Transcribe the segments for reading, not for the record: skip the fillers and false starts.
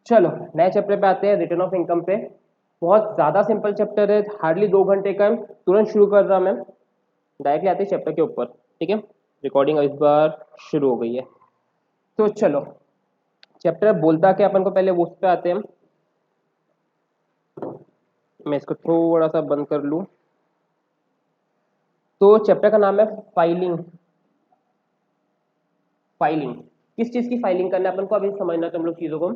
चलो नए चैप्टर पे आते हैं, रिटर्न ऑफ इनकम पे। बहुत ज़्यादा सिंपल चैप्टर है, हार्डली 2 घंटे का है। तुरंत शुरू कर रहा मैं, डायरेक्टली आते हैं चैप्टर के ऊपर। ठीक है, रिकॉर्डिंग इस बार शुरू हो गई है। तो चलो चैप्टर बोलता क्या, अपन को पहले वो उस पे आते हैं। मैं इसको थोड़ा सा बंद कर लूँ। तो चैप्टर का नाम है फाइलिंग। फाइलिंग किस चीज़ की फाइलिंग करना है अपन को, अभी समझना तुम लोग चीज़ों को।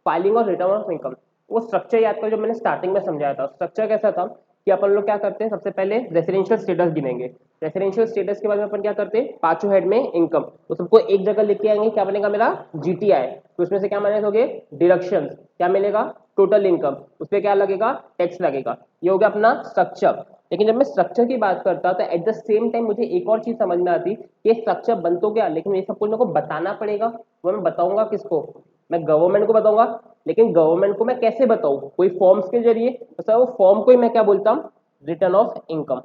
फाइलिंग और रिटर्न ऑफ इनकम, वो स्ट्रक्चर याद करो जो मैंने स्टार्टिंग में समझाया था। स्ट्रक्चर कैसा था कि अपन लोग क्या करते हैं, सबसे पहले रेसिडेंशियल स्टेटस गिनेंगे। रेसिडेंशियल स्टेटस के बाद में अपन क्या करते हैं, पांचों हेड में इनकम, तो सबको एक जगह लेके आएंगे। क्या बनेगा मेरा जीटीआई, तो उसमें से क्या माइनस हो गए डिडक्शन, क्या मिलेगा टोटल इनकम, उस पर क्या लगेगा टैक्स लगेगा। ये हो गया अपना स्ट्रक्चर। लेकिन जब मैं स्ट्रक्चर की बात करता तो एट द सेम टाइम मुझे एक और चीज समझ में आती कि स्ट्रक्चर बन तो गया, लेकिन ये सब कुछ मेरे को बताना पड़ेगा। वो मैं बताऊंगा किसको, मैं गवर्नमेंट को बताऊंगा। लेकिन गवर्नमेंट को मैं कैसे बताऊं, कोई फॉर्म्स के जरिए। तो सर वो फॉर्म को ही मैं क्या बोलता हूँ, रिटर्न ऑफ इनकम।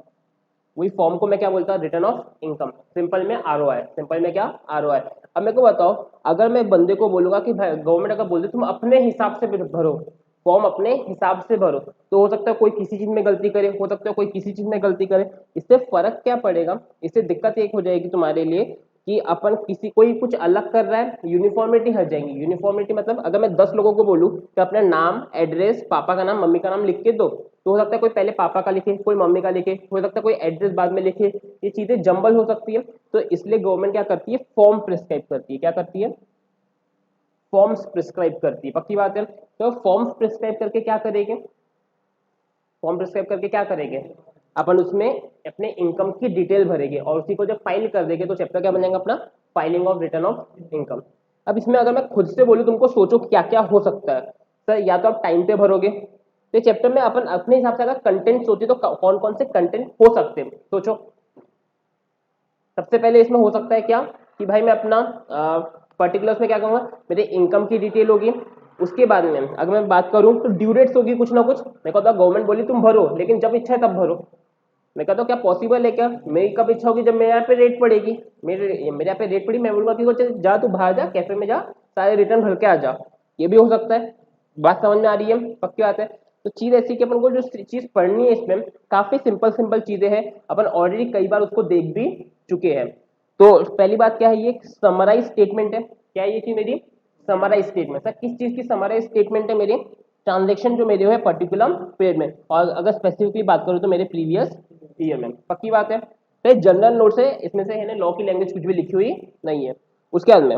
वही फॉर्म को मैं क्या बोलता हूँ, रिटर्न ऑफ इनकम। सिंपल में आरओआई, सिंपल में क्या आरओआई। अब मेरे को बताओ, अगर मैं बंदे को बोलूंगा कि भाई गवर्नमेंट अगर बोल दे तुम अपने हिसाब से भरो, फॉर्म अपने हिसाब से भरो, तो हो सकता है कोई किसी चीज में गलती करे, हो सकता है कोई किसी चीज में गलती करे। इससे फर्क क्या पड़ेगा, इससे दिक्कत एक हो जाएगी तुम्हारे लिए कि अपन किसी कोई कुछ अलग कर रहा है, यूनिफॉर्मिटी हट जाएंगी। यूनिफॉर्मिटी मतलब अगर मैं 10 लोगों को बोलूं कि अपना नाम, एड्रेस, पापा का नाम, मम्मी का नाम लिख के दो, तो हो सकता है कोई पहले पापा का लिखे, कोई मम्मी का लिखे, हो सकता है कोई एड्रेस बाद में लिखे। ये चीजें जंबल हो सकती है। तो इसलिए गवर्नमेंट क्या करती है, फॉर्म प्रिस्क्राइब करती है। क्या करती है, फॉर्म्स प्रिस्क्राइब करती है। पक्की बात है। तो फॉर्म्स प्रिस्क्राइब करके क्या करेंगे, फॉर्म प्रिस्क्राइब करके क्या करेंगे, अपन उसमें अपने इनकम की डिटेल भरेंगे और उसी को जब फाइल कर देंगे तो चैप्टर क्या बनेगा अपना, filing of return of income. अब इसमें अगर मैं खुद से बोलूं तुमको, सोचो क्या क्या हो सकता है। सर या तो आप टाइम पे भरोगे, तो चैप्टर में अपन अपने हिसाब से अगर कंटेंट सोचे तो कौन कौन से कंटेंट हो सकते हैं सोचो। सबसे पहले इसमें हो सकता है क्या कि भाई मैं अपना पर्टिकुलर्स में क्या कहूँगा, मेरे इनकम की डिटेल होगी। उसके बाद में अगर मैं बात करूं तो ड्यू डेट्स होगी कुछ ना कुछ। मैं कहता हूँ गवर्नमेंट बोली तुम भरो, लेकिन जब इच्छा है तब भरो। मैं कहता हूँ क्या पॉसिबल है क्या, मेरी कब इच्छा होगी जब मेरे यहाँ पे रेट पड़ेगी, मेरे यहाँ पे रेट पड़ी, मैं बोलूंगा कि वो जा तू बाहर जा कैफे में जा, सारे रिटर्न भर के आ जा। ये भी हो सकता है। बात समझ में आ रही है, पक्की बात है। तो चीज ऐसी कि अपन को जो चीज पढ़नी है इसमें काफी सिंपल सिंपल चीजें हैं, अपन ऑलरेडी कई बार उसको देख भी चुके हैं। तो पहली बात क्या है, ये समराइज स्टेटमेंट है। क्या है ये चीज मेरी, समराइज स्टेटमेंट। सर किस चीज की समराइज स्टेटमेंट है मेरी, ट्रांजेक्शन जो मेरे है पर्टिकुलर पीरियड में, और अगर स्पेसिफिकली बात करूं तो मेरे प्रीवियस ईयर में। पक्की बात है। तो जनरल नोट है, इसमें से है ना लॉ की लैंग्वेज कुछ भी लिखी हुई नहीं है। उसके बाद में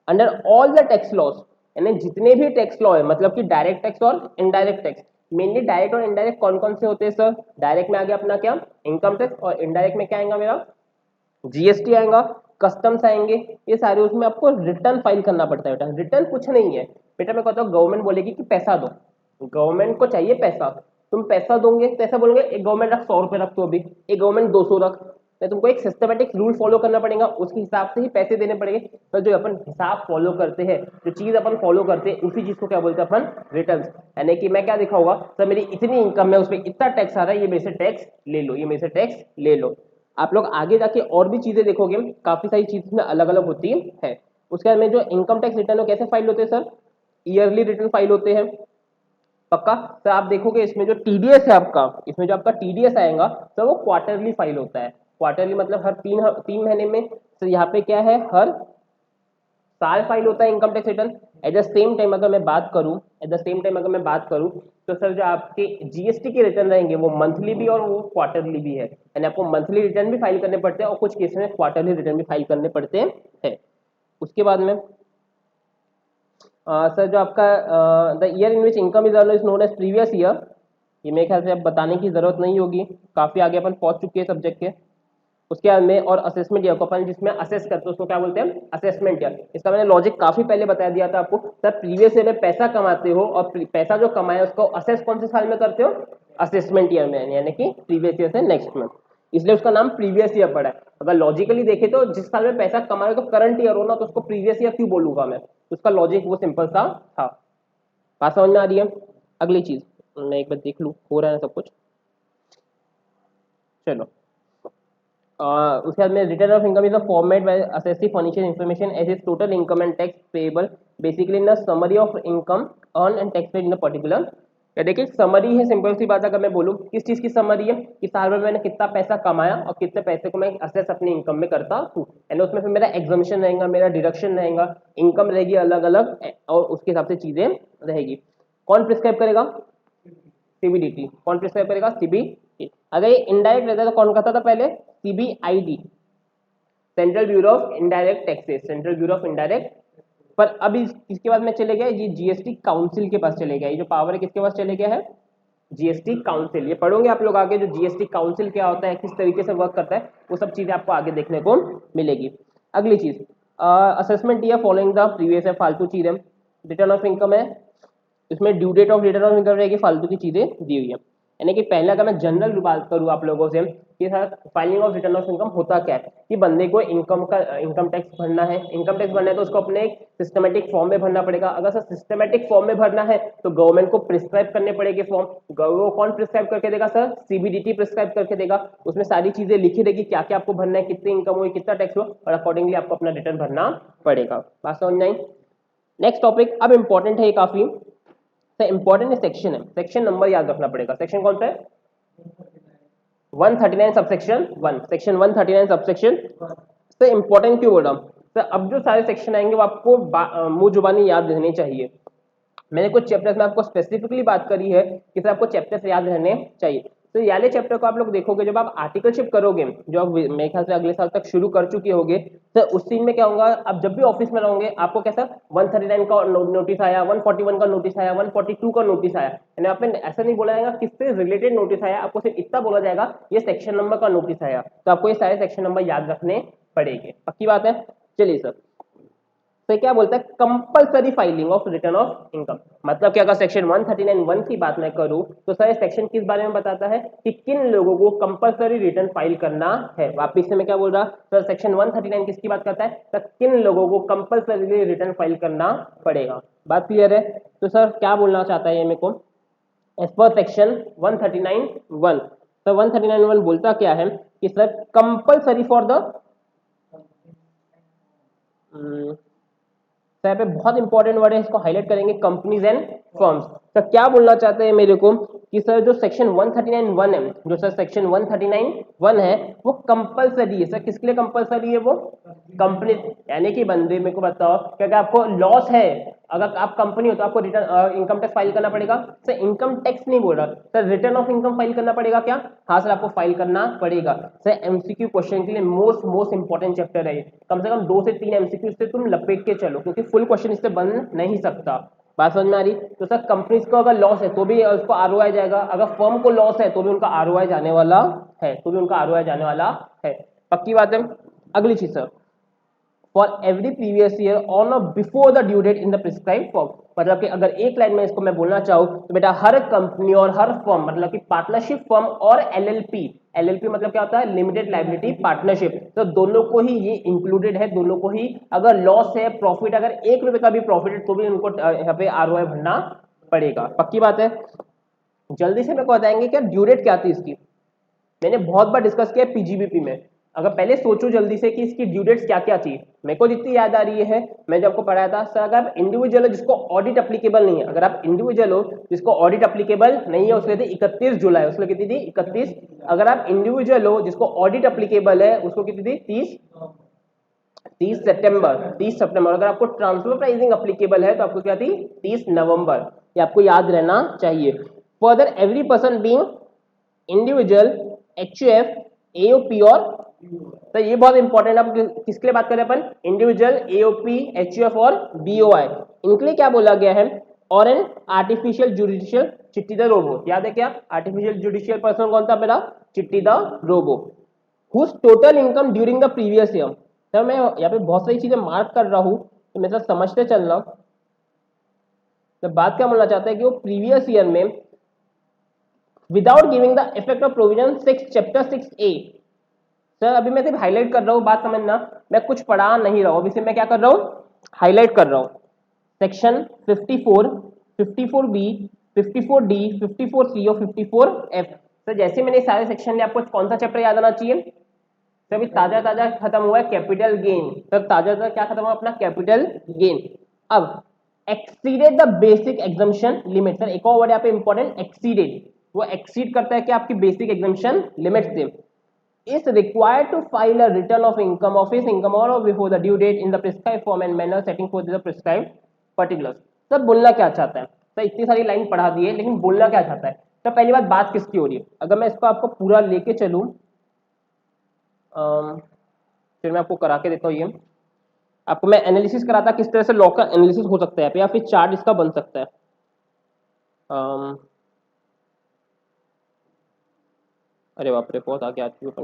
under all the tax laws, यानी जितने भी टैक्स लॉ है, मतलब कि डायरेक्ट टैक्स और इनडायरेक्ट टैक्स। मेनली डायरेक्ट और इनडायरेक्ट कौन कौन से होते हैं सर, डायरेक्ट में आ गया अपना क्या इनकम टैक्स, और इनडायरेक्ट में क्या आएगा मेरा जीएसटी आएगा, कस्टम्स आएंगे। ये सारे उसमें आपको रिटर्न फाइल करना पड़ता है। बेटा रिटर्न कुछ नहीं है, बेटा मैं कहता हूँ गवर्नमेंट बोलेगी कि पैसा दो, गवर्नमेंट को चाहिए पैसा, तुम पैसा दोगे तो ऐसा बोलोगे एक गवर्नमेंट रख 100 रुपए रख, तो अभी एक गवर्नमेंट 200 रख। तो तुमको एक सिस्टमेटिक रूल फॉलो करना पड़ेगा, उसके हिसाब से ही पैसे देने पड़ेंगे। तो जो अपन हिसाब फॉलो करते हैं, जो चीज अपन फॉलो करते हैं, उसी चीज को क्या बोलते हैं अपन, रिटर्न। यानी कि मैं क्या दिखाऊंगा, सर मेरी इतनी इनकम है, उसमें इतना टैक्स आ रहा है, ये मेरे से टैक्स ले लो, ये मेरे से टैक्स ले लो। आप लोग आगे जाके और भी चीजें देखोगे, काफी सारी चीज इसमें अलग अलग होती है। उसके बाद में जो इनकम टैक्स रिटर्न हो कैसे फाइल होते हैं सर, ईयरली रिटर्न फाइल होते हैं। पक्का। तो आप देखोगे इसमें जो टीडीएस है आपका, इसमें जो आपका टीडीएस आएगा तो वो क्वार्टरली फाइल होता है। क्वार्टरली मतलब हर 3 महीने में। तो यहाँ पे क्या है, हर साल फाइल होता है income tax return. At the same time अगर मैं बात करूं, एट द सेम टाइम अगर मैं बात करूं, तो सर जो आपके जीएसटी के रिटर्न रहेंगे वो मंथली भी और वो क्वार्टरली भी है। यानी आपको मंथली रिटर्न भी फाइल करने पड़ते हैं और कुछ केस में क्वार्टरली रिटर्न भी फाइल करने पड़ते हैं। उसके बाद में सर जो आपका the year in which income is earn is known as previous year. ये मेरे ख्याल से अब बताने की जरूरत नहीं होगी, काफी आगे अपन पहुंच चुके हैं सब्जेक्ट के। उसके बाद में और असेसमेंट ईयर को अपन जिसमें असेस करते हैं उसको क्या बोलते हैं, असेसमेंट ईयर। इसका मैंने लॉजिक काफी पहले बता दिया था आपको। सर प्रीवियस ईयर में पैसा कमाते हो और पैसा जो कमाया उसको असेस कौन से साल में करते हो, असेसमेंट ईयर में, यानी कि प्रीवियस ईयर से नेक्स्ट में। इसलिए उसका नाम प्रीवियस ईयर पड़ा है। अगर लॉजिकली देखे तो जिस साल में पैसा कमा रहे तो करंट ईयर हो ना, तो उसको प्रीवियस ईयर क्यों बोलूंगा मैं। उसका लॉजिक वो सिंपल सा था। बात समझ में आ रही है। अगली चीज मैं एक बार देख लूं हो रहा है सब कुछ। चलो उसके बाद में return of income is a format by assessing financial information as is total income and tax payable basically in the summary of income earn and tax paid in a particular. या देखिए समरी है, simple सी बात है, अगर मैं बोलूँ किस चीज़ की समरी है कि साल भर मैंने कितना पैसा कमाया और कितने पैसे को मैं असेस अपनी इनकम में करता हूँ, एंड उसमें फिर मेरा एग्जामिशन रहेगा, मेरा डिडक्शन रहेगा, इनकम रहेगी अलग अलग और उसके हिसाब से चीज़ें रहेगी। कौन प्रिस्क्राइब करेगा? सीबीडीटी। कौन प्रिस्क्राइब करेगा? सीबीडी। अगर ये इनडायरेक्ट रहता तो कौन करता था पहले? CBID, central bureau of indirect taxes, central bureau of indirect. पर अब इसके बाद में चले गया ये जीएसटी काउंसिल के पास चले गया। ये जो पावर है किसके पास चले गया है? GST council. ये पढ़ोगे आप लोग आगे, जो जीएसटी काउंसिल क्या होता है, किस तरीके से वर्क करता है, वो सब चीजें आपको आगे देखने को मिलेगी। अगली चीज असेसमेंट दिया फॉलोइंग द प्रीवियस है, फालतू चीज है। रिटर्न ऑफ इनकम है, इसमें due date of return of income रहेगी, फालतू की चीजें दी हुई है। यानी कि पहले अगर मैं जनरल बात करूँ आप लोगों से कि sir filing of return of income होता क्या है, कि बंदे को इनकम टैक्स भरना है, इनकम टैक्स भरना है तो उसको अपने एक सिस्टमेटिक फॉर्म में भरना पड़ेगा। अगर सर सिस्टमेटिक फॉर्म में भरना है तो गवर्नमेंट को प्रिस्क्राइब करने पड़ेगी फॉर्म। वो कौन प्रिस्क्राइब करके देगा? सर सीबीडीटी प्रिस्क्राइब करके देगा। उसमें सारी चीजें लिखी रहेगी, क्या क्या आपको भरना है, कितनी इनकम हुई, कितना टैक्स हुआ, और अकॉर्डिंगली आपको अपना रिटर्न भरना पड़ेगा। बात समझ में आई? नेक्स्ट टॉपिक अब इंपॉर्टेंट है, ये काफी इंपॉर्टेंट सेक्शन है, सेक्शन नंबर याद रखना पड़ेगा। सेक्शन कौन सा है? 139 subsection 1, section 139 subsection. Sir important क्यों बोल रहा हूँ? सर अब जो सारे सेक्शन आएंगे वो आपको मुंह जुबानी याद रहने चाहिए। मैंने कुछ चैप्टर्स में आपको स्पेसिफिकली बात करी है कि सर आपको चैप्टर्स याद रहने चाहिए। तो ये वाले चैप्टर को आप लोग देखोगे, जब आप आर्टिकलशिप करोगे, जो आप मेरे ख्याल से अगले साल तक शुरू कर चुके होगे, तो उस सीन में क्या होगा, आप जब भी ऑफिस में रहोगे आपको कैसा 139 का नोटिस आया, 141 का नोटिस आया, 142 का नोटिस आया, यानी आप में ऐसा नहीं बोला जाएगा किससे रिलेटेड नोटिस आया, आपको सिर्फ इतना बोला जाएगा ये सेक्शन नंबर का नोटिस आया। तो आपको ये सारे सेक्शन नंबर याद रखने पड़ेंगे। पक्की बात है? चलिए सर, तो क्या बोलता है? Compulsory filing of return of income. मतलब कि अगर सेक्शन 139(1) की बात मैं करूं तो सर सेक्शन किस बारे में बताता है कि किन लोगों को कंपलसरी रिटर्न फाइल करना है। वापिस से मैं क्या बोल रहा सर, सेक्शन 139 किसकी बात करता है? सर किन लोगों को कंपलसरी रिटर्न फाइल करना पड़ेगा। बात क्लियर है? तो सर क्या बोलना चाहता है ये मेरे को? एज पर सेक्शन 139(1), सर 139(1) बोलता क्या है कि सर कंपलसरी फॉर द तो यहाँ पे बहुत इंपॉर्टेंट वर्ड है, इसको हाईलाइट करेंगे, कंपनीज एंड फर्म्स। तो क्या बोलना चाहते हैं मेरे को कि सर जो सेक्शन 139(1) है, जो सर सेक्शन 139(1) है वो कंपलसरी है। सर किसके लिए कंपलसरी है? वो कंपनी, यानी कि बंदे मेरे को बताओ कि अगर आपको लॉस है, अगर आप कंपनी हो तो आपको रिटर्न इनकम टैक्स फाइल करना पड़ेगा। सर इनकम टैक्स नहीं बोल रहा sir, return of income file करना पड़ेगा क्या? हाँ सर आपको फाइल करना पड़ेगा। सर एमसीक्यू क्वेश्चन के लिए मोस्ट इंपॉर्टेंट चैप्टर है, कम से कम 2 से 3 एमसीक्यू से तुम लपेट के चलो, क्योंकि फुल क्वेश्चन इससे बन नहीं सकता। बात समझ में आ रही? तो सर कंपनीज को अगर लॉस है तो भी उसको आरओआई जाएगा, अगर फर्म को लॉस है तो भी उनका आरओआई जाने वाला है, तो भी उनका आरओआई जाने वाला है। पक्की बात है? अगली चीज sir, for every previous year on or before the due date in the prescribe form. मतलब कि अगर एक लाइन में इसको मैं बोलना चाहूँ तो बेटा हर कंपनी और हर फर्म, मतलब कि पार्टनरशिप फर्म और एलएलपी, एलएलपी मतलब क्या होता है? लिमिटेड लायबिलिटी पार्टनरशिप, तो दोनों को ही ये इंक्लूडेड है। दोनों को ही अगर लॉस है, प्रॉफिट अगर 1 रुपए का भी प्रॉफिट है तो भी उनको यहाँ पे आरओआई भरना पड़ेगा। पक्की बात है? जल्दी से मेरे को बताएंगे क्या ड्यू डेट क्या थी इसकी? मैंने बहुत बार डिस्कस किया पीजीबीपी में। अगर पहले सोचो जल्दी से कि इसकी ड्यू डेट्स क्या क्या थी, मेरे को जितनी याद आ रही है, मैं जब आपको पढ़ाया था सर, अगर आप इंडिविजुअल हो जिसको ऑडिट एप्लीकेबल नहीं है, अगर आप इंडिविजुअल हो जिसको ऑडिट एप्लीकेबल नहीं है, उसके थी 31 जुलाई, उसको कितनी थी? 31। अगर आप इंडिविजुअल हो जिसको ऑडिट एप्लीकेबल है, उसको कितनी थी? 30 सितंबर, 30 सितंबर। अगर आपको ट्रांसफर प्राइसिंग एप्लीकेबल है तो आपको क्या थी? 30 नवंबर। ये आपको याद रहना चाहिए। Further every person being individual, HUF, AOP और तो ये बहुत इंपॉर्टेंट। अब किसके लिए बात करें अपन? इंडिविजुअल, एओपी, एचयूएफ और बीओआई। इनके लिए क्या बोला गया है? और एन आर्टिफिशियल जुडिशियल चिट्टी द रोबो। याद है क्या? आर्टिफिशियल जुडिशियल पर्सन कौन था मेरा? Chitti the robo. Whose total income during the previous year. Sir मैं यहाँ पे बहुत सारी चीजें मार्क कर रहा हूँ, तो मेरे साथ समझते चलना। तो बात क्या बोलना चाहता है कि वो प्रीवियस ईयर में without giving the effect of provision 6 chapter 6A। Sir अभी मैं सिर्फ हाईलाइट कर रहा हूँ, बात समझना, मैं कुछ पढ़ा नहीं रहा हूँ, अभी सिर्फ मैं क्या कर रहा हूँ? हाईलाइट कर रहा हूँ। सेक्शन 54, 54B, 54D, 54C और 54F। सर जैसे मैंने सारे सेक्शन में आपको कौन सा चैप्टर याद आना चाहिए? तो अभी ताजा ताजा खत्म हुआ है कैपिटल गेन, तब ताजा ताजा क्या खत्म हुआ अपना कैपिटल गेन। अब exceeded the basic exemption limit, sir एक और वर्ड यहाँ पे इंपॉर्टेंट, एक्सीडेड, वो एक्सीड करता है कि आपकी बेसिक एग्जम्पशन लिमिट से, is required to file a return of income of his income or before the due date in the prescribed form and manner setting forth the prescribed particulars। Sir बोलना क्या चाहता है, sir इतनी सारी line पढ़ा दी है लेकिन बोलना क्या चाहता है। तो पहली बात किसकी हो रही है, अगर मैं इसको आपको पूरा लेके चलूं, फिर मैं आपको करा के देता हूँ, ये आपको मैं एनालिसिस कराता किस तरह से लॉ का एनालिसिस हो सकता है या फिर चार्ट इसका बन सकता है। अरे बाप रे बहुत आगे आ चुके ऊपर।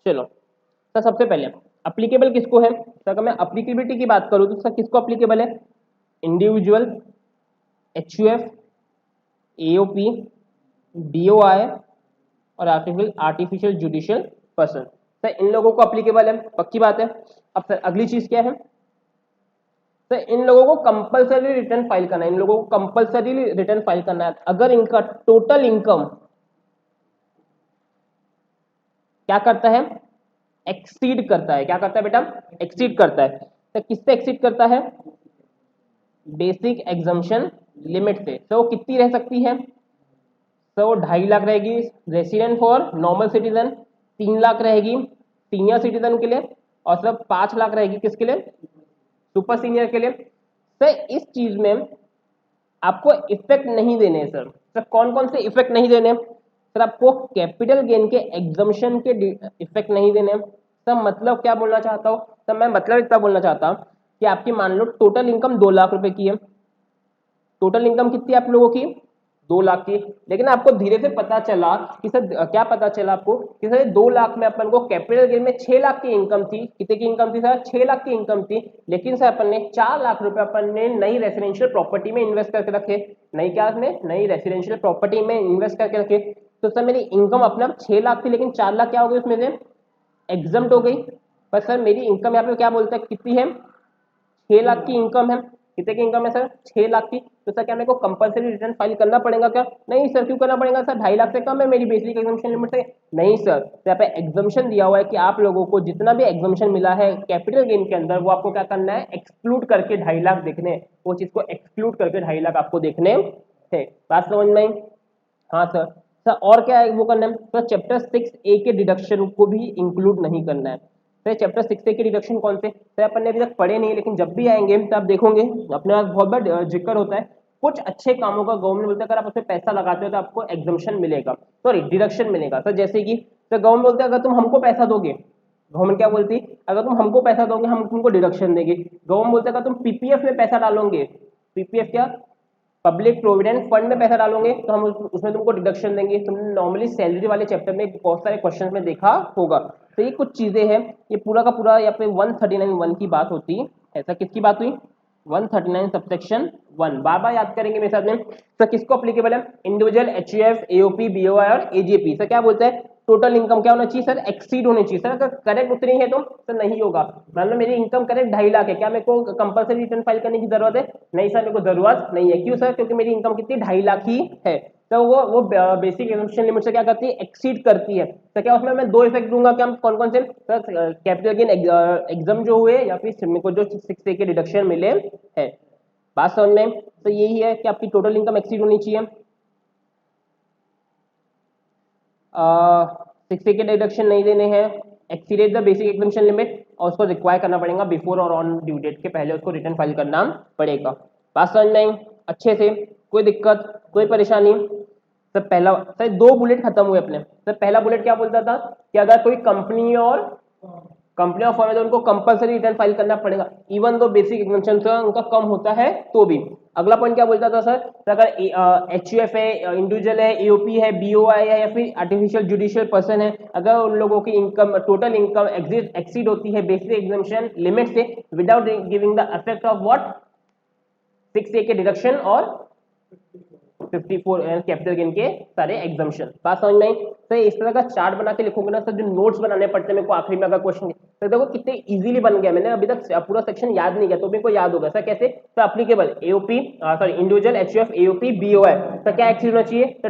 चलो सर सबसे पहले अप्लीकेबल किसको है, सर अगर मैं अप्लीकेबिलिटी की बात करूं तो सर किसको अप्लीकेबल है, इंडिविजुअल, एचयूएफ, एओपी, डीओआई और आर्टिफिशियल जुडिशियल पर्सन, सर इन लोगों को अप्लीकेबल है, पक्की बात है। अब सर अगली चीज क्या है, सर इन लोगों को कंपलसरी रिटर्न फाइल करना है, इन लोगों को कंपलसरी रिटर्न फाइल करना है अगर इनका टोटल इनकम क्या करता है, एक्सीड करता है, क्या करता है बेटा, एक्सीड करता है। तो किससे एक्सीड करता है, बेसिक एग्जम्पशन लिमिट से। तो वो कितनी रह सकती है, तो 2.5 लाख रहेगी resident for normal citizen, 3 lakh रहेगी सीनियर सिटीजन के लिए और सिर्फ 5 लाख रहेगी किसके लिए, सुपर सीनियर के लिए। सर इस चीज में आपको इफेक्ट नहीं देने हैं सर, सर कौन कौन से इफेक्ट नहीं देने, सर आपको कैपिटल गेन के एग्जम्पशन के इफेक्ट नहीं देने। सर मतलब क्या बोलना चाहता हूँ, सर मैं मतलब इतना बोलना चाहता हूँ कि आपकी मान लो टोटल इनकम 2 लाख रुपए की है, टोटल इनकम कितनी है आप लोगों की 2 लाख की, लेकिन आपको धीरे से पता चला कि सर क्या पता चला आपको कि सर 2 लाख में अपन को कैपिटल गेन में 6 लाख की इनकम थी, कितने की इनकम थी सर, 6 लाख की इनकम थी, लेकिन सर अपन ने 4 लाख रुपए अपन ने नई रेसिडेंशियल प्रॉपर्टी में इन्वेस्ट करके रखे, नई क्या में नई रेसिडेंशियल प्रॉपर्टी में इन्वेस्ट करके रखे। तो सर मेरी इनकम अपने 6 लाख थी लेकिन 4 लाख क्या हो गई उसमें से एग्जम्प्ट हो गई। पर सर मेरी इनकम यहाँ पे क्या बोलता है कितनी है, 6 लाख की इनकम है, कितने की इनकम है सर 6 लाख की। तो सर क्या मेरे को कंपलसरी रिटर्न फाइल करना पड़ेगा क्या, नहीं सर, क्यों करना पड़ेगा सर, 2.5 लाख से कम है मेरी बेसिक एग्जम्पशन लिमिट से, नहीं सर। तो यहाँ पे एग्जम्पशन दिया हुआ है कि आप लोगों को जितना भी एग्जम्पशन मिला है कैपिटल गेन के अंदर वो आपको क्या करना है, एक्सक्लूड करके 2.5 लाख देखने हैं, वो चीज को एक्सक्लूड करके 2.5 लाख आपको देखने हैं। बात समझ में आई, हाँ सर। सर और क्या है वो करना है, सर चैप्टर 6A के डिडक्शन को भी इंक्लूड नहीं करना है। तो चैप्टर 6A के डिडक्शन कौन से, तो अपन ने अभी तक पढ़े नहीं लेकिन जब भी आएंगे तो आप देखोगे अपने पास बहुत बार जिक्र होता है, कुछ अच्छे कामों का गवर्नमेंट बोलता है अगर आप उसमें पैसा लगाते हो तो आपको एग्जम्पशन मिलेगा, सॉरी डिडक्शन मिलेगा। तो जैसे कि तो गवर्नमेंट बोलते हैं अगर तुम हमको पैसा दोगे, गवर्नमेंट क्या बोलती है, अगर तुम हमको पैसा दोगे हम तुमको डिडक्शन देंगे। गवर्नमेंट बोलते हैं अगर तुम पीपीएफ में पैसा डालोगे, पीपीएफ क्या, पब्लिक प्रोविडेंट फंड में पैसा डालोगे तो हम उसमें तुमको डिडक्शन देंगे। तुमने नॉर्मली सैलरी वाले चैप्टर में बहुत सारे क्वेश्चन में देखा होगा। तो ये कुछ चीजें हैं, ये पूरा का पूरा यहाँ पे 139(1) की बात होती है। ऐसा किसकी बात हुई, 139 सबसेक्शन 1, बार बार याद करेंगे मेरे साथ में। सर किसको अप्लीकेबल है, इंडिविजुअल, एचयूएफ, एओपी, बीओआई और एजीपी। सर क्या बोलते हैं टोटल इनकम क्या होना चाहिए सर, एक्सीड होनी चाहिए। सर अगर करेक्ट उतनी है तो सर नहीं होगा, मान लो मेरी इनकम करेक्ट 2.5 लाख है, क्या मेरे को कंपलसरी रिटर्न फाइल करने की जरूरत है, नहीं सर मेरे को जरूरत नहीं है। क्यों सर, क्योंकि मेरी इनकम कितनी 2.5 लाख ही है। तो वो बेसिक एग्जम्पशन लिमिट से क्या करती है, एक्सीड करती है। तो क्या उसमें मैं 2 इफेक्ट दूंगा, क्या कौन कौन से, सर कैपिटल गेन एग्जाम जो हुए या फिर मेरे को जो 6A के डिडक्शन मिले हैं। बात समझ में, तो यही है कि आपकी टोटल इनकम एक्सीड होनी चाहिए, 6A के डिडक्शन नहीं देने हैं, exceeded the basic exemption limit, और उसको रिक्वायर करना पड़ेगा बिफोर और ऑन ड्यू डेट के पहले उसको रिटर्न फाइल करना पड़ेगा। बात समझ में आई अच्छे से, कोई दिक्कत कोई परेशानी। सर पहला, सर 2 बुलेट खत्म हुए अपने। सर पहला बुलेट क्या बोलता था कि अगर कोई कंपनी ऑफ फॉर्म है तो उनको कंपलसरी रिटर्न फाइल करना पड़ेगा इवन दो बेसिक एग्जम्पशन से उनका कम होता है तो भी। अगला पॉइंट क्या बोलता था सर, अगर एचयूएफ है, इंडिविजुअल है, एओपी है, बीओआई है या फिर आर्टिफिशियल जुडिशियल पर्सन है, अगर उन लोगों की इनकम टोटल इनकम एक्सीड होती है बेसिक एग्जम्पशन लिमिट से without giving the effect of what 6A के डिडक्शन और 54 कैपिटल गेन के सारे एग्जम्पशन। बात समझ में आई। तो इस तरह का चार्ट बना के लिखोगे ना सर, जो नोट्स बनाने पड़ते हैं मेरे को आखिरी में अगर क्वेश्चन तो देखो कितने इजीली बन गया, मैंने अभी तक पूरा सेक्शन याद नहीं किया तो मेरे को याद होगा सर कैसे। तो applicable AOP sorry individual HUF AOP BOI, तो क्या एक्सीड होना चाहिए, तो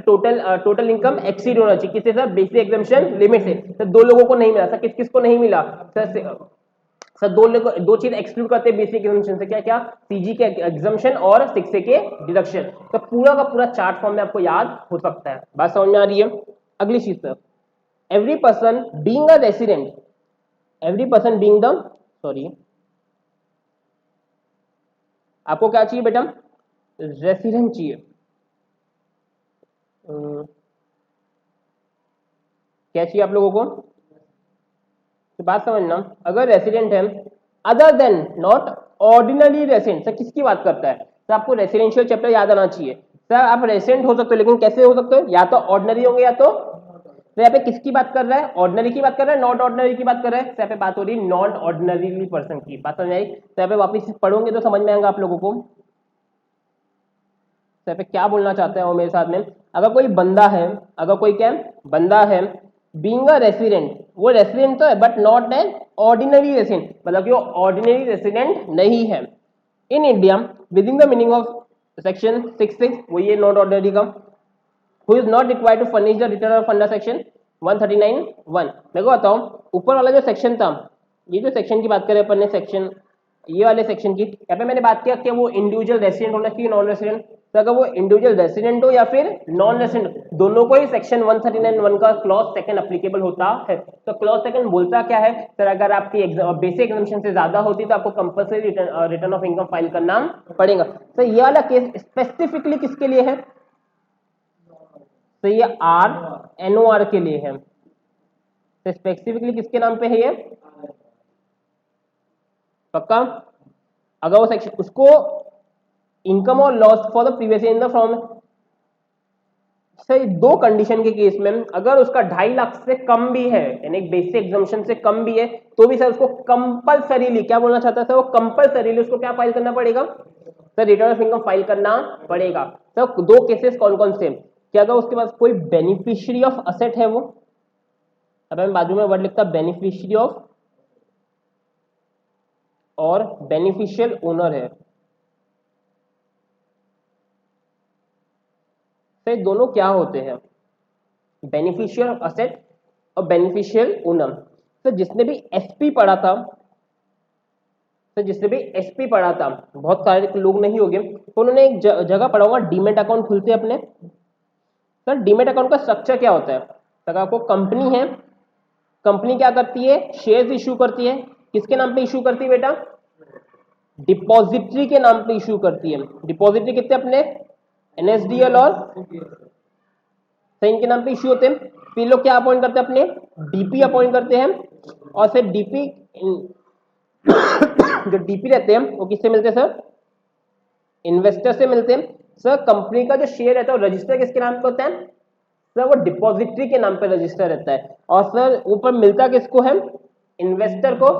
टोटल इनकम एक्सीड होना चाहिए किससे सर, बेसिक एग्जामिशन लिमिट से। तो दो लोगों को नहीं मिला सर, किस किस को नहीं मिला सर, दो चीज एक्सक्लूड करते हैं बेसिक एग्जामिशन से, क्या क्या, सीजी के एग्जामिशन और 6A के डिडक्शन। तो पूरा का पूरा चार्ट फॉर्म में आपको याद हो सकता है, बात समझ में आ रही है। अगली चीज sir, every person being a resident, every person being the sorry आपको क्या चाहिए बेटा, रेसिडेंट चाहिए। क्या चाहिए आप लोगों को, तो बात समझना, अगर रेसिडेंट है other than not ordinary resident, sir किसकी बात करता है, तो आपको रेसिडेंशियल चैप्टर याद आना चाहिए। सर आप रेसिडेंट हो सकते हो लेकिन कैसे हो सकते हो, या तो ऑर्डिनरी होंगे या तो यहाँ पे किसकी बात कर रहा है, ऑर्डिनरी की बात कर रहा है, नॉट ऑर्डिनरी की बात कर रहा है, तो यहाँ पे बात हो रही है नॉन ऑर्डिनरी पर्सन की, बात समझ आई। तो यहाँ पे वापिस पढ़ोगे तो समझ में आएगा आप लोगों को। तो यहाँ पे क्या बोलना चाहते हैं वो मेरे साथ में, अगर कोई बंदा है, अगर कोई क्या बंदा है बीइंग अ रेसिडेंट, वो रेसिडेंट तो है but not an ordinary resident, मतलब कि वो ऑर्डिनरी रेसिडेंट नहीं है in India within the meaning of section 66, वो ये नॉट ऑर्डिनरी का, who is not required to furnish the return of under section 139(1). मैं को बताऊं ऊपर वाला जो सेक्शन था, ये जो सेक्शन की बात करें अपन ने, सेक्शन ये वाले सेक्शन की, यहाँ पे मैंने बात किया कि वो इंडिविजुअल रेसिडेंट होना चाहिए नॉन रेसिडेंट, तो अगर वो इंडिविजुअल रेसिडेंट हो या फिर नॉन रेसिडेंट, दोनों को ही सेक्शन 139(1) का क्लॉज सेकंड एप्लीकेबल होता है। तो क्लॉज सेकंड बोलता क्या है सर, अगर आपकी बेसिक एग्जामिनेशन से ज्यादा होती तो आपको compulsory return of income file करना पड़ेगा। तो ये वाला केस स्पेसिफिकली किसके लिए है, तो ये RNOR के लिए है, तो स्पेसिफिकली किसके नाम पे है ये, पक्का। अगर वो सेक्शन उसको इनकम और loss for the previous in the from, सही दो कंडीशन के केस में, अगर उसका 2.5 लाख से कम भी है यानी बेसिक एग्जामिनेशन से कम भी है तो भी सर उसको कंपल्सरीली, क्या बोलना चाहता है सर, वो कंपल्सरीली उसको क्या फाइल करना पड़ेगा sir, return of income file करना पड़ेगा। सर दो केसेस कौन कौन से, क्या अगर उसके पास कोई बेनिफिशियरी ऑफ असेट है, वो अब मैं बाजू में वर्ड लिखता बेनिफिशियरी ऑफ और बेनिफिशियल ओनर है, तो ये दोनों क्या होते हैं, बेनिफिशियल असेट और बेनिफिशियल ओनर। तो जिसने भी एसपी पढ़ा था, तो जिसने भी एसपी पढ़ा था, बहुत सारे लोग नहीं होंगे तो उन्होंने एक जगह पढ़ा होगा डीमेट अकाउंट खुलते अपने। सर डीमेट अकाउंट का स्ट्रक्चर क्या होता है, तो आपको कंपनी है, कंपनी क्या करती है, शेयर्स इशू करती है, किसके नाम पे इशू करती है बेटा, डिपॉजिटरी के नाम पे इशू करती है। डिपॉजिटरी कितने अपने एनएसडीएल और सही इनके नाम पे इशू होते हैं। फिर लोग क्या अपॉइंट करते हैं, अपने डीपी अपॉइंट करते हैं, और फिर डीपी जो डीपी रहते हैं वो किससे मिलते हैं सर, इन्वेस्टर से मिलते हैं। सर कंपनी का जो शेयर रहता है वो रजिस्टर किसके नाम पे होता है, सर वो डिपॉजिटरी के नाम पे रजिस्टर रहता है, और सर ऊपर मिलता किसको है, इन्वेस्टर को।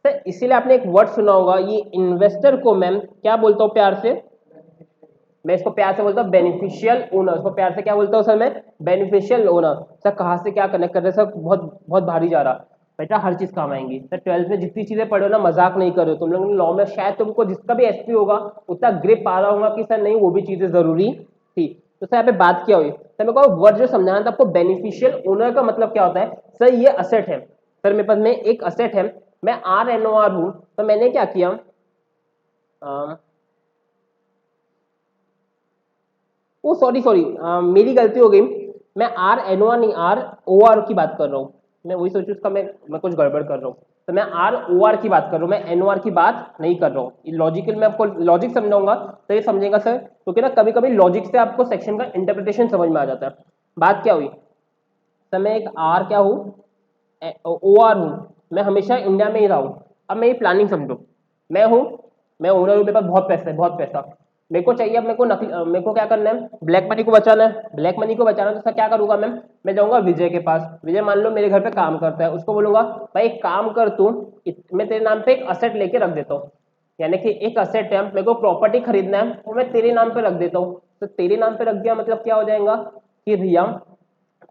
सर इसीलिए आपने एक वर्ड सुना होगा, ये इन्वेस्टर को मैम क्या बोलता हूँ प्यार से, मैं इसको प्यार से बोलता हूँ बेनिफिशियल ओनर, इसको प्यार से क्या बोलता हूँ सर मैं, बेनिफिशियल ओनर। सर कहाँ से क्या कनेक्ट कर रहे हैं सर, बहुत बहुत भारी जा रहा, बेटा हर चीज काम आएंगी सर, 12th में जितनी चीजें पढ़ो ना, मजाक नहीं करो तुम लोग, लॉ में शायद तुमको जिसका भी एसपी होगा उतना ग्रिप आ रहा होगा कि सर नहीं वो भी चीजें जरूरी थी। तो सर यहाँ पे बात क्या हुई, सर मेरे को वर्ड जो समझाना था आपको, बेनिफिशियल ओनर का मतलब क्या होता है, सर ये असेट है, सर मेरे पास में एक असेट है, मैं RNOR हूं, तो मैंने क्या किया, ओ सॉरी सॉरी मेरी गलती हो गई, मैं RNOR नहीं ROR की बात कर रहा हूँ, मैं वही सोचू उसका मैं कुछ गड़बड़ कर रहा हूँ, तो मैं ROR की बात कर रहा हूँ, मैं NOR की बात नहीं कर रहा हूँ। लॉजिकल में आपको लॉजिक समझाऊंगा तो ये समझेगा सर, क्योंकि ना कभी कभी लॉजिक से आपको सेक्शन का इंटरप्रिटेशन समझ में आ जाता है। बात क्या हुई सर, मैं एक R क्या हूँ, OR हूँ, मैं हमेशा इंडिया में ही रहा हूँ। अब मैं ये प्लानिंग समझो, मैं हूँ, मैं ओनर हूँ, मेरे पास बहुत पैसा है, बहुत पैसा मेरे को चाहिए। अब मेरे को क्या करना है, ब्लैक मनी को बचाना है, ब्लैक मनी को बचाना है, तो सर क्या करूंगा मैं जाऊंगा विजय के पास, विजय मान लो मेरे घर पे काम करता है, उसको बोलूंगा भाई एक काम कर तू, मैं तेरे नाम पे एक असेट लेके रख देता हूँ, यानी कि एक असेट है, मेरे को प्रॉपर्टी खरीदना है वो मैं तेरे नाम पे रख देता हूँ। तो तेरे नाम पे रख दिया मतलब क्या हो जाएगा कि भैया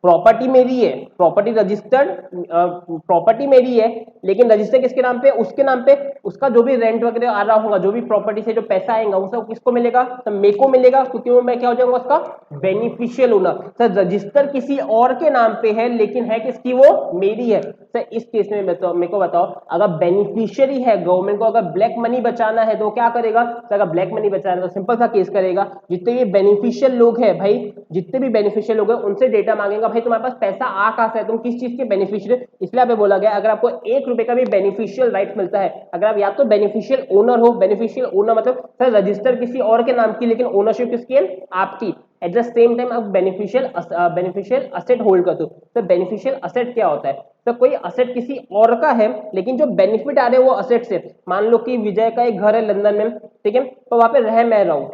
प्रॉपर्टी मेरी है, प्रॉपर्टी रजिस्टर्ड, प्रॉपर्टी मेरी है लेकिन रजिस्टर किसके नाम पे, उसके नाम पे, उसका जो भी रेंट वगैरह आ रहा होगा, जो भी प्रॉपर्टी से जो पैसा आएगा वो सब किसको मिलेगा, तो मेरे को मिलेगा, क्योंकि वो मैं क्या हो जाऊंगा उसका बेनिफिशियल ओनर। सर रजिस्टर किसी और के नाम पे है लेकिन है किसकी, वो मेरी है। सर इस केस में मेरे को बताओ, अगर बेनिफिशियरी है, गवर्नमेंट को अगर ब्लैक मनी बचाना है तो क्या करेगा, तो अगर ब्लैक मनी बचाना है तो सिंपल सा केस करेगा, जितने भी बेनिफिशियल लोग हैं भाई, जितने भी बेनिफिशियल लोग हैं उनसे डेटा मांगेगा, भाई तुम्हारे पास पैसा आ कहां से है, तुम किस चीज के बेनिफिशियल। इसलिए यहाँ पे बोला गया अगर आपको 1 रुपए का भी बेनिफिशियल राइट मिलता है, अगर आप या तो बेनिफिशियल ओनर हो, बेनिफिशियल ओनर मतलब सर रजिस्टर किसी और के नाम की लेकिन ओनरशिप किसकी है, आपकी, एट द सेम टाइम आप बेनिफिशियल असेट होल्ड करते हो। तो बेनिफिशियल असेट क्या होता है, तो कोई असेट किसी और का है लेकिन जो बेनिफिट आ रहे हैं वो असेट से, मान लो कि विजय का एक घर है लंदन में, ठीक है, तो वहां पे रह मैं रहा हूं,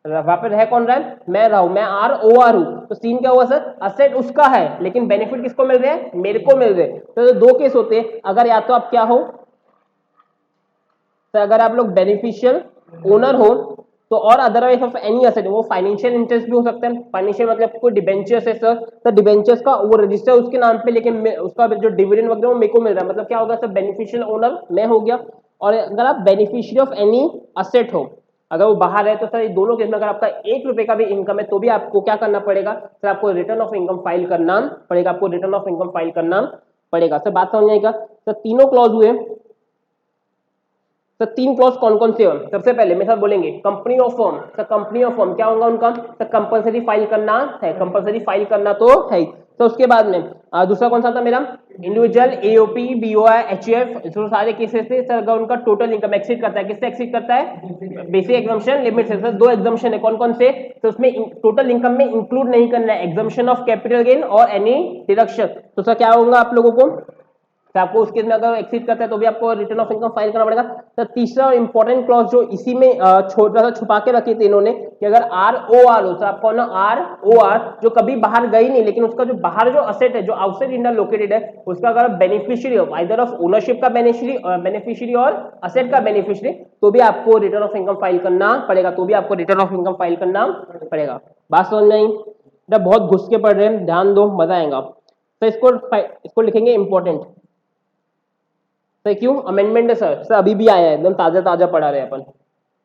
वहां पे रह कौन रहा है, मैं रहा हूं, मैं ROR हूं, तो सीन क्या हुआ सर, असेट उसका है लेकिन बेनिफिट किसको मिल रहे हैं, मेरे को मिल रहे हैं। तो दो केस होते हैं, अगर या तो आप क्या हो, तो अगर आप लोग बेनिफिशियल ओनर हो तो, और अदरवाइज ऑफ एनी असेट, वो फाइनेंशियल इंटरेस्ट भी हो सकता है, फाइनेंशियल मतलब कोई डिबेंचर्स है सर, तो डिबेंचर्स का वो रजिस्टर उसके नाम पे लेकिन उसका जो डिविडेंड वगैरह वो मेरे को मिल रहा है, मतलब क्या होगा सर, बेनिफिशियल ओनर मैं हो गया। और अगर आप बेनिफिशियरी ऑफ एनी असेट हो, अगर वो बाहर है, तो सर दोनों केस में अगर आपका 1 रुपए का भी इनकम है तो भी आपको क्या करना पड़ेगा सर, आपको रिटर्न ऑफ इनकम फाइल करना पड़ेगा, आपको रिटर्न ऑफ इनकम फाइल करना पड़ेगा। सर बात समझ आएगा, तो तीनों क्लॉज हुए। तो 3 क्लॉज कौन कौन से हैं, सबसे पहले मेरे साथ बोलेंगे कंपनी ऑफ फर्म, तो कंपनी ऑफ फर्म क्या होगा उनका, तो कंपलसरी फाइल करना है, कंपलसरी फाइल करना तो है। तो उसके बाद में दूसरा कौन सा था मेरा, इंडिविजुअल, AOP, BOI, HUF, जो सारे केसेस थे सर, अगर उनका टोटल इनकम एक्सीड करता है, किससे एक्सीड करता है, बेसिक एग्जम्पशन लिमिट से। सर 2 एग्जम्पशन है, कौन कौन से, तो उसमें टोटल इनकम में इंक्लूड नहीं करना है एग्जम्पशन ऑफ कैपिटल गेन और एनी डिडक्शन। तो सर क्या होगा आप लोगों को, तो आपको उसके में अगर एक्सीड करता है तो भी आपको रिटर्न ऑफ इनकम फाइल करना पड़ेगा। तो तीसरा इंपॉर्टेंट क्लॉज जो इसी में छोटा सा छुपा के रखे थे इन्होंने, कि अगर ROR हो, तो आपको ना ROR जो कभी बाहर गई नहीं लेकिन उसका जो बाहर जो असेट है जो आउटसाइड इंडिया लोकेटेड है, उसका अगर बेनिफिशियरी हो, आइदर ऑफ ओनरशिप का बेनिफिशियरी और असेट का बेनिफिशियरी, तो भी आपको रिटर्न ऑफ इनकम फाइल करना पड़ेगा, तो भी आपको रिटर्न ऑफ इनकम फाइल करना पड़ेगा। बात समझ में आई, बहुत घुस के पढ़ रहे हैं, ध्यान दो, मजा आएगा। तो इसको लिखेंगे इंपॉर्टेंट। तो क्यों अमेंडमेंट है सर, अभी भी आया है, एकदम ताजा ताजा पढ़ा रहे हैं अपन,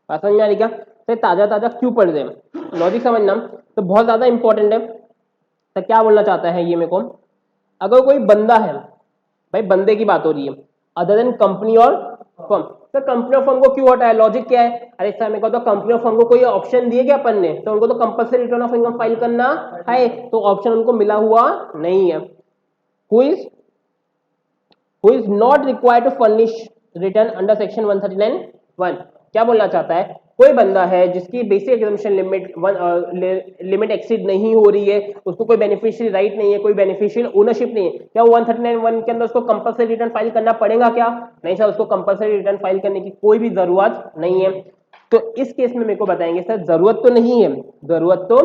बात समझ में आ रही क्या, तो ताजा ताजा क्यों पढ़ रहे हैं, लॉजिक समझना तो बहुत ज्यादा इंपॉर्टेंट है। तो क्या बोलना चाहता है ये मेरे को, अगर कोई बंदा है, भाई बंदे की बात हो रही है, अदर देन कंपनी और फर्म, तो कंपनी और फर्म को क्यों हटाया, लॉजिक क्या है, अरे सर मेरे को तो कंपनी और फर्म को कोई ऑप्शन दिए क्या अपन ने, तो उनको तो compulsory return of income file करना है, तो ऑप्शन उनको मिला हुआ नहीं है। who is not required to furnish return under section 139(1). क्या बोलना चाहता है, कोई बंदा है जिसकी बेसिक एग्जम्पशन लिमिट एक्सीड नहीं हो रही है, उसको कोई बेनिफिशियल राइट नहीं है, कोई बेनिफिशियल ओनरशिप नहीं है, क्या वो 139(1) के अंदर उसको कंपल्सरी रिटर्न फाइल करना पड़ेगा क्या, नहीं सर, उसको कंपल्सरी रिटर्न फाइल करने की कोई भी जरूरत नहीं है। तो इस केस में मेरे को बताएंगे सर जरूरत तो नहीं है, जरूरत तो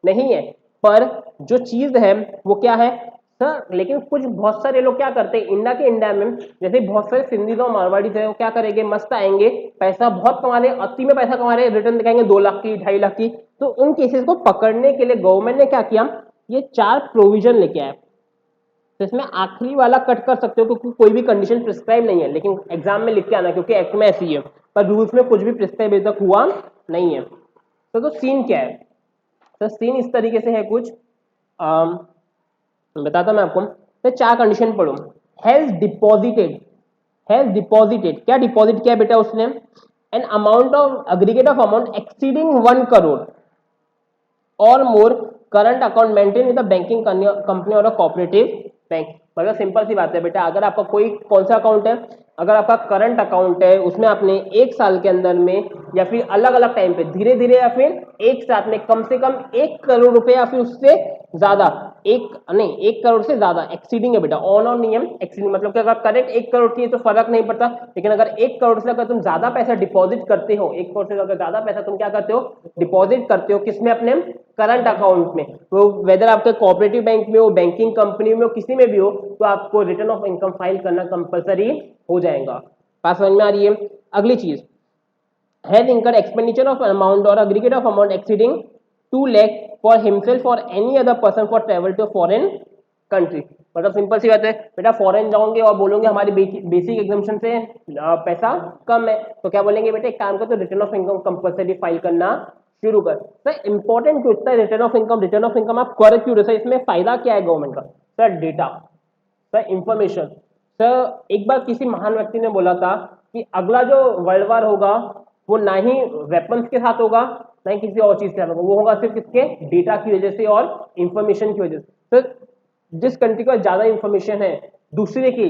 नहीं है, पर जो चीज है वो क्या है सर, लेकिन कुछ बहुत सारे लोग क्या करते हैं इंडिया में, जैसे बहुत सारे सिंधी और मारवाड़ी थे, वो क्या करेंगे, मस्त आएंगे, पैसा बहुत कमा रहे, अति में पैसा कमा रहे, रिटर्न दिखाएंगे 2 लाख की, 2.5 लाख की। तो उन केसेस को पकड़ने के लिए गवर्नमेंट ने क्या किया, ये 4 प्रोविजन लेके आया। तो इसमें आखिरी वाला कट कर सकते हो क्योंकि कोई भी कंडीशन प्रिस्क्राइब नहीं है, लेकिन एग्जाम में लिख के आना क्योंकि एक्ट में ऐसी है, पर रूल्स में कुछ भी प्रिस्क्राइब अभी तक हुआ नहीं है। तो सीन क्या है, तो सीन इस तरीके से है कुछ, बताता मैं आपको, तो 4 कंडीशन पढ़ो। हैज डिपॉजिटेड क्या डिपॉजिट किया बेटा उसने, an amount of aggregate of amount exceeding 1 crore or more current account maintain with the banking company or cooperative bank. मतलब सिंपल सी बात है बेटा, अगर आपका कोई कौन सा अकाउंट है, अगर आपका करंट अकाउंट है उसमें आपने 1 साल के अंदर में या फिर अलग अलग टाइम पे धीरे धीरे या फिर एक साथ में कम से कम 1 करोड़ रुपए या फिर उससे ज्यादा, 1 करोड़ से ज्यादा एक्सीडिंग है बेटा, ऑन और नियम एक्सीडिंग, मतलब कि अगर करेक्ट 1 करोड़ की है तो फर्क नहीं पड़ता, लेकिन अगर 1 करोड़ से अगर तुम ज्यादा पैसा डिपॉजिट करते हो, 1 करोड़ से अगर ज्यादा पैसा तुम क्या करते हो, डिपॉजिट करते हो, किसमें, अपने करंट अकाउंट में, वो वेदर आपके कोऑपरेटिव बैंक में हो, बैंकिंग कंपनी में हो, किसी में भी हो, तो आपको रिटर्न ऑफ इनकम फाइल करना कंपलसरी हो जाएगा। बात समझ में आ रही है। अगली चीज, has incurred expenditure of amount or aggregate of amount exceeding 2 lakh for himself or any other person for travel to foreign country. मतलब सिंपल सी बात है बेटा, फॉरेन जाओगे और बोलोगे हमारी बेसिक एग्जाम्पशन से पैसा कम है, तो क्या बोलेंगे बेटा, एक काम कर तो return of income compulsory file करना शुरू कर। सर इंपॉर्टेंट क्यों इतना return of income, return of income आप कर क्यों रहे सर, इसमें फायदा क्या है गवर्नमेंट का? Sir data, sir information. Sir एक बार किसी महान व्यक्ति ने बोला था कि अगला जो वर्ल्ड वार होगा वो ना ही वेपन्स के साथ होगा ना ही किसी और चीज के साथ होगा, वो होगा सिर्फ किसके, डेटा की वजह से और इंफॉर्मेशन की वजह से। सर जिस कंट्री का ज्यादा इंफॉर्मेशन है दूसरे की,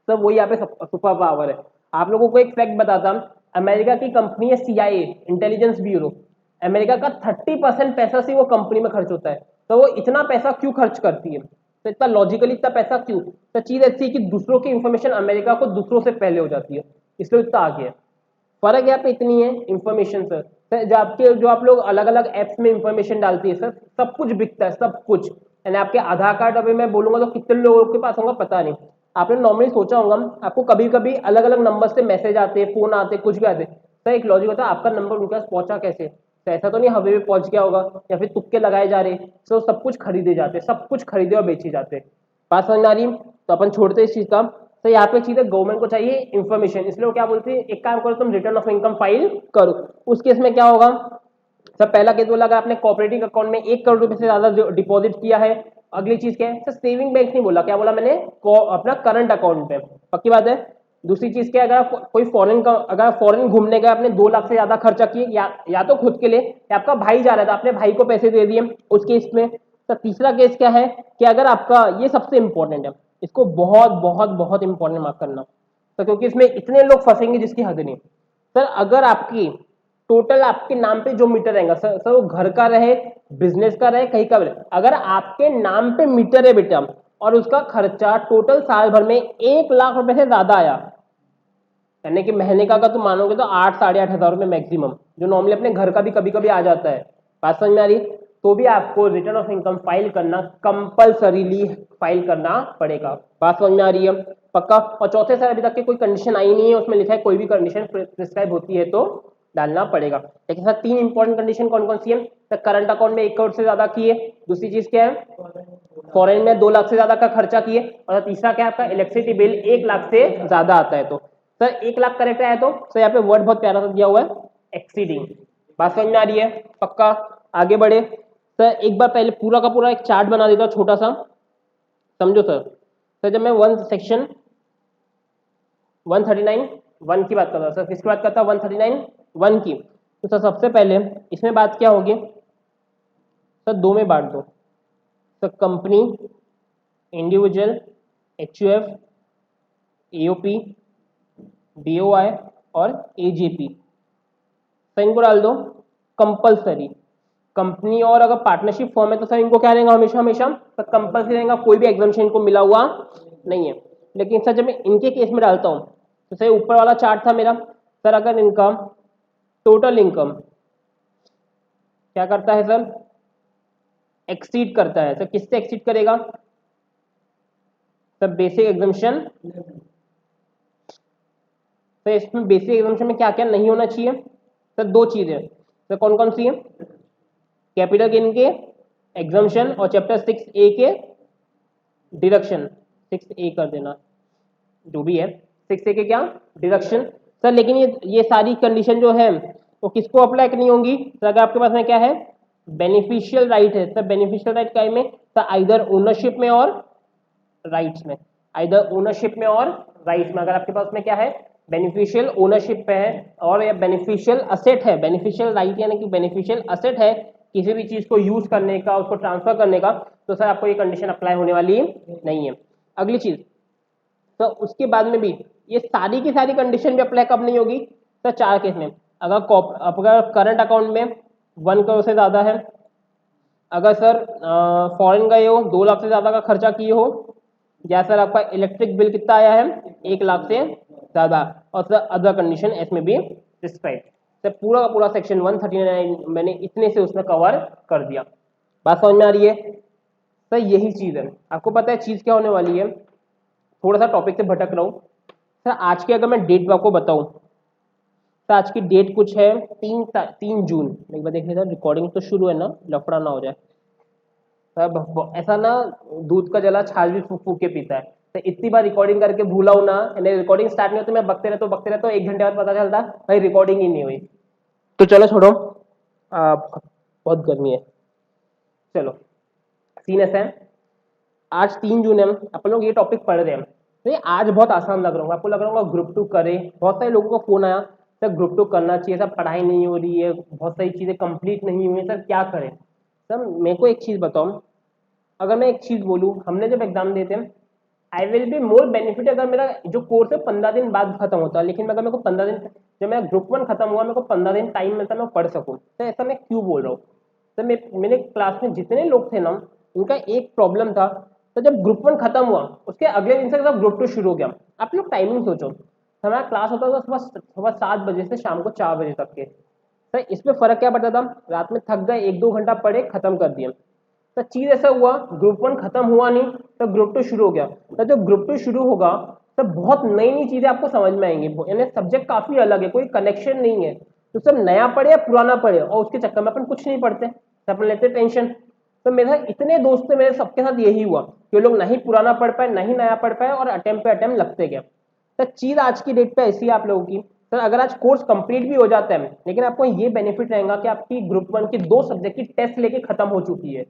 सब वही यहाँ पे सुपर पावर है। आप लोगों को एक फैक्ट बताता हूं, अमेरिका की कंपनी है CIA, इंटेलिजेंस ब्यूरो, अमेरिका का 30% पैसा से वो कंपनी में खर्च होता है। तो वो इतना पैसा क्यों खर्च करती है, तो इतना लॉजिकली इतना पैसा क्यों? तो चीज ऐसी है कि दूसरों की इंफॉर्मेशन अमेरिका को दूसरों से पहले हो जाती है, इसलिए इतना आगे है। फर्क यहाँ पे इतनी है इंफॉर्मेशन सर। जो आप लोग अलग अलग एप्स में इंफॉर्मेशन डालती है सर, सब कुछ बिकता है, सब कुछ। यानी आपके आधार कार्ड अभी मैं बोलूंगा तो कितने लोगों के पास होगा पता नहीं। आपने नॉर्मली सोचा होगा आपको कभी कभी अलग अलग नंबर से मैसेज आते हैं, फोन आते हैं, कुछ भी आते हैं। सर एक लॉजिक होता है, आपका नंबर उनके पास पहुंचा कैसे? तो ऐसा तो नहीं हवे में पहुंच गया होगा या फिर तुक्के लगाए जा रहे। सो सब कुछ खरीदे जाते, सब कुछ खरीदे और बेचे जाते। बात समझ में आ रही? तो अपन छोड़ते इस चीज का। तो यहाँ पे चीज है, गवर्नमेंट को चाहिए इन्फॉर्मेशन, इसलिए वो क्या बोलते हैं, एक काम करो तुम रिटर्न ऑफ इनकम फाइल करो। उस केस में क्या होगा सर, पहला केस बोला अगर आपने कोऑपरेटिव अकाउंट में 1 करोड़ रुपए से ज्यादा डिपॉजिट किया है। अगली चीज क्या है सर, सेविंग बैंक नहीं बोला, क्या बोला मैंने, अपना करंट अकाउंट पे, पक्की बात है। दूसरी चीज क्या है, अगर आप कोई फॉरेन का, अगर फॉरेन घूमने गए आपने 2 लाख से ज्यादा खर्चा किए, या तो खुद के लिए या आपका भाई जा रहा था अपने भाई को पैसे दे दिए, उस केस में। तो तीसरा केस क्या है कि अगर आपका, ये सबसे इंपॉर्टेंट है, इसको बहुत बहुत बहुत इंपॉर्टेंट मार्क करना, तो क्योंकि इसमें इतने लोग फंसेंगे जिसकी हद नहीं। सर अगर आपकी टोटल आपके नाम पे जो मीटर रहेगा सर वो घर का रहे, बिजनेस का रहे, कहीं का रहे, अगर आपके नाम पे मीटर है बेटा और उसका खर्चा टोटल साल भर में 1 लाख रुपए से ज्यादा आया, यानी कि महीने का अगर तुम मानोगे तो 8-8,500 रुपए मैक्सिमम, जो नॉर्मली अपने घर का भी कभी कभी आ जाता है, बात समझ में आ रही? तो भी आपको रिटर्न ऑफ इनकम फाइल करना कंपलसरीली फाइल करना पड़ेगा। बात समझ में आ रही है? पक्का। और चौथे साल अभी तक की कोई कंडीशन आई नहीं है, उसमें लिखा है कोई भी कंडीशन प्रिस्क्राइब होती है तो डालना पड़ेगा। लेकिन सर 3 इंपॉर्टेंट कंडीशन कौन कौन सी है? तो करंट अकाउंट में 1 करोड़ से ज्यादा किए, दूसरी चीज क्या है, फॉरेन में 2 लाख से ज्यादा का खर्चा किए, और तीसरा क्या है आपका इलेक्ट्रिसिटी बिल 1 लाख से ज्यादा आता है। तो सर 1 लाख करेक्ट आया तो सर यहाँ पे वर्ड बहुत प्यारा सा दिया हुआ है, एक्सीडिंग। बात समझ में आ रही है? पक्का। आगे बढ़े सर, एक बार पहले पूरा का पूरा एक चार्ट बना देता हूं छोटा सा, समझो सर। सर जब मैं वन सेक्शन 139(1) की बात करता हूं सर, किसकी बात करता हूं, 139(1) की। तो सर सबसे पहले इसमें बात क्या होगी सर, 2 में बांट दो sir, company, individual, HUF, AOP, DOI और AJP, सर इनको डाल दो कंपलसरी। कंपनी और अगर पार्टनरशिप फॉर्म है तो सर इनको क्या रहेगा, हमेशा हमेशा तो कंपलसरी रहेगा, कोई भी एग्जाम्पशन इनको मिला हुआ नहीं है। लेकिन सर जब मैं इनके केस में डालता हूं तो सर ऊपर वाला चार्ट था मेरा, सर अगर इनका टोटल इनकम क्या करता है सर, एक्सीड करता है, सर किससे एक्सीड करेगा सर, बेसिक एग्जाम्पशन। तो इसमें बेसिक एग्जाम्पशन में क्या क्या नहीं होना चाहिए सर, 2 चीजें सर, कौन कौन सी है, कैपिटल गेन के एग्जाम्पशन और चैप्टर 6A के डिडक्शन, 6A कर देना जो भी है, 6A के क्या डिडक्शन सर। लेकिन ये सारी कंडीशन जो है वो किसको अप्लाई नहीं होंगी सर, अगर आपके पास में क्या है, बेनिफिशियल राइट है सर। बेनिफिशियल राइट क्या में सर, आइदर ओनरशिप में और राइट्स में, आइदर ओनरशिप में और राइट्स में। अगर आपके पास में क्या है, बेनिफिशियल ओनरशिप पे है और या बेनिफिशियल असेट है, बेनिफिशियल राइट यानी कि बेनिफिशियल असेट है किसी भी चीज को यूज करने का, उसको ट्रांसफर करने का, तो सर आपको ये कंडीशन अप्लाई होने वाली नहीं है। अगली चीज तो उसके बाद में भी ये सारी की सारी कंडीशन भी अप्लाई कब नहीं होगी सर, 4 केस में। अगर करंट अकाउंट में 1 करोड़ से ज्यादा है, अगर सर फॉरेन गए हो 2 लाख से ज्यादा का खर्चा किए हो, या सर आपका इलेक्ट्रिक बिल कितना आया है 1 लाख से ज्यादा, और सर अदर कंडीशन इसमें भी डिस्क्राइब। सर पूरा का पूरा सेक्शन 139 मैंने इतने से उसमें कवर कर दिया। बात समझ में आ रही है सर? यही चीज है, आपको पता है चीज क्या होने वाली है, थोड़ा सा टॉपिक से भटक रहा हूं सर। आज के अगर मैं डेट आपको बताऊं तो आज की डेट कुछ है 3 जून। एक बार देख लेता, रिकॉर्डिंग तो शुरू है ना, लफड़ा ना हो जाए। तब ऐसा ना, दूध का जला छाछ भी फूक फूक के पीता है। तो इतनी बार रिकॉर्डिंग करके भूला हूं ना, यानी रिकॉर्डिंग स्टार्ट नहीं होती, मैं बकते रहता हूँ 1 घंटे बाद पता चलता भाई रिकॉर्डिंग ही नहीं हुई। तो चलो छोड़ो, बहुत गर्मी है। चलो, सीन ऐसा है, आज 3 जून है, अपन लोग ये टॉपिक पढ़ रहे हैं। तो ये आज बहुत आसान लग रहा होगा आपको, लग रहा होगा ग्रुप 2 करें। बहुत सारे लोगों का फोन आया, सर ग्रुप 2 करना चाहिए, सर पढ़ाई नहीं हो रही है, बहुत सारी चीजें कंप्लीट नहीं हुई है, सर क्या करें। सर मेरे को एक चीज बताओ, अगर मैं एक चीज बोलूं, हमने जब एग्जाम देते हैं, I will be more benefit अगर मेरा जो कोर्स है 15 दिन बाद खत्म होता है, लेकिन अगर मेरे को 15 दिन, जब मेरा ग्रुप 1 खत्म हुआ, मेरे को 15 दिन टाइम मिलता है मैं पढ़ सकूं। तो ऐसा मैं क्यों बोल रहा हूँ। तो मेरे क्लास में जितने लोग थे ना, उनका एक प्रॉब्लम था। तो जब ग्रुप 1 खत्म हुआ, उसके अगले दिन से ग्रुप 2 शुरू हो गया। आप लोग टाइमिंग सोचो, हमारा क्लास होता था सुबह सुबह 7 बजे से शाम को 4 बजे तक के। तो इसमें फर्क क्या पड़ता था, रात में थक गए 1-2 घंटा पढ़े, खत्म कर दिए। तो चीज ऐसा हुआ, ग्रुप 1 खत्म हुआ नहीं, तो ग्रुप 2 शुरू हो गया। तो जब ग्रुप 2 शुरू होगा, तो बहुत नई नई चीजें आपको समझ में आएंगी, यानी सब्जेक्ट काफी अलग है, कोई कनेक्शन नहीं है। तो सब नया पढ़े या पुराना पढ़े, और उसके चक्कर में अपन कुछ नहीं पढ़ते, तो अपन लेते टेंशन। तो मेरे साथ इतने दोस्त थे, मेरे सबके साथ यही हुआ कि लोग नहीं पुराना पढ़ पाए, नहीं नया पढ़ पाए, और अटेम्प्ट पे अटेम्प्ट लगते गए। तो चीज आज की डेट पे ऐसी है आप लोगों की, सर अगर आज कोर्स कंप्लीट भी हो जाता है, लेकिन आपको ये बेनिफिट रहेगा कि आपकी ग्रुप 1 की 2 सब्जेक्ट की टेस्ट लेके खत्म हो चुकी है।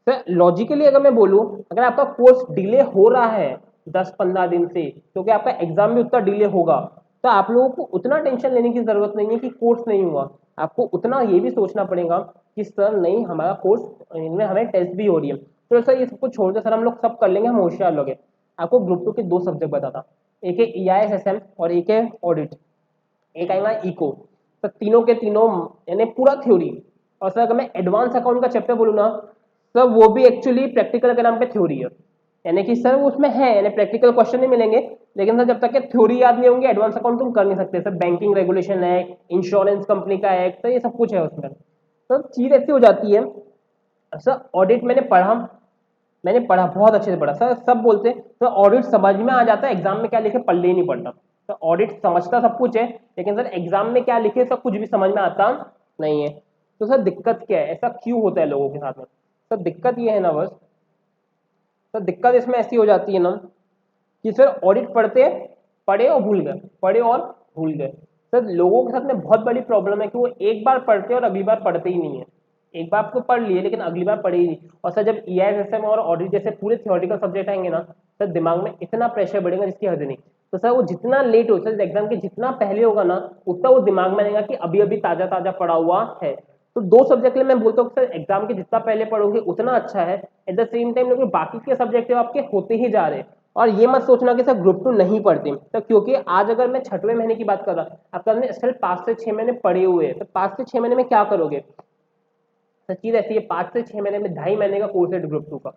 सर लॉजिकली अगर मैं बोलूं, अगर आपका कोर्स डिले हो रहा है 10-15 दिन से, क्योंकि आपका एग्जाम भी उतना डिले होगा, तो आप लोगों को उतना टेंशन लेने की जरूरत नहीं है कि कोर्स नहीं हुआ। आपको उतना ये भी सोचना पड़ेगा कि सर नहीं, हमारा कोर्स, इनमें हमें टेस्ट भी हो रही है, तो सर ये सबको छोड़ दे, सर हम लोग सब कर लेंगे, हम होशियार लोग हैं। आपको ग्रुप 2 के 2 सब्जेक्ट बताता, एक है EISSM और एक है ऑडिट, एक आएगा इको। तो तीनों के तीनों यानी पूरा थ्योरी। और सर अगर मैं एडवांस अकाउंट का चैप्टर बोलूँ ना, सर वो भी एक्चुअली प्रैक्टिकल के नाम पे थ्योरी है। यानी कि सर उसमें है, यानी प्रैक्टिकल क्वेश्चन नहीं मिलेंगे, लेकिन सर जब तक के थ्योरी याद नहीं होंगे, एडवांस अकाउंट तुम कर नहीं सकते। Sir banking regulation act, insurance company का एक्ट, तो ये सब कुछ है उसमें। तो चीज ऐसी हो जाती है। सर ऑडिट मैंने पढ़ा बहुत अच्छे से पढ़ा, सर सब बोलते तो ऑडिट समझ में आ जाता है, एग्जाम में क्या लिखे पढ़ले ही नहीं पड़ता। तो ऑडिट समझता सब कुछ है, लेकिन सर एग्जाम में क्या लिखे सब कुछ भी समझ में आता नहीं है। तो सर दिक्कत क्या है, ऐसा क्यों होता है लोगों के साथ में। सर दिक्कत ये है ना बस, सर दिक्कत इसमें ऐसी हो जाती है ना कि सर ऑडिट पढ़े और भूल गए, पढ़े और भूल गए। सर लोगों के साथ में बहुत बड़ी प्रॉब्लम है कि वो एक बार पढ़ते हैं और अगली बार पढ़ते ही नहीं है। एक बार आपको पढ़ लिए, लेकिन अगली बार पढ़े ही नहीं। और सर जब EISSM और ऑडिट जैसे पूरे थियोरेटिकल सब्जेक्ट आएंगे ना, सर दिमाग में इतना प्रेशर बढ़ेगा जिसकी हद नहीं। तो सर वो जितना लेट हो, सर एग्जाम के जितना पहले होगा ना, उतना वो दिमाग में रहेगा कि अभी अभी ताजा ताजा पढ़ा हुआ है। तो 2 सब्जेक्ट में बोलता हूँ सर, एग्जाम के जितना पहले पढ़ोगे उतना अच्छा है। एट द सेम टाइम लोग बाकी के सब्जेक्ट आपके होते ही जा रहे हैं। और ये मत सोचना कि सर ग्रुप 2 नहीं पढ़ते, तो क्योंकि आज अगर मैं 6वें महीने की बात कर रहा, आपका हमने सिर्फ 5 से 6 महीने पढ़े हुए हैं, तो 5 से 6 महीने में क्या करोगे। तो चीज ऐसी है, 5 से 6 महीने में 2.5 महीने का कोर्स है ग्रुप 2 का,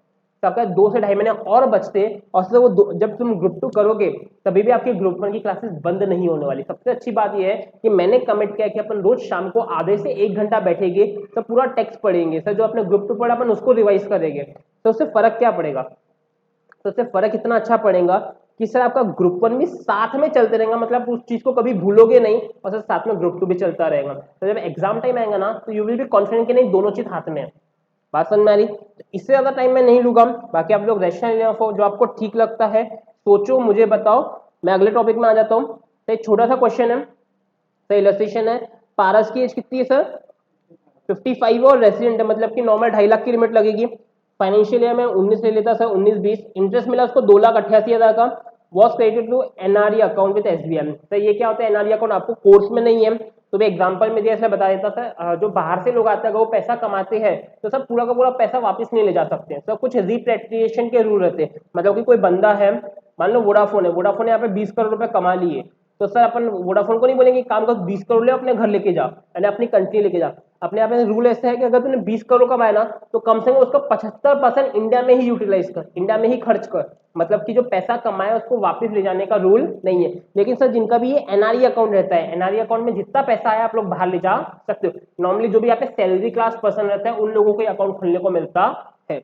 तो आपका 2 से 2.5 महीने और बचते। और सर वो जब तुम ग्रुप 2 करोगे, तभी भी आपकी ग्रुप 1 की क्लासेस बंद नहीं होने वाली। सबसे अच्छी बात यह है कि मैंने कमिट किया कि अपन रोज शाम को आधे से 1 घंटा बैठेंगे, तो पूरा टेक्स्ट पढ़ेंगे। सर जो अपने ग्रुप 2 पढ़ा अपन उसको रिवाइज करेंगे। तो उससे फर्क क्या पड़ेगा, तो उससे फर्क इतना अच्छा पड़ेगा कि सर आपका ग्रुप 1 भी साथ में चलते रहेगा, मतलब उस चीज को कभी भूलोगे नहीं, और सर साथ में ग्रुप 2 भी चलता रहेगा। तो जब एग्जाम टाइम आएगा ना, तो यू विल बी कॉन्फिडेंट कि नहीं दोनों चीज हाथ में है। बात समझ में आ रही। तो इससे ज्यादा टाइम मैं नहीं लूंगा, बाकी आप लोग रेशनल जो आपको ठीक लगता है सोचो, मुझे बताओ। मैं अगले टॉपिक में आ जाता हूँ। तो एक छोटा सा क्वेश्चन है, तो इलस्ट्रेशन है। पारस की एज कितनी है सर, 55, और रेसिडेंट है, मतलब कि नॉर्मल 2.5 लाख की लिमिट लगेगी। फाइनेंशियल ईयर में 19 ले लेता सर, 19-20 इंटरेस्ट मिला उसको 2,88,000 का। Was credited to NRE account with SBI। तो ये क्या होता है NRE अकाउंट, आपको कोर्स में नहीं है तो भी एग्जांपल में दिया, इसलिए बता देता सर। जो बाहर से लोग आते हैं अगर वो पैसा कमाते हैं, तो सब पूरा का पूरा पैसा वापस नहीं ले जा सकते हैं, सब कुछ रिपेट्रिएशन के रूल रहते हैं। मतलब कि कोई बंदा है, मान लो वोडाफोन यहाँ पे 20 करोड़ रुपए कमा लिए, तो सर अपन वोडाफोन को नहीं बोलेंगे काम कर 20 करोड़ ले अपने घर लेके जा, यानी अपनी कंट्री लेके जा। अपने यहाँ पे रूल ऐसा है कि अगर तूने 20 करोड़ कमाया ना, तो कम से कम उसका 75% इंडिया में ही यूटिलाइज कर, इंडिया में ही खर्च कर। मतलब कि जो पैसा कमाया उसको वापस ले जाने का रूल नहीं है। लेकिन सर जिनका भी ये NRE अकाउंट रहता है, NRE अकाउंट में जितना पैसा आया आप लोग बाहर ले जा सकते हो। नॉर्मली जो भी यहाँ पे सैलरी क्लास पर्सन रहता है, उन लोगों को अकाउंट खोलने को मिलता है।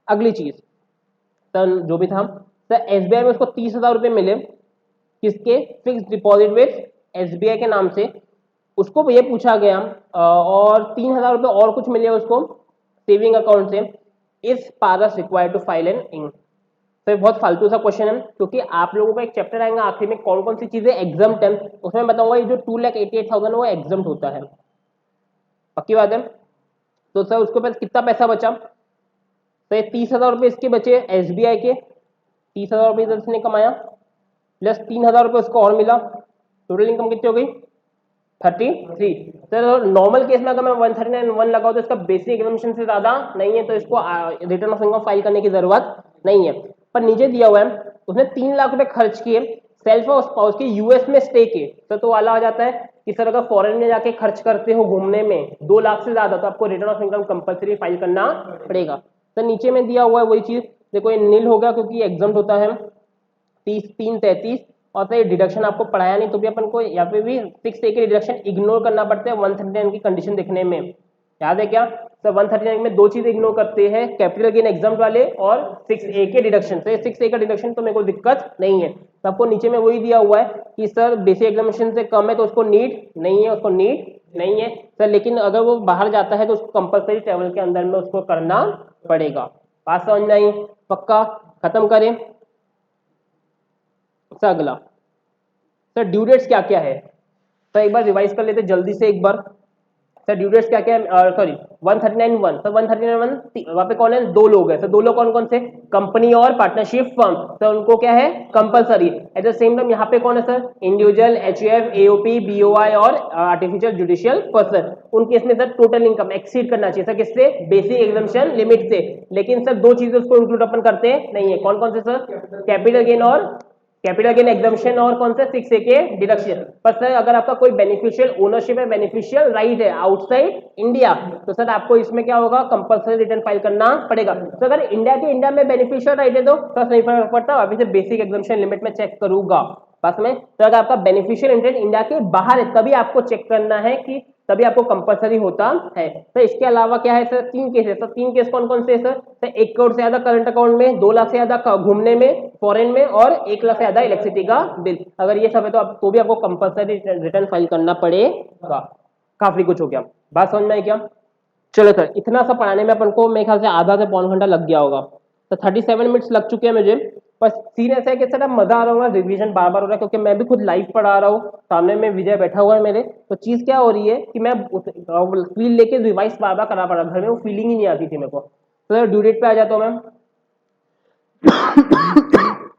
अगली चीज, सर जो भी था, सर SBI में उसको 30,000 रुपए मिले, किसके, फिक्स डिपॉजिट विद SBI के नाम से। उसको ये पूछा गया और 3,000 रुपये और कुछ मिले उसको सेविंग अकाउंट से, is Paras required to file an इंक। तो ये बहुत फालतू सा क्वेश्चन है, क्योंकि आप लोगों का एक चैप्टर आएगा आखिर में कौन कौन सी चीजें एग्जाम्प्ट है, उसमें बताऊंगा ये जो 2,88,000 वो एग्जाम्प्ट होता है। पक्की बात है। तो सर उसके पास कितना पैसा बचा, तो ये 30,000 रुपये इसके बचे SBI के, 30,000 रुपये इधर इसने कमाया, प्लस 3,000 रुपये उसको और मिला, टोटल इनकम कितनी हो गई 33। सर नॉर्मल केस में अगर मैं 139 लगाऊं तो इसका बेसिक एग्जामिनेशन से ज्यादा नहीं है, तो इसको रिटर्न ऑफ इनकम फाइल करने की जरूरत नहीं है। पर नीचे दिया हुआ है उसने 3 लाख रुपए खर्च किए, सेल्फ और स्पाउस के यूएस में स्टे के, सर तो वाला आ जाता है कि सर अगर फॉरेन में जाके खर्च करते हो घूमने में 2 लाख से ज्यादा, तो आपको return of income compulsory file करना पड़ेगा। तो नीचे में दिया हुआ है वही चीज, देखो ये नील हो गया क्योंकि एग्जाम होता है 30, 3, 33, और फिर डिडक्शन आपको पढ़ाया नहीं तो भी अपन को यहाँ पे भी 6A के डिडक्शन इग्नोर करना पड़ता है 139 की कंडीशन देखने में। याद है क्या सर 139 में 2 चीज इग्नोर करते हैं, कैपिटल गेन एग्जाम वाले और 6A के डिडक्शन। तो 6A का डिडक्शन तो मेरे को दिक्कत नहीं है, तो आपको नीचे में वही दिया हुआ है कि सर बेसिक एग्जामिनेशन से कम है तो उसको नीड नहीं है, उसको नीड नहीं है सर, लेकिन अगर वो बाहर जाता है तो उसको कंपल्सरी ट्रेवल के अंदर में उसको करना पड़ेगा। बात समझ में आई, पक्का, खत्म करें। सर अगला, सर ड्यू डेट्स क्या क्या है, सर एक बार रिवाइज कर लेते जल्दी से एक बार। सर ड्यू डेट्स क्या क्या है, सॉरी 139(1), सर 139(1) वहां पे कौन है, 2 लोग है सर, 2 लोग कौन कौन से, कंपनी और पार्टनरशिप फर्म, सर उनको क्या है compulsory. At the same time यहाँ पे कौन है sir, individual, HUF, AOP, BOI और आर्टिफिशियल जुडिशियल पर्सन। उन केस में सर टोटल इनकम एक्सीड करना चाहिए सर किससे, बेसिक एग्जामिनेशन लिमिट से। लेकिन सर 2 चीजें उसको इंक्लूड अपन करते नहीं है, कौन कौन से सर, कैपिटल गेन और कैपिटल गेन एग्जाम्पशन और कौन सा 6A के डिडक्शन। पर सर अगर आपका कोई बेनिफिशियल ओनरशिप है, बेनिफिशियल राइट है आउटसाइड इंडिया, तो सर आपको इसमें क्या होगा, कंपल्सरी रिटर्न फाइल करना पड़ेगा। तो अगर इंडिया में बेनिफिशियल राइट है तो सर नहीं फर्क पड़ता, अभी से बेसिक एग्जाम्पशन लिमिट में चेक करूंगा बस में। तो अगर आपका बेनिफिशियल इंटेंट इंडिया के बाहर है तभी आपको चेक करना है कि तभी आपको कंपलसरी होता है। तो इसके अलावा क्या है सर, 3 केस है सर, 3 केस कौन कौन से सर, 1 करोड़ से ज्यादा करंट अकाउंट में, 2 लाख से ज्यादा घूमने में फॉरेन में, और 1 लाख से ज्यादा इलेक्ट्रिसिटी का बिल। अगर ये सब है तो तो भी आपको कंपलसरी रिटर्न फाइल करना पड़ेगा। काफी कुछ हो गया, बात समझ में आई क्या। चलो सर इतना सा पढ़ाने में अपन को मेरे ख्याल से आधा से पौन घंटा लग गया होगा, तो 37 मिनट्स लग चुके हैं मुझे। पर सीन ऐसा है कि सर अब मजा आ रहा होगा, रिवीजन बार बार हो रहा है क्योंकि मैं भी खुद लाइव पढ़ा रहा हूँ, सामने में विजय बैठा हुआ है मेरे। तो चीज क्या हो रही है कि मैं फील लेके रिवाइज बार बार करा पड़ा, घर में वो फीलिंग ही नहीं आती थी मेरे को। तो ड्यू डेट पे आ जाता हूँ मैं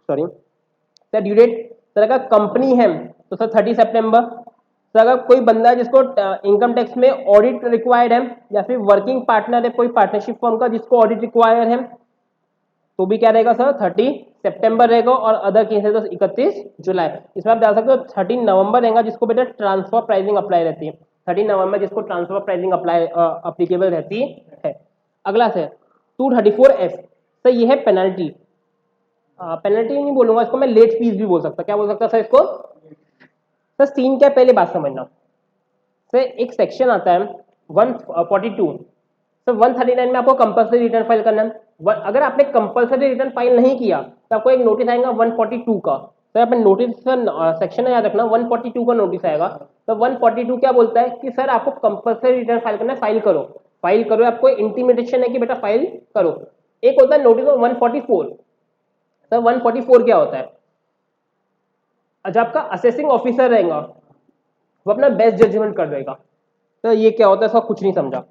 sorry sir, due date sir अगर कंपनी है तो सर 30 सितंबर। सर अगर कोई बंदा है जिसको इनकम टैक्स में ऑडिट रिक्वायर्ड है, या फिर वर्किंग पार्टनर है कोई पार्टनरशिप फर्म का जिसको ऑडिट रिक्वायर्ड है, तो भी क्या रहेगा सर 30 सितंबर रहेगा, और अदर केस है तो 31 जुलाई। इसमें आप डाल सकते हो 13 नवंबर रहेगा जिसको बेटा ट्रांसफर प्राइसिंग अप्लाई रहती है, 13 नवंबर जिसको ट्रांसफर प्राइसिंग अप्लाई अप्लीकेबल रहती है। अगला सर 234F, सर ये है पेनल्टी, पेनल्टी नहीं बोलूंगा इसको मैं, लेट फीस भी बोल सकता, क्या बोल सकता सर इसको। सर सीन क्या, पहले बात समझना। सर एक सेक्शन आता है 142, सर 139 में आपको कंपल्सरी रिटर्न फाइल करना है। अगर आपने कंपल्सरी रिटर्न फाइल नहीं किया तो आपको एक नोटिस आएगा 142 का। सर आपने नोटिस सेक्शन याद रखना, 142 का नोटिस आएगा। तो 142 क्या बोलता है कि सर आपको कंपल्सरी रिटर्न फाइल करना है, फाइल करो, फाइल करो, आपको इंटीमेटेशन है कि बेटा फाइल करो। एक होता है नोटिस 144। सर 144 क्या होता है, जब आपका असेसिंग ऑफिसर रहेगा वो अपना बेस्ट जजमेंट कर देगा। तो ये क्या होता है, इसका कुछ नहीं समझा।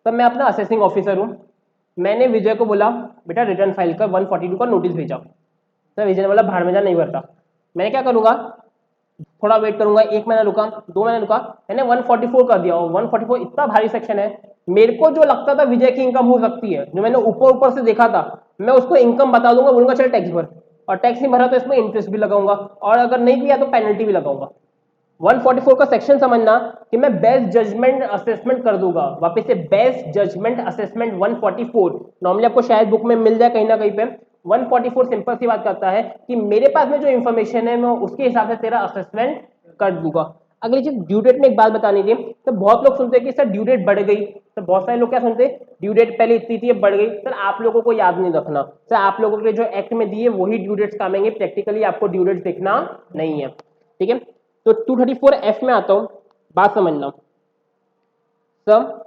तब मैं अपना असेसिंग ऑफिसर हूं, मैंने विजय को बोला बेटा रिटर्न फाइल कर, 142 का नोटिस भेजा। तो विजय ने बोला भाड़ में जा, नहीं भरता। मैंने क्या करूंगा, थोड़ा वेट करूंगा, 1 महीना रुका, 2 महीना रुका, मैंने 144 कर दिया। 144 इतना भारी सेक्शन है, मेरे को जो लगता था विजय की इनकम हो सकती है, जो मैंने ऊपर ऊपर से देखा था, मैं उसको इनकम बता दूंगा, बोलूंगा चल टैक्स भर, और टैक्स नहीं भरा तो इसमें इंटरेस्ट भी लगाऊंगा, और अगर नहीं किया तो पेनल्टी भी लगाऊंगा। 144 का सेक्शन समझना कि मैं बेस्ट जजमेंट असेसमेंट कर दूंगा। वापस से बेस्ट जजमेंट असेसमेंट 144 नॉर्मली आपको शायद बुक में मिल जाए कहीं ना कहीं पे। 144 सिंपल सी बात करता है कि मेरे पास में जो इंफॉर्मेशन है मैं उसके हिसाब से तेरा असेसमेंट कर दूंगा। अगली चीज ड्यू डेट में एक बात बतानी थी, तो बहुत लोग सुनते हैं कि सर ड्यू डेट बढ़ गई, तो बहुत सारे लोग क्या सुनते हैं ड्यू डेट पहले इतनी थी अब बढ़ गई। सर आप लोगों को याद नहीं रखना, सर आप लोगों के जो एक्ट में दिए वही ड्यू डेट्स काम आएंगे, प्रैक्टिकली आपको ड्यू डेट्स देखना नहीं है, ठीक है। तो 234F में आता हूं, बात समझना सब,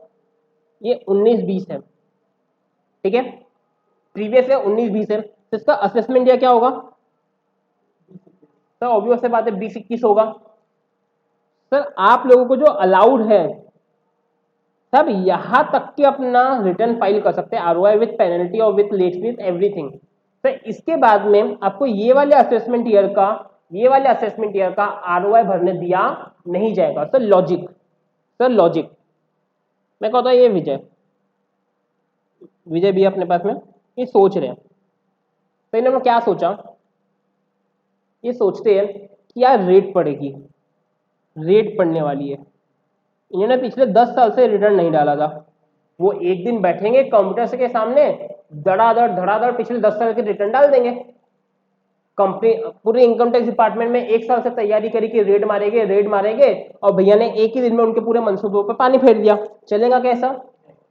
ये 19-20 है, ठीक है, प्रीवियस है 19-20 है, तो इसका असेसमेंट या क्या होगा सर, ऑब्वियस से बात है 20-21 होगा। सर आप लोगों को जो अलाउड है सब यहां तक के अपना रिटर्न फाइल कर सकते हैं, आरओआई विथ पेनल्टी और विथ लेट विथ एवरीथिंग। तो इसके बाद में आपको ये वाले असेसमेंट ईयर का आरओआई भरने दिया नहीं जाएगा। सर लॉजिक, मैं कहता हूँ ये विजय भी अपने पास में ये सोच रहे हैं, तो इन्होंने क्या सोचा, ये सोचते हैं कि यार रेट पड़ने वाली है। इन्होंने पिछले 10 साल से रिटर्न नहीं डाला था, वो एक दिन बैठेंगे कंप्यूटर के सामने, धड़ाधड़ पिछले 10 साल के रिटर्न डाल देंगे। कंपनी पूरे इनकम टैक्स डिपार्टमेंट में 1 साल से तैयारी करी कि रेड मारेंगे और भैया ने एक ही दिन में उनके पूरे मंसूबों पर पानी फेर दिया। चलेगा कैसा?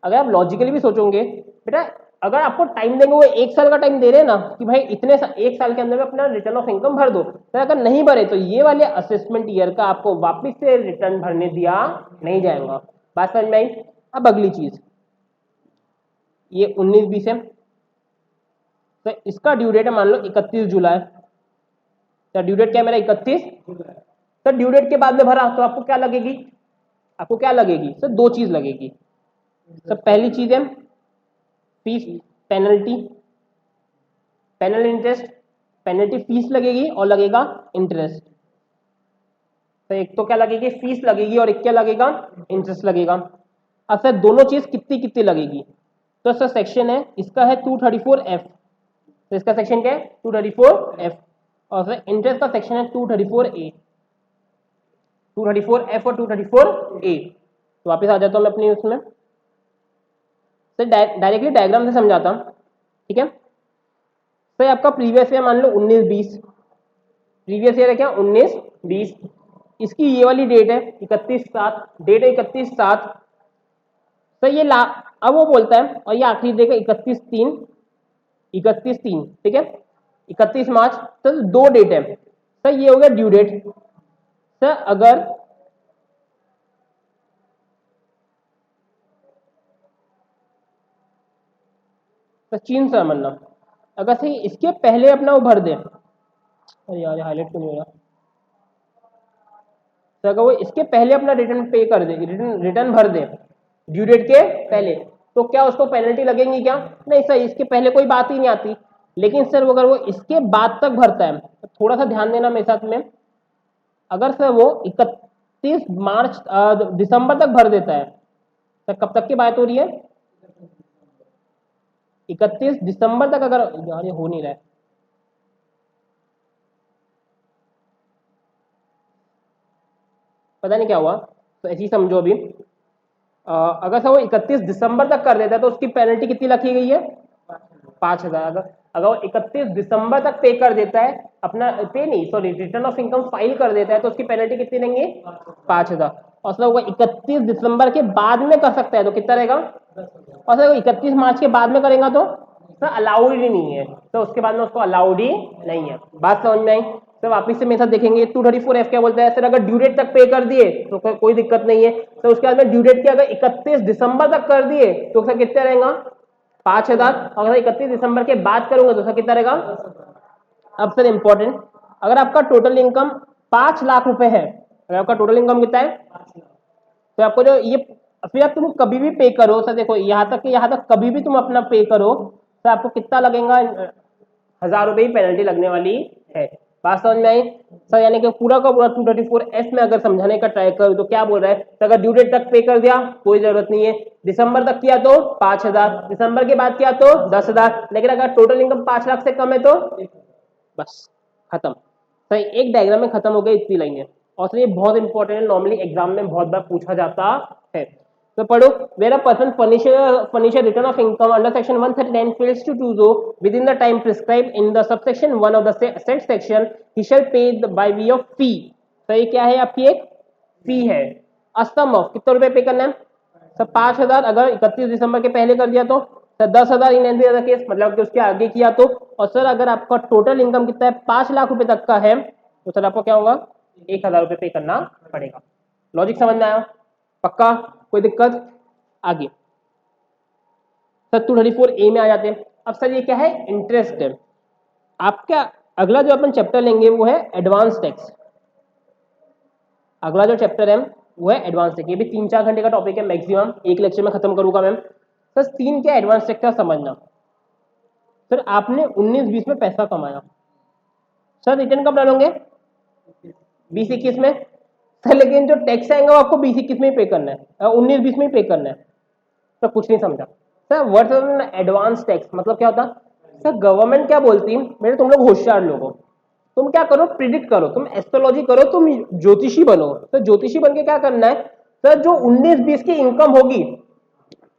अगर आप लॉजिकली भी सोचोगे बेटा, अगर आपको टाइम देंगे, वो 1 साल का टाइम दे रहे हैं ना कि भाई इतने 1 साल के अंदर में अपना रिटर्न ऑफ इनकम भर दो, तो अगर नहीं भरे तो ये वाले असेसमेंट ईयर का आपको वापिस से रिटर्न भरने दिया नहीं जाएगा। बात समझ में आई? अब अगली चीज, ये 19-20 है, तो इसका ड्यू डेट है मान लो 31 जुलाई। तो ड्यू डेट क्या है मेरा 31। तो ड्यू डेट के बाद में भरा तो आपको क्या लगेगी? सर 2 चीज लगेगी। सर पहली चीज है फीस, पेनल्टी फीस लगेगी और लगेगा इंटरेस्ट। तो एक तो क्या लगेगी? फीस लगेगी और एक क्या लगेगा? इंटरेस्ट लगेगा। अब सर दोनों चीज कितनी लगेगी? तो सर सेक्शन है इसका है 234F, तो इसका सेक्शन क्या है 234F, और सर इंटरेस्ट का सेक्शन है 234A, 234F और 234A। तो वापस आ जाता हूं मैं अपनी उसमें, सर डायरेक्टली डायग्राम से समझाता हूं, ठीक है। तो आपका प्रीवियस ईयर मान लो 19-20, प्रीवियस ईयर है क्या 19-20, इसकी ये वाली डेट है 31/7, डेट है 31/7। तो ये अब वो बोलता है, और ये आखिरी डेट है 31/3, ठीक है, 31 मार्च। तो 2 डेट है सर, ये हो गया ड्यू डेट। सर अगर सचिन सर मतलब अगर सही इसके पहले अपना वो भर दे, अरे यार हाईलाइट क्यों नहीं हो रहा, तो अगर वो इसके पहले अपना रिटर्न पे कर दे, रिटर्न भर दे ड्यू डेट के पहले, तो क्या उसको पेनल्टी लगेंगी क्या? नहीं सर, इसके पहले कोई बात ही नहीं आती। लेकिन सर अगर वो इसके बाद तक भरता है, तो थोड़ा सा ध्यान देना मेरे साथ में, अगर सर वो 31 दिसंबर तक भर देता है, तो कब तक की बात हो रही है? 31 दिसंबर तक। अगर यार ये हो नहीं रहा है, पता नहीं क्या हुआ, तो ऐसे ही समझो अभी। अगर सर वो 31 दिसंबर तक कर देता है तो उसकी पेनल्टी कितनी रखी गई है? 5,000। अगर वो 31 दिसंबर तक पे कर देता है, अपना पे नहीं sorry return of income file कर देता है, तो उसकी पेनल्टी कितनी देंगे? 5,000। और सर वो 31 दिसंबर के बाद में कर सकता है तो कितना रहेगा? और सर 31 मार्च के बाद में करेगा तो सर अलाउड ही नहीं है, तो उसके बाद में उसको अलाउड ही नहीं है। बात समझ में आई? तो वापिस से मेरे साथ देखेंगे 234F क्या बोलता है, सर अगर ड्यू डेट तक पे कर दिए तो कोई दिक्कत नहीं है। तो उसके बाद में ड्यू डेट के अगर 31 दिसंबर तक कर दिए तो सर कितना रहेगा? 5,000। अगर 31 दिसंबर के बाद करूंगा तो सर कितना रहेगा? अब सर इंपॉर्टेंट, अगर आपका टोटल इनकम 5 लाख रुपए है, अगर आपका टोटल इनकम कितना है, तो आपको जो ये फिर आप तुम कभी भी पे करो सर, देखो यहाँ तक कभी भी तुम अपना पे करो तो आपको कितना लगेगा? 1,000 रुपए ही पेनल्टी लगने वाली है। बात समझ में आई सर? यानी कि पूरा का पूरा 234F में अगर समझाने का ट्राई करो तो क्या बोल रहा है, तो अगर ड्यू डेट तक पे कर दिया कोई जरूरत नहीं है, दिसंबर तक किया तो 5,000, दिसंबर के बाद किया तो 10,000, लेकिन अगर टोटल इनकम 5 लाख से कम है तो बस खत्म। सही, एक डायग्राम में खत्म हो गई इतनी लाइनें। और सर ये बहुत इंपॉर्टेंट है, नॉर्मली एग्जाम में बहुत बार पूछा जाता है। तो पढ़ो, where a person furnish a return of income under section 139 fails to do so within the time prescribed in the subsection 1 of the said section, he shall pay by way of fee। तो ये क्या है? आपकी एक फी है। Assam of कितने रुपए पे करना है सर? 5,000। अगर 31 दिसंबर के पहले कर दिया तो sir 10,000 in any other case, मतलब कि उसके आगे किया तो। और सर अगर आपका टोटल इनकम कितना है? 5 लाख रुपए तक का है, तो सर आपको क्या होगा? 1,000 रुपए पे करना पड़ेगा। लॉजिक समझ में आया? पक्का? कोई दिक्कत? आगे सर 234A में आ जाते हैं। अब सर ये क्या है? इंटरेस्ट है। आपका अगला जो अपन चैप्टर लेंगे वो है एडवांस टैक्स। अगला जो चैप्टर है वो है एडवांस टैक्स। ये भी 3-4 घंटे का टॉपिक है मैक्सिमम, एक लेक्चर में खत्म करूंगा मैम। सर सीन क्या एडवांस टैक्स का समझना। सर आपने 19-20 में पैसा कमाया, सर रिटर्न कब डालोगे? 20-21 में। सर लेकिन जो टैक्स आएगा वो आपको 20-21 में ही पे करना है, 19-20 में ही पे करना है। तो कुछ नहीं समझा सर। व्हाट एडवांस टैक्स मतलब क्या होता? सर गवर्नमेंट क्या बोलती है, मेरे तुम लोग होशियार लोगो, तुम क्या करो? प्रिडिक्ट करो, तुम एस्ट्रोलॉजी करो, तुम ज्योतिषी बनो। तो ज्योतिषी बन के क्या करना है? सर जो 19-20 की इनकम होगी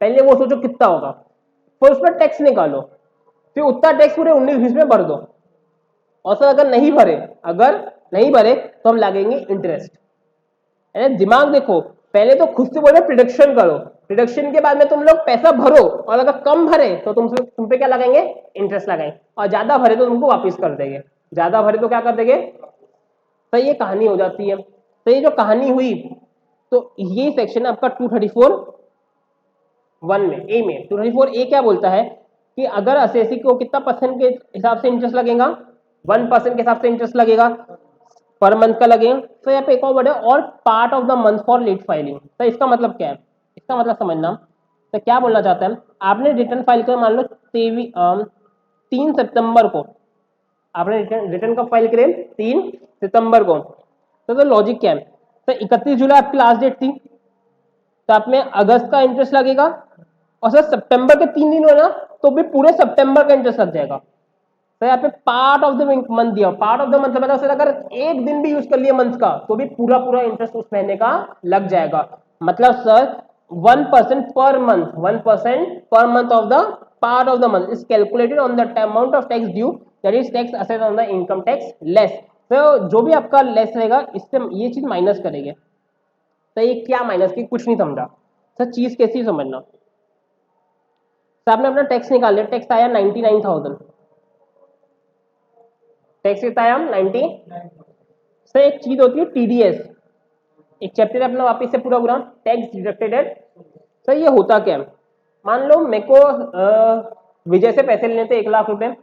पहले वो सोचो कितना होगा, फिर उस पर टैक्स निकालो, फिर उतना टैक्स पूरे 19-20 में भर दो। और सर अगर नहीं भरे तो हम लगेंगे इंटरेस्ट। दिमाग देखो, पहले तो खुद से बोले प्रिडिक्शन करो, प्रिडिक्शन के बाद में तुम लोग पैसा भरो, और अगर कम भरे तो तुम पे क्या लगाएंगे? इंटरेस्ट लगाएंगे, और ज्यादा भरे तो तुमको वापस कर देंगे। ज्यादा भरे तो क्या कर देंगे? तो ये कहानी हो जाती है। तो ये जो कहानी हुई, तो ये सेक्शन है आपका 234(1) में, ए में। 234A क्या बोलता है कि अगर असेसी को कितना परसेंट के हिसाब से इंटरेस्ट लगेगा? 1% के हिसाब से इंटरेस्ट लगेगा, पर मंथ का लगेगा। तो यहाँ पे एक और वर्ड है, और part of the month for late filing. तो इसका मतलब क्या है? इसका मतलब समझना। तो क्या बोलना चाहता है, आपने रिटर्न फाइल कर मान लो 3 सितंबर को, आपने रिटर्न कब फाइल करे? 3 सितंबर को। तो लॉजिक क्या है? तो 31 जुलाई आपकी लास्ट डेट थी, तो आप में अगस्त का इंटरेस्ट लगेगा, और सर सितंबर के 3 दिन हो ना, तो भी पूरे सितंबर का इंटरेस्ट लग जाएगा। तो यहाँ पे पार्ट ऑफ द मंथ दिया। पार्ट ऑफ द मंथ मतलब सर अगर एक दिन भी यूज कर लिया मंथ का, तो भी पूरा पूरा इंटरेस्ट उस महीने का लग जाएगा। मतलब sir 1% per month, 1% per month of the part of the month is calculated on the amount of tax due, that is tax assessed on the income tax less. तो जो भी आपका लेस रहेगा, इससे ये चीज माइनस करेंगे। तो ये क्या माइनस की? कुछ नहीं समझा सर, चीज कैसी समझना। तो आपने अपना टैक्स निकाल लिया, टैक्स आया 99,000। टैक्स कितना आया? 90। सर एक चीज होती है टीडीएस, एक चैप्टर अपना वापिस से पूरा पूरा टैक्स डिडक्टेड एट। सर ये होता क्या है? मान लो मेरे को विजय से पैसे लेने थे 1 लाख रुपए,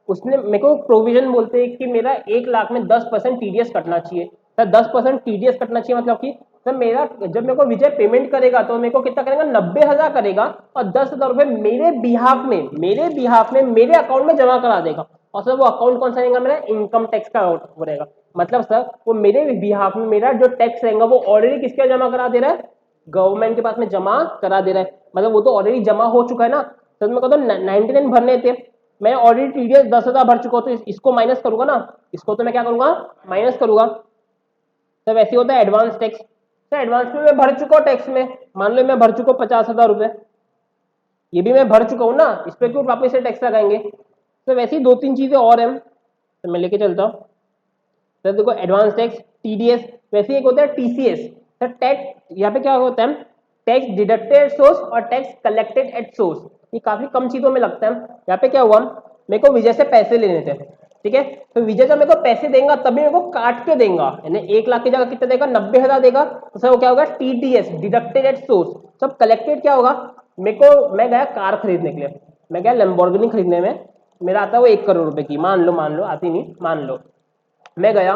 उसने मेरे को प्रोविजन बोलते हैं कि मेरा 1 लाख में 10% टीडीएस कटना चाहिए। सर 10% टीडीएस कटना चाहिए मतलब कि सर मेरा जब मेरे को विजय पेमेंट करेगा तो मेरे को कितना करेगा? 90,000 करेगा, और 10,000 रुपए मेरे बिहाफ में मेरे अकाउंट में जमा करा देगा। और सर वो अकाउंट कौन सा रहेगा? मेरा इनकम टैक्स का वो रहेगा। मतलब सर वो मेरे बिहाफ में मेरा जो टैक्स रहेगा वो ऑलरेडी किसके जमा करा दे रहा है? गवर्नमेंट के पास में जमा करा दे रहा है। मतलब वो तो ऑलरेडी जमा हो चुका है ना। तो मैं कहता हूँ 99 भरने थे, मैं ऑलरेडी टीडीएस 10,000 भर चुका हूँ, तो इसको माइनस करूंगा ना, इसको तो मैं क्या करूंगा? माइनस करूंगा। तो वैसे होता है एडवांस टैक्स। तो एडवांस में मैं भर चुका हूँ टैक्स में, मान लो मैं भर चुका हूँ 50,000 रुपए, ये भी मैं भर चुका हूँ ना, इस पर क्यों वापस से टैक्स लगाएंगे? तो वैसे ही 2-3 चीजें और हैं, तो मैं लेके चलता हूँ। तो देखो एडवांस टैक्स, टीडीएस, वैसे एक होता है टीसीएस। सर टैक्स यहाँ पे क्या होता है? टैक्स डिडक्टेड एट सोर्स और टैक्स कलेक्टेड एट सोर्स। ये काफी कम चीजों में लगता है। यहाँ पे क्या हुआ, मेरे को विजय से पैसे लेने थे, ठीक है? तो विजय जब मेरे को पैसे देगा तभी मेरे को काट के देगा, यानी 1 लाख की जगह कितना देगा? 90,000 देगा। तो सर वो क्या होगा? TDS, deducted at source. सब कलेक्टेड क्या होगा? मेरे को, मैं गया कार खरीदने के लिए, मैं गया लैम्बोर्गिनी खरीदने में, मेरा आता है वो 1 करोड़ रुपए की, मान लो आती नहीं, मान लो मैं गया।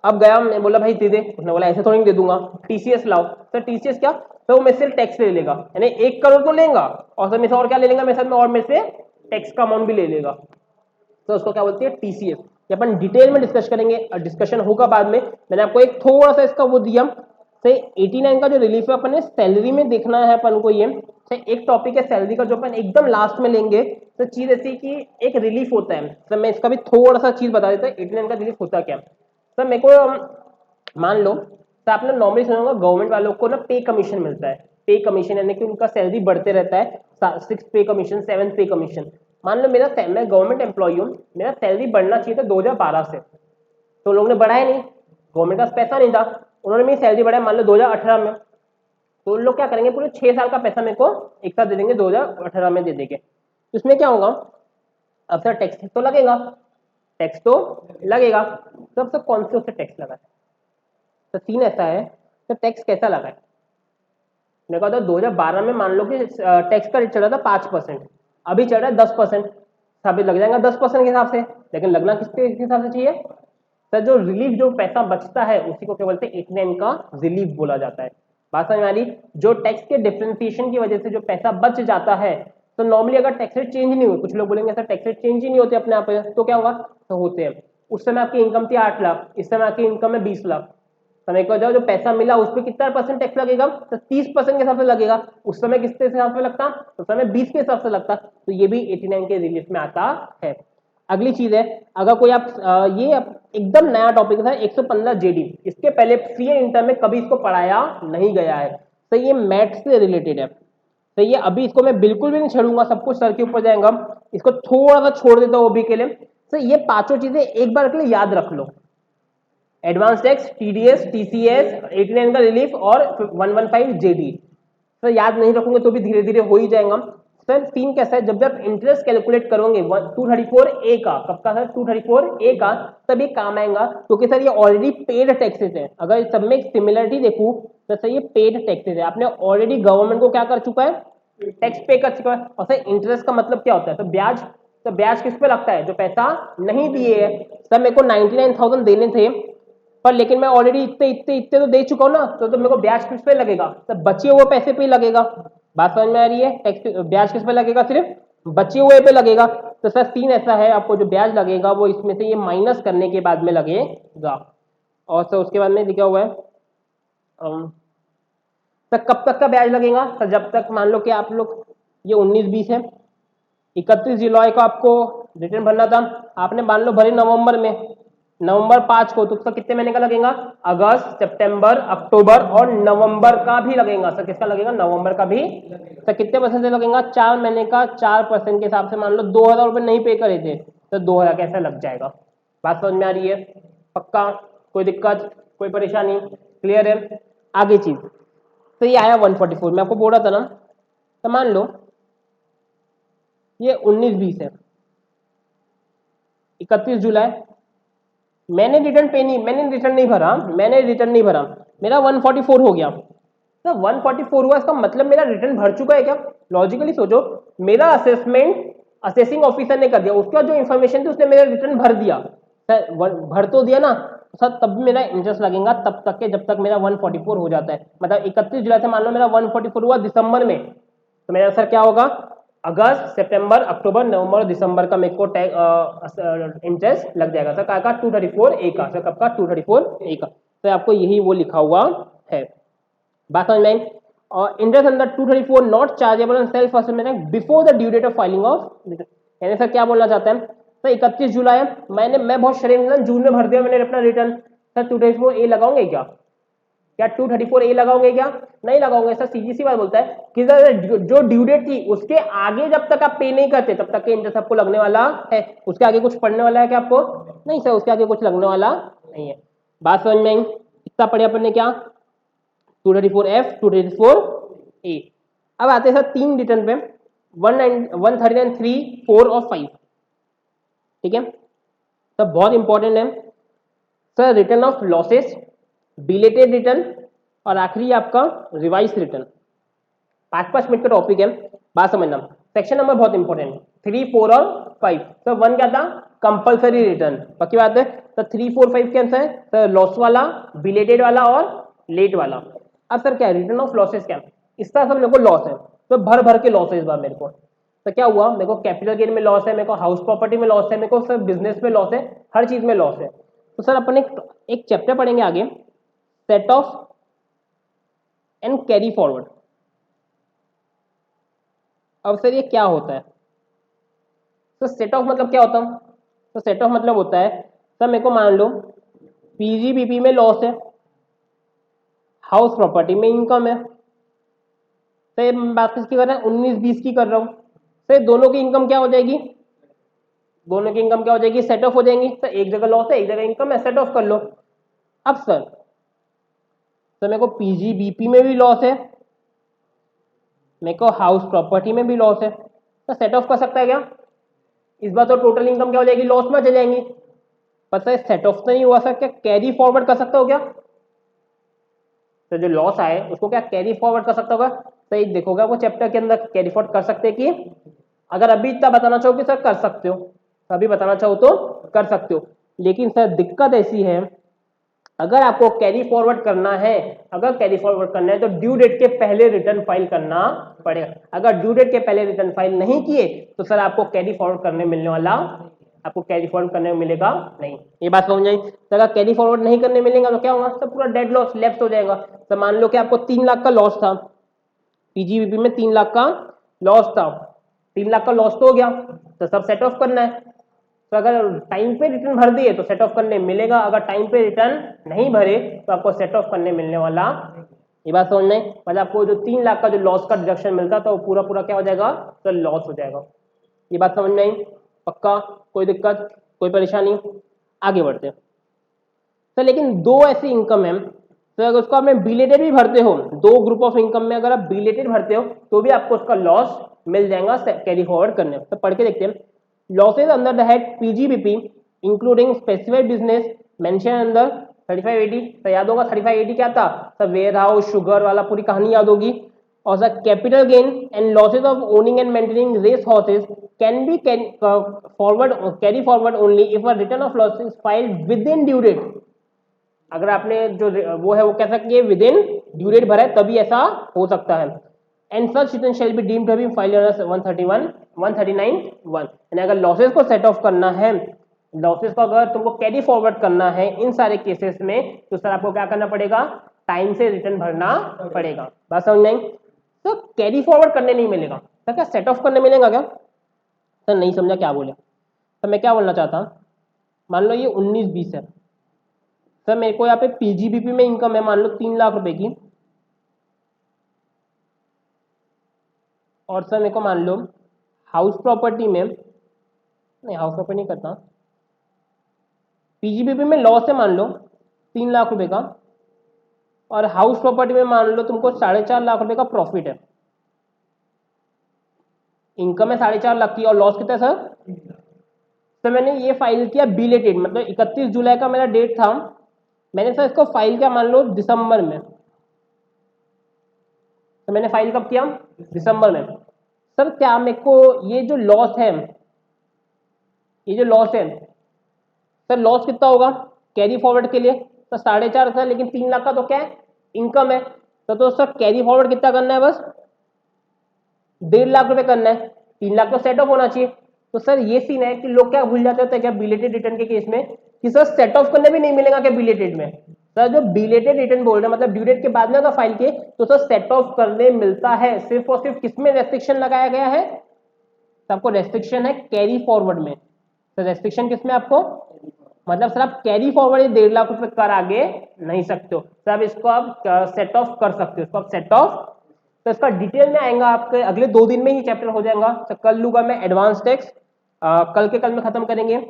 अब गया, मैं बोला भाई दे दे, उसने बोला ऐसे थोड़ी दे दूंगा, टीसीएस लाओ। सर टीसीएस क्या? तो वो मेरे से टैक्स ले लेगा, यानी 1 करोड़ तो लेगा, और सर मेरे से और क्या ले लेगा? मेरे साथ में और मेरे से टैक्स का अमाउंट भी ले लेगा। तो उसको क्या बोलती है? टीसीएस। ये अपन डिटेल में डिस्कस करेंगे, डिस्कशन होगा बाद में। मैंने आपको एक थोड़ा सा इसका वो दिया। से 89 का जो रिलीफ है अपन ने सैलरी में देखना है अपन को। ये एक टॉपिक है सैलरी का जो अपन एकदम लास्ट में लेंगे। तो चीज ऐसी कि एक रिलीफ होता है, तो मैं इसका भी थोड़ा सा चीज बता देता हूँ 89 का रिलीफ होता क्या। सर मेरे को मान लो, तो आपने नॉर्मली सुना होगा गवर्नमेंट वालों को ना पे कमीशन मिलता है। पे कमीशन यानी कि उनका सैलरी बढ़ते रहता है, 6th पे कमीशन, 7th पे कमीशन। मान लो मैं गवर्नमेंट एम्प्लॉय हूँ, मेरा सैलरी बढ़ना चाहिए था 2012 से, तो लोगों ने बढ़ाया नहीं, गवर्नमेंट का पैसा नहीं था, उन्होंने मेरी सैलरी बढ़ाया मान लो 2018 में। तो उन लोग क्या करेंगे? पूरे 6 साल का पैसा मेरे को एक साथ दे देंगे, 2018 में दे देंगे। तो इसमें क्या होगा? अब सर टैक्स तो लगेगा, टैक्स तो लगेगा, तो अब सर कौन से उससे टैक्स लगा है? तो सीन ऐसा है, तो टैक्स कैसा लगा है? मैं कहता हूँ 2012 में मान लो कि टैक्स का रेट चल रहा था 5%, अभी चल रहा है 10%, अभी लग जाएगा 10% के हिसाब से, लेकिन लगना किसके हिसाब से चाहिए सर? जो रिलीफ, जो पैसा बचता है उसी को क्या बोलते हैं? 89 का रिलीफ बोला जाता है। बात समझ में आ रही? जो टैक्स के डिफरेंशिएशन की वजह से जो पैसा बच जाता है, तो नॉर्मली अगर टैक्स रेट चेंज नहीं हुई, कुछ लोग बोलेंगे सर टैक्स रेट चेंज ही नहीं होते अपने आप पे, तो क्या होगा? तो होते हैं। उस समय आपकी इनकम थी 8 लाख, इस समय आपकी इनकम है 20 लाख, समय को जाओ जो पैसा मिला उस पर कितना परसेंट टैक्स लगेगा? तो 30% के हिसाब से लगेगा। उस समय किसके हिसाब से लगता? तो समय 20 के हिसाब से लगता। तो ये भी 89 के रिलीफ में आता है। अगली चीज है, अगर कोई आप ये एकदम नया टॉपिक था 115 जेडी, इसके पहले सी इंटर में कभी इसको पढ़ाया नहीं गया है, तो ये मैथ्स से रिलेटेड है। तो ये अभी इसको मैं बिल्कुल भी नहीं छेड़ूंगा, सब कुछ सर के ऊपर जाएगा, इसको थोड़ा सा छोड़ देता हूँ अभी के लिए। तो ये पांचों चीजें एक बार के लिए याद रख लो, एडवांस टैक्स, टीडीएस, टीसीएस, 89 का रिलीफ और 115 जेडी। सर याद नहीं रखोगे तो भी धीरे धीरे हो ही जाएगा। सर सीन कैसा है, जब जब इंटरेस्ट कैलकुलेट करोगे 234 ए का, कब का सर? 234 ए का, तभी काम आएगा, क्योंकि सर ये ऑलरेडी पेड टैक्सेस है। अगर सब में सिमिलरिटी देखूं तो सर ये पेड टैक्सेस है, आपने ऑलरेडी गवर्नमेंट को क्या कर चुका है? टैक्स पे कर चुका है। और सर इंटरेस्ट का मतलब क्या होता है? तो ब्याज। तो ब्याज किस पे लगता है? जो पैसा नहीं दिए है। सर मेरे को 99,000 देने थे, पर लेकिन मैं ऑलरेडी इतने इतने इतने तो दे चुका हूं ना, तो मेरे को ब्याज किस पे लगेगा? तो बचे हुए पैसे पे ही लगेगा। बात समझ में आ रही है? टैक्स ब्याज किस पे लगेगा? सिर्फ बचे हुए पे लगेगा। तो सर सीन ऐसा है, आपको जो ब्याज लगेगा वो इसमें से ये माइनस करने के बाद में लगेगा। और सर उसके बाद में लिखा हुआ है सर कब तक का ब्याज लगेगा? सर जब तक मान लो कि आप लोग, ये 19-20 है, 31 जुलाई को आपको रिटर्न भरना था, आपने मान लो भरे नवंबर में, नवंबर 5 को, तो उसका कितने महीने का लगेगा? अगस्त, सितंबर, अक्टूबर और नवंबर का भी लगेगा। सर किसका लगेगा? नवंबर का भी। सर कितने परसेंट से लगेगा? 4 महीने का 4% के हिसाब से मान लो 2,000 रुपये नहीं पे करे थे, तो 2,000 कैसे लग जाएगा? बात समझ में आ रही है? पक्का? कोई दिक्कत, कोई परेशानी? क्लियर है? आगे चीज, तो ये आया 144, मैं आपको बोल रहा था ना। तो मान लो ये 19-20 है, 31 जुलाई, मैंने रिटर्न नहीं भरा, मेरा 144 हो गया। तो 144 हुआ, इसका मतलब मेरा रिटर्न भर चुका है क्या? लॉजिकली सोचो, मेरा असेसमेंट असेसिंग ऑफिसर ने कर दिया, उसके बाद जो इन्फॉर्मेशन थी उसने मेरा रिटर्न भर दिया। सर भर तो दिया ना सर, तब भी मेरा इंटरेस्ट लगेगा तब तक के जब तक मेरा 144 हो जाता है। मतलब 31 जुलाई से मान लो मेरा 144 हुआ दिसंबर में, तो मेरा सर क्या होगा? अगस्त, सितंबर, अक्टूबर, नवंबर और दिसंबर का मेरे को इंटरेस्ट लग जाएगा। सर का 234 ए का, सर कब का? 234 ए का। तो आपको यही वो लिखा हुआ है। बात समझ में आई? और interest under 234 not chargeable on self assessment before the due date of filing of return. यानी सर क्या बोलना चाहते हैं? सर 31 जुलाई है, मैं बहुत शरीर जून में भर दिया मैंने अपना रिटर्न, सर 234 ए लगाओगे क्या? क्या 234 ए लगाओगे क्या? नहीं लगाओगे। सर सीधी सी बात बोलता है कि जो ड्यू डेट थी उसके आगे जब तक आप पे नहीं करते तब तक के इंटरेस्ट आपको लगने वाला है। उसके आगे कुछ पढ़ने वाला है क्या आपको? नहीं सर, उसके आगे कुछ लगने वाला नहीं है। बात समझ में आई? इतना पढ़े अपन ने क्या? 234 एफ, 234 ए। अब आते हैं सर तीन रिटर्न पे, 139, 3, 4 और 5। ठीक है, तो बहुत इंपॉर्टेंट है sir, return of losses, belated return और आखिरी आपका रिवाइज रिटर्न। 5-5 मिनट का टॉपिक है, बात समझना। सेक्शन नंबर बहुत इंपॉर्टेंट है, 3, 4 और 5। सर 1 क्या था? कंपल्सरी रिटर्न, पक्की बात है। तो 3, 4, 5 क्या है सर? लॉस वाला, बिलेटेड वाला और लेट वाला। अब सर क्या है रिटर्न ऑफ लॉसेस? क्या इसका सब मेरे को लॉस है, तो भर भर के लॉस है इस बार मेरे को। तो क्या हुआ, मेरे को कैपिटल गेन में लॉस है, मेरे को हाउस प्रॉपर्टी में लॉस है, मेरे को सर बिजनेस में लॉस है, हर चीज में लॉस है। तो सर अपन एक चैप्टर पढ़ेंगे आगे, set of and carry forward. अब सर ये क्या होता है? तो सेट ऑफ मतलब क्या होता है? तो सेट ऑफ मतलब होता है सर, मेरे को मान लो पीजीबीपी में लॉस है, हाउस प्रॉपर्टी में इनकम है। तो ये बात किसकी कर रहा है? 19-20 की कर रहा हूं। तो ये दोनों की इनकम क्या हो जाएगी? दोनों की इनकम क्या हो जाएगी? सेट ऑफ हो जाएंगी। तो एक जगह लॉस है, एक जगह इनकम है, सेट ऑफ कर लो। अब सर तो मेरे को पीजीबीपी में भी लॉस है, मेरे को हाउस प्रॉपर्टी में भी लॉस है, तो सेट ऑफ कर सकता है क्या? इस बार तो टोटल इनकम क्या हो जाएगी? लॉस में चले जाएंगी। पता है सेट ऑफ तो नहीं हुआ सर, क्या कैरी फॉरवर्ड कर सकता हो क्या? तो जो लॉस आए उसको क्या कैरी फॉरवर्ड कर सकता होगा? सही देखोगे वो चैप्टर के अंदर कैरी फॉरवर्ड कर सकते हैं कि अगर अभी इतना बताना चाहो कि सर कर सकते हो, तो अभी बताना चाहो तो कर सकते हो, लेकिन सर दिक्कत ऐसी है अगर आपको कैरी फॉरवर्ड करना है, अगर कैरी फॉरवर्ड करना है तो ड्यू डेट के पहले रिटर्न फाइल करना पड़ेगा। अगर ड्यू डेट के पहले रिटर्न फाइल नहीं किए तो सर आपको कैरी फॉरवर्ड करने मिलने वाला, आपको कैरी फॉरवर्ड करने में मिलेगा नहीं। ये बात समझ आई? तो अगर कैरी फॉरवर्ड नहीं करने मिलेगा तो क्या होगा? तो पूरा डेड लॉस लेफ्ट हो जाएगा। तो मान लो कि आपको 3 लाख का लॉस था, पीजीबीपी में 3 लाख का लॉस था, 3 लाख का लॉस तो हो गया, तो सब सेट ऑफ करना है। तो अगर टाइम पे रिटर्न भर दिए तो सेट ऑफ करने मिलेगा, अगर टाइम पे रिटर्न नहीं भरे तो आपको सेट ऑफ करने मिलने वाला। ये बात समझ में? मतलब आपको जो 3 लाख का जो लॉस का डिडक्शन मिलता तो वो पूरा पूरा क्या हो जाएगा? तो लॉस हो जाएगा। ये बात समझ में आई? पक्का? कोई दिक्कत, कोई परेशानी? आगे बढ़ते हैं। तो लेकिन दो ऐसी इनकम है, तो अगर उसको आपने बिलेटेड भी भरते हो, दो ग्रुप ऑफ इनकम में अगर आप बिलेटेड भरते हो तो भी आपको उसका लॉस मिल जाएगा कैरी फॉरवर्ड करने। तो पढ़ के देखते हैं। Losses under the head PGBP including specified business mention under 3580। तो याद होगा 3580 क्या था? सब वेयर हाउस शुगर वाला पूरी कहानी याद होगी। और sir capital gain and losses of owning and maintaining race horses can be forward carry forward only if a return of loss is filed within due date. अगर आपने जो वो है वो कह सकते हैं विद इन ड्यू डेट भरा है तभी ऐसा हो सकता है। And such return shall be deemed to be filed under 139(1). यानी अगर लॉसेस को सेट ऑफ करना है, लॉसेस को अगर तुमको कैरी फॉरवर्ड करना है इन सारे केसेस में, तो सर आपको क्या करना पड़ेगा? टाइम से रिटर्न भरना पड़ेगा। बात समझ नहीं? तो कैरी फॉरवर्ड करने नहीं मिलेगा, तो क्या सेट ऑफ करने मिलेगा क्या? सर नहीं समझा क्या बोले। तो मैं क्या बोलना चाहता, मान लो ये 19-20 है सर, मेरे को यहाँ पे पीजीबीपी में इनकम है मान लो 3 लाख रुपए की, और सर मेरे को मान लो हाउस प्रॉपर्टी में, नहीं हाउस प्रॉपर्टी नहीं करता, पीजीबीपी में लॉस है मान लो 3 लाख रुपए का, और हाउस प्रॉपर्टी में मान लो तुमको 4.5 लाख रुपए का प्रॉफिट है। इनकम है 4.5 लाख की और लॉस कितना है सर? तो मैंने ये फाइल किया बिलेटेड, मतलब 31 जुलाई का मेरा डेट था, मैंने सर इसको फाइल किया मान लो दिसंबर में। तो मैंने फाइल कब किया? दिसंबर में। सर क्या मेरे को ये जो लॉस है, ये जो लॉस है सर, लॉस कितना होगा कैरी फॉरवर्ड के लिए? तो 4.5 था, लेकिन 3 लाख का तो क्या है? इनकम है। तो सर कैरी फॉरवर्ड कितना करना है? बस 1.5 लाख रुपए करना है। 3 लाख तो सेट ऑफ होना चाहिए। तो सर ये सीन है कि लोग क्या भूल जाते होते हैं क्या बिलेटेड रिटर्न के केस में, कि सर सेट ऑफ करने भी नहीं मिलेगा क्या बिलेटेड में? सर जो बिलेटेड रिटर्न बोल रहे हैं मतलब ड्यू डेट के बाद में अगर फाइल किए तो सर सेट ऑफ करने मिलता है। सिर्फ और सिर्फ किसमें रेस्ट्रिक्शन लगाया गया है? तो आपको रेस्ट्रिक्शन है कैरी फॉरवर्ड में। तो रेस्ट्रिक्शन किसमें आपको? मतलब सर आप कैरी फॉरवर्ड 1.5 लाख रुपए कर आगे नहीं सकते हो सर, अब इसको आप सेट ऑफ कर सकते हो, इसको आप सेट ऑफ। तो इसका डिटेल में आएगा आपके अगले 2 दिन में ही चैप्टर हो जाएगा। तो कल लूंगा मैं एडवांस टैक्स, कल के कल में खत्म करेंगे।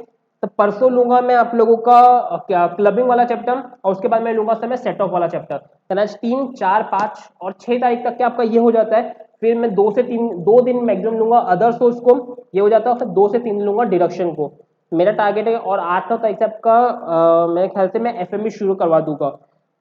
तो परसों लूंगा मैं आप लोगों का क्या क्लबिंग वाला चैप्टर, और उसके बाद मैं लूंगा सर मैं सेट ऑफ वाला चैप्टर। तो आज 3, 4, 5 और 6 तारीख तक क्या आपका ये हो जाता है। फिर मैं 2 से 3 2 दिन मैक्सिमम लूंगा अदर सोर्स को, ये हो जाता है। फिर 2 से 3 लूंगा डिडक्शन को। मेरा टारगेट है और 8 तारीख तक का मेरे ख्याल से मैं एफएमई शुरू करवा दूंगा।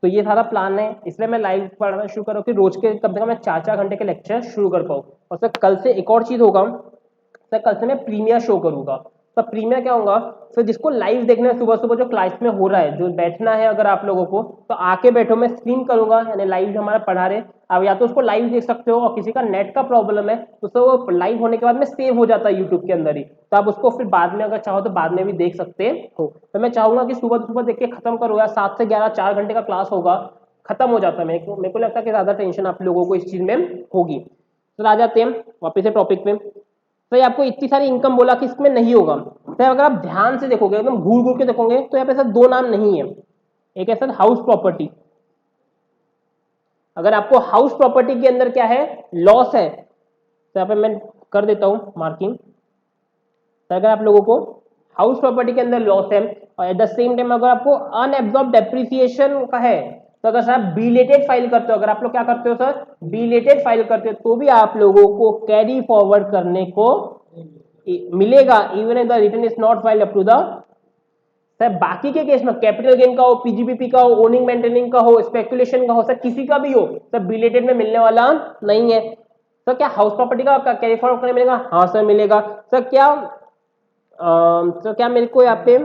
तो ये सारा प्लान है, इसलिए मैं लाइव पढ़ना शुरू करूँ कि रोज के कम से कम मैं 4-4 घंटे के लेक्चर शुरू कर पाऊँ। और सर कल से एक और चीज होगा सर, कल से मैं प्रीमियर शो करूंगा। तो प्रीमियर क्या होगा सर, जिसको लाइव देखना है सुबह सुबह जो क्लास में हो रहा है, जो बैठना है अगर आप लोगों को तो आके बैठो, मैं स्ट्रीम करूंगा, यानी लाइव जो हमारा पढ़ा रहे आप या तो उसको लाइव देख सकते हो, और किसी का नेट का प्रॉब्लम है तो सर वो लाइव होने के बाद में सेव हो जाता है यूट्यूब के अंदर ही, तो आप उसको फिर बाद में अगर चाहो तो बाद में भी देख सकते हो। तो मैं चाहूंगा कि सुबह सुबह देख के खत्म करो, या 7 से 11 4 घंटे का क्लास होगा, खत्म हो जाता है। मेरे को लगता है कि ज्यादा टेंशन आप लोगों को इस चीज में होगी। तो आ जाते हैं वापस से टॉपिक पे। तो ये आपको इतनी सारी इनकम बोला कि इसमें नहीं होगा, तो अगर आप ध्यान से देखोगे एकदम घूर घूर के देखोगे तो यहाँ पे सर 2 नाम नहीं है। एक है सर हाउस प्रॉपर्टी। अगर आपको हाउस प्रॉपर्टी के अंदर क्या है लॉस है, तो यहाँ पे मैं कर देता हूं मार्किंग। तो अगर आप लोगों को हाउस प्रॉपर्टी के अंदर लॉस है और एट द सेम टाइम अगर आपको अनएब्जॉर्ब डेप्रिसिएशन का है, तो अगर सर बिलेटेड फाइल करते हो, अगर आप लोग क्या करते हो सर बिलेटेड फाइल करते हो, तो भी आप लोगों को कैरी फॉरवर्ड करने को मिलेगा, even if the return is not filed up to the sir बाकी के केस में कैपिटल गेन का हो, पीजीबीपी का हो, ओनिंग मेंटेनिंग का हो, स्पेकुलेशन का हो, सर किसी का भी हो, सर बिलेटेड में मिलने वाला नहीं है। सर क्या हाउस प्रॉपर्टी का कैरी फॉरवर्ड करने मिलेगा? हाँ सर मिलेगा। सर क्या सर क्या मेरे को यहाँ पे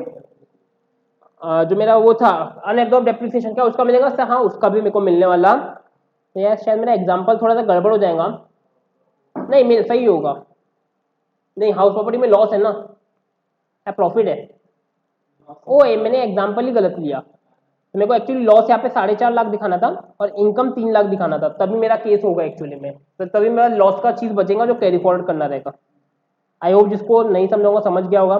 जो मेरा वो था अनएब्जॉर्ब डेप्रिसिएशन का उसका मिलेगा? सर हाँ उसका भी मेरे को मिलने वाला। तो यार शायद मेरा एग्जांपल थोड़ा सा गड़बड़ हो जाएगा। नहीं मिल सही होगा। नहीं हाउस प्रॉपर्टी में लॉस है ना, प्रॉफिट है। ओ ये मैंने एग्जांपल ही गलत लिया। तो मेरे को एक्चुअली लॉस यहाँ पे 4.5 लाख दिखाना था और इनकम 3 लाख दिखाना था, तभी मेरा केस होगा एक्चुअली में। तो तभी मेरा लॉस का चीज बचेगा जो कैरी फॉरवर्ड करना रहेगा। आई होप जिसको नहीं समझा होगा समझ गया होगा।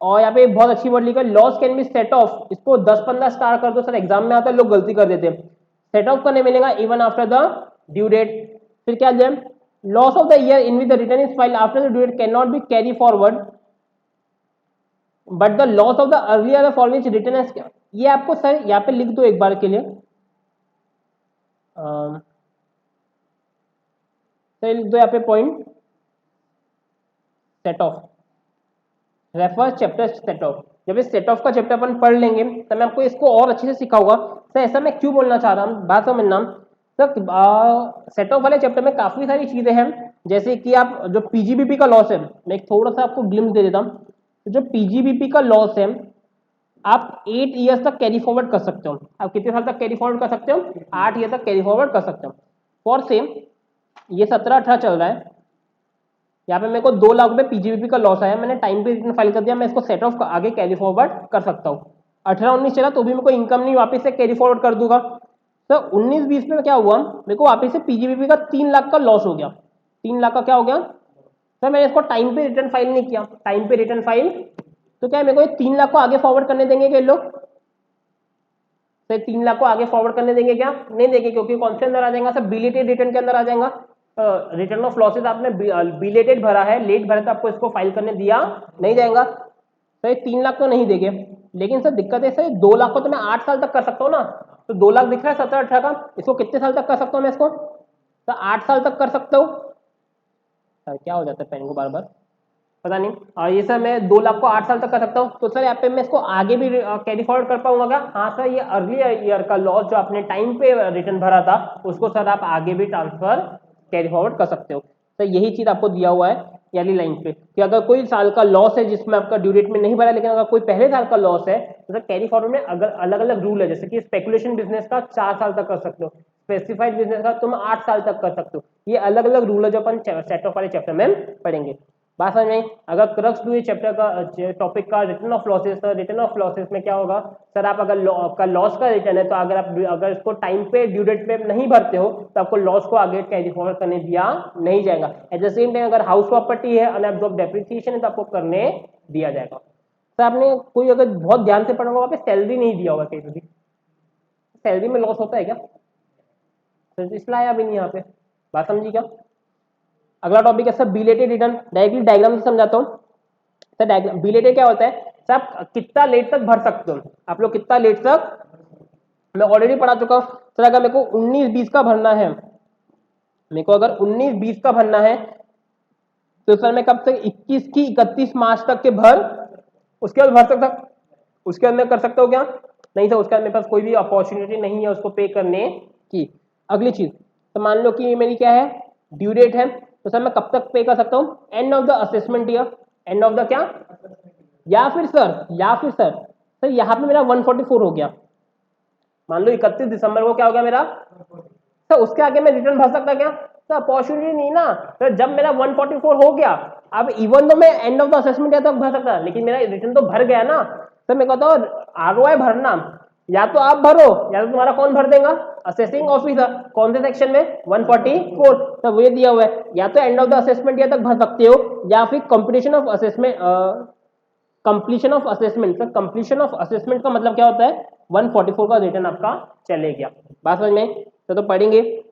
और यहाँ पे एक बहुत अच्छी वर्ड लिखा है, loss can be set of. इसको 10-15 स्टार कर दो सर, एग्जाम में आता है लोग गलती कर देते हैं। सेट ऑफ करने मिलेगा even after the due date. फिर क्या दिया, loss of the year in which the return is filed after the due date can not be carry forward but the loss of the earlier following return as. ये आपको sir यहाँ पे लिख दो एक बार के लिए। सर लिख दो यहाँ पे point set of, refer chapter set of. जब इस सेट ऑफ का चैप्टर अपन पढ़ लेंगे तो मैं आपको इसको और अच्छे से सिखाऊंगा। सर ऐसा मैं क्यों बोलना चाह रहा हूँ, बात समझना सर। सेट ऑफ वाले चैप्टर में काफी सारी चीजें हैं, जैसे कि आप जो पीजीबीपी का लॉस है, मैं एक थोड़ा सा आपको ग्लिम्स दे देता हूँ। जो पीजीबीपी का लॉस है आप 8 ईयर्स तक कैरी फॉरवर्ड कर सकते हो। आप कितने साल तक कैरी फॉरवर्ड कर सकते हो? 8 ईयर तक कैरी फॉरवर्ड कर सकते हो। फॉर सेम ये 17-18 चल रहा है, यहाँ पे मेरे को 2 लाख रुपए पीजीबीपी का लॉस आया, मैंने टाइम पे रिटर्न फाइल कर दिया, मैं इसको सेट ऑफ आगे कैरी फॉरवर्ड कर सकता हूँ। 18-19 चला तो भी मेरे को इनकम नहीं, वापस से कैरी फॉरवर्ड कर दूंगा। तो 19-20 में क्या हुआ, मेरे को वापस से पीजीबीपी का 3 लाख का लॉस हो गया। 3 लाख का क्या हो गया सर, मैंने इसको टाइम पे रिटर्न फाइल नहीं किया, टाइम पे रिटर्न फाइल तो क्या मेरे को 3 लाख को आगे फॉरवर्ड करने देंगे क्या लोग? तो 3 लाख को आगे फॉरवर्ड करने देंगे क्या? नहीं देंगे, क्योंकि कौन से अंदर आ जाएगा सर, बिलेटेड रिटर्न के अंदर आ जाएगा। रिटर्न ऑफ लॉसेस आपने बिलेटेड भरा है, लेट भरा तो आपको इसको फाइल करने दिया नहीं जाएगा। सर 3 लाख तो नहीं देंगे, लेकिन सर दिक्कत है सर 2 लाख को तो मैं 8 साल तक कर सकता हूँ ना। तो 2 लाख दिख रहा है 17-18 का, इसको कितने साल तक कर सकता हूँ मैं इसको? तो 8 साल तक कर सकता हूँ। सर क्या हो जाता है पेन को बार बार पता नहीं। और ये सर मैं 2 लाख को 8 साल तक कर सकता हूँ, तो सर यहाँ पे मैं इसको आगे भी कैरी फॉरवर्ड कर पाऊंगा क्या? हाँ सर, ये अर्ली ईयर का लॉस जो आपने टाइम पे रिटर्न भरा था उसको सर आप आगे भी ट्रांसफर कैरी फॉरवर्ड कर सकते हो। तो यही चीज आपको दिया हुआ है वाली लाइन पे कि अगर कोई साल का लॉस है जिसमें आपका ड्यू डेट में नहीं भरा, लेकिन अगर कोई पहले साल का लॉस है तो सर कैरी फॉरवर्ड में अगर अलग अलग रूल है, जैसे कि स्पेकुलेशन बिजनेस का 4 साल तक कर सकते हो, स्पेसिफाइड बिजनेस का तुम 8 साल तक कर सकते हो। ये अलग अलग रूल है जो अपन सेट ऑफ वाले चैप्टर में पढ़ेंगे। बात समझ में? अगर क्रक्स टू चैप्टर का टॉपिक का return of losses, return of losses में क्या होगा सर, आप अगर आपका लॉस का रिटर्न है तो अगर इसको टाइम पे ड्यू डेट पे नहीं भरते हो तो आपको लॉस को आगे कैरी फॉरवर्ड करने दिया नहीं जाएगा। एट द सेम टाइम अगर हाउस प्रॉपर्टी है, अनअब्जॉर्ब डेप्रिसिएशन है तो आपको करने दिया जाएगा। सर आपने कोई अगर बहुत ध्यान से पढ़ा होगा वहाँ पे सैलरी नहीं दिया होगा कहीं पे भी। सैलरी में लॉस होता है क्या? सर इसलिए आया भी नहीं यहाँ पे, बात समझी क्या? अगला टॉपिक है sir belated return. Directly diagram से समझाता हूँ। सर बिलेटेड क्या होता है सर, आप कितना लेट तक भर सकते हो, आप लोग कितना लेट तक, मैं ऑलरेडी पढ़ा चुका हूँ। सर अगर मेरे को 19-20 का भरना है, मेरे को अगर 19-20 का भरना है तो सर मैं कब तक 21 की 31 मार्च तक के भर उसके बाद भर सकता, उसके बाद मैं कर सकता हूँ क्या? नहीं सर, उसके बाद मेरे पास कोई भी अपॉर्चुनिटी नहीं है उसको पे करने की। अगली चीज, तो मान लो कि मेरी क्या है, ड्यू डेट है, तो सर मैं कब तक पे कर सकता हूँ? End of the assessment year, end of the क्या, या फिर सर यहाँ पे मेरा 144 हो गया, मान लो 31 दिसंबर को क्या हो गया मेरा, तो उसके आगे मैं रिटर्न भर सकता क्या? तो अपॉर्चुनिटी नहीं ना। तो जब मेरा 144 हो गया, अब इवन तो मैं end of the assessment year तक भर सकता, लेकिन मेरा रिटर्न तो भर गया ना। तो मैं कहता हूँ आरओआई भरना, या तो आप भरो या तो तुम्हारा कौन भर देगा, असेसिंग ऑफिसर। कौन से सेक्शन में? 144। तो वो दिया हुआ है, या तो end of the assessment year तक भर सकते हो या फिर completion of assessment. Completion of assessment, sir completion of assessment का मतलब क्या होता है? 144 का रिटर्न आपका चले गया। बात समझ में? तो पढ़ेंगे,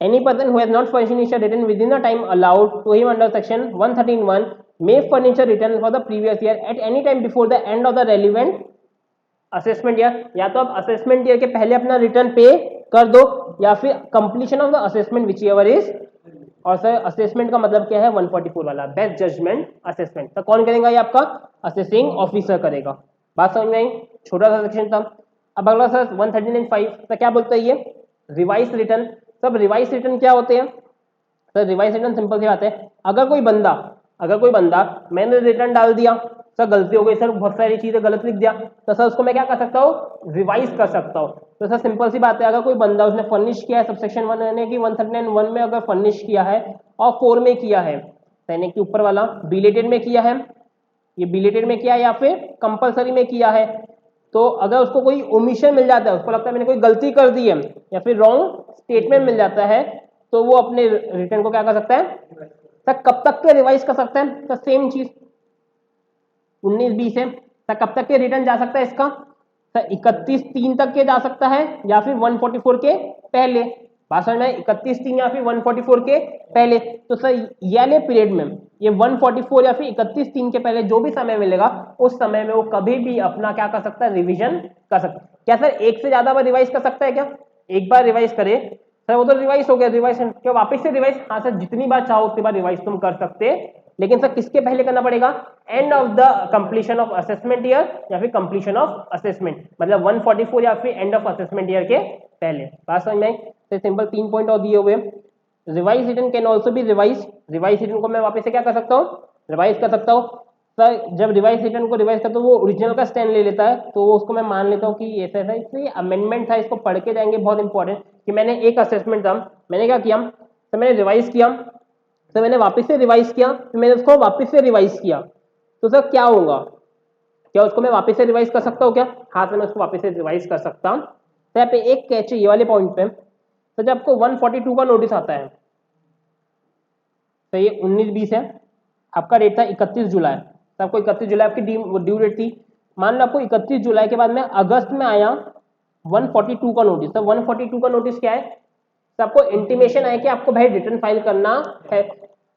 any person who has not furnished a return within the time allowed to him under section 113(1) may furnish a return for the previous year at any time before the end of the relevant assessment year। या तो आप assessment year के पहले अपना return पे कर दो या फिर completion of the assessment which ever is. और सर असेसमेंट का मतलब क्या है? 144 वाला बेस्ट जजमेंट असेसमेंट। तो कौन करेगा ये? आपका असेसिंग ऑफिसर करेगा। बात समझ में आई, छोटा सा सेक्शन था। अब अगला सर 139(5) तो क्या बोलता है ये, रिवाइज रिटर्न। सब रिवाइज रिटर्न क्या होते हैं सर, रिवाइज रिटर्न सिंपल सी बात है, अगर कोई बंदा मैंने रिटर्न डाल दिया सर, गलती हो गई सर, बहुत सारी चीजें गलत लिख दिया, तो सर उसको मैं क्या कर सकता हूँ, रिवाइज कर सकता हूँ। तो सर सिंपल सी बात है, अगर कोई बंदा उसने फर्निश किया है सबसेक्शन 1 यानी कि 139(1) में अगर फर्निश किया है और 4 में किया है, यानी कि ऊपर वाला बिलेटेड में किया है, ये बिलेटेड में किया है या फिर कंपलसरी में किया है, तो अगर उसको कोई ओमिशन मिल जाता है, उसको लगता है मैंने कोई गलती कर दी है या फिर रॉन्ग स्टेटमेंट मिल जाता है, तो वो अपने रिटर्न को क्या कर सकता है सर, कब तक के रिवाइज कर सकता है सर, सेम चीज 19-20 है सर, कब तक के रिटर्न जा सकता है इसका सर, 31/3 तक के जा सकता है या फिर 144 के पहले, भाषण में 31/3 या फिर 144 के पहले। तो सर ये वाले पीरियड में ये 144 या फिर 31/3 के पहले जो भी समय मिलेगा उस समय में वो कभी भी अपना क्या कर सकता है, रिवीजन कर सकता है। क्या सर एक से ज्यादा बार रिवाइज कर सकता है क्या, एक बार रिवाइज करे सर वो तो रिवाइज हो गया, रिवाइज क्या वापस से रिवाइज, हाँ सर जितनी बार चाहो उतनी बार रिवाइज तुम कर सकते, लेकिन सर किसके पहले करना पड़ेगा, end of the completion of assessment year या फिर कंप्लीशन ऑफ असेसमेंट, मतलब 144 या फिर एंड ऑफ असेसमेंट ईयर के पहले। बात समझ में, तो सिंपल 3 पॉइंट और दिए हुए। Revise return can also be revise, revise return को मैं वापस से क्या कर सकता हूँ, रिवाइज कर सकता हूँ सर। जब रिवाइज रिटर्न को रिवाइज करता हूँ वो ओरिजिनल का स्टैंड ले लेता है, तो वो उसको मैं मान लेता हूँ कि ऐसा ऐसा, इसलिए अमेंडमेंट था, इसको पढ़ के जाएंगे, बहुत इंपॉर्टेंट, कि मैंने एक असेसमेंट था, मैंने क्या किया तो मैंने रिवाइज किया, तो मैंने वापस से रिवाइज किया, तो मैंने उसको वापस से रिवाइज किया, तो सर क्या होगा, क्या उसको मैं वापस से रिवाइज कर सकता हूँ क्या, हाँ तो मैं उसको वापस से रिवाइज कर सकता हूँ। तो यहाँ पे एक कैच है ये वाले पॉइंट पे, तो जब आपको 142 का नोटिस आता है, तो ये 19-20 है, आपका डेट था 31 जुलाई, तो आपको 31 जुलाई आपकी ड्यू डेट थी, मान लो आपको 31 जुलाई के बाद में अगस्त में आया 142 का नोटिस। तो 142 का नोटिस क्या है, तो आपको इंटीमेशन है कि आपको भाई रिटर्न फाइल करना है।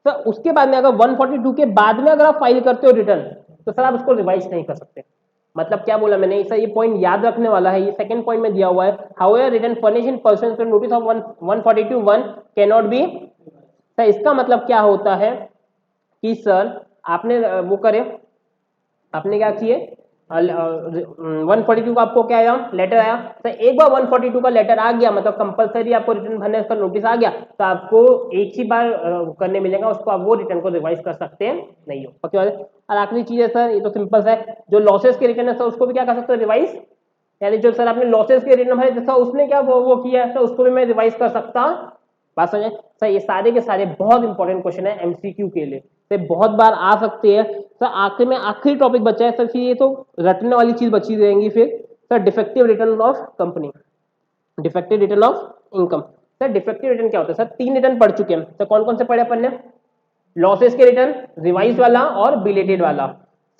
तो उसके बाद में अगर 142 के बाद में अगर आप फाइल करते हो रिटर्न, तो सर आप उसको रिवाइज नहीं कर सकते। मतलब क्या बोला मैंने सर, ये पॉइंट याद रखने वाला है, ये सेकंड पॉइंट में दिया हुआ है, however return furnish in person to notice of 142(1) can not be. Sir इसका मतलब क्या होता है कि सर आपने वो करे, आपने क्या किए 142 का आपको क्या आया, लेटर आया, तो एक बार 142 का लेटर आ गया मतलब कंपलसरी आपको रिटर्न भरने का नोटिस आ गया, तो आपको एक ही बार करने मिलेगा उसको, आप वो रिटर्न को रिवाइज कर सकते हैं नहीं हो पक्की बात है। और आखिरी चीज है सर, ये तो सिंपल है, जो लॉसेस के रिटर्न है सर उसको भी क्या कर सकते हो रिवाइज, यानी जो सर आपने लॉसेस के रिटर्न भरे जैसा उसने क्या वो किया है सर, उसको भी मैं रिवाइज कर सकता। बात समझे सर, ये सारे के सारे बहुत इंपॉर्टेंट क्वेश्चन है एमसीक्यू के लिए, तो बहुत बार आ सकते हैं सर। आखिर में आखिरी टॉपिक बचा है सर, फिर ये तो रटने वाली चीज बची रहेंगी फिर sir, defective return of company, defective return of income. Sir defective return क्या होता है सर, 3 रिटर्न पढ़ चुके हैं सर, कौन कौन से पढ़े अपन ने, लॉसेस के रिटर्न, रिवाइज वाला और बिलेटेड वाला।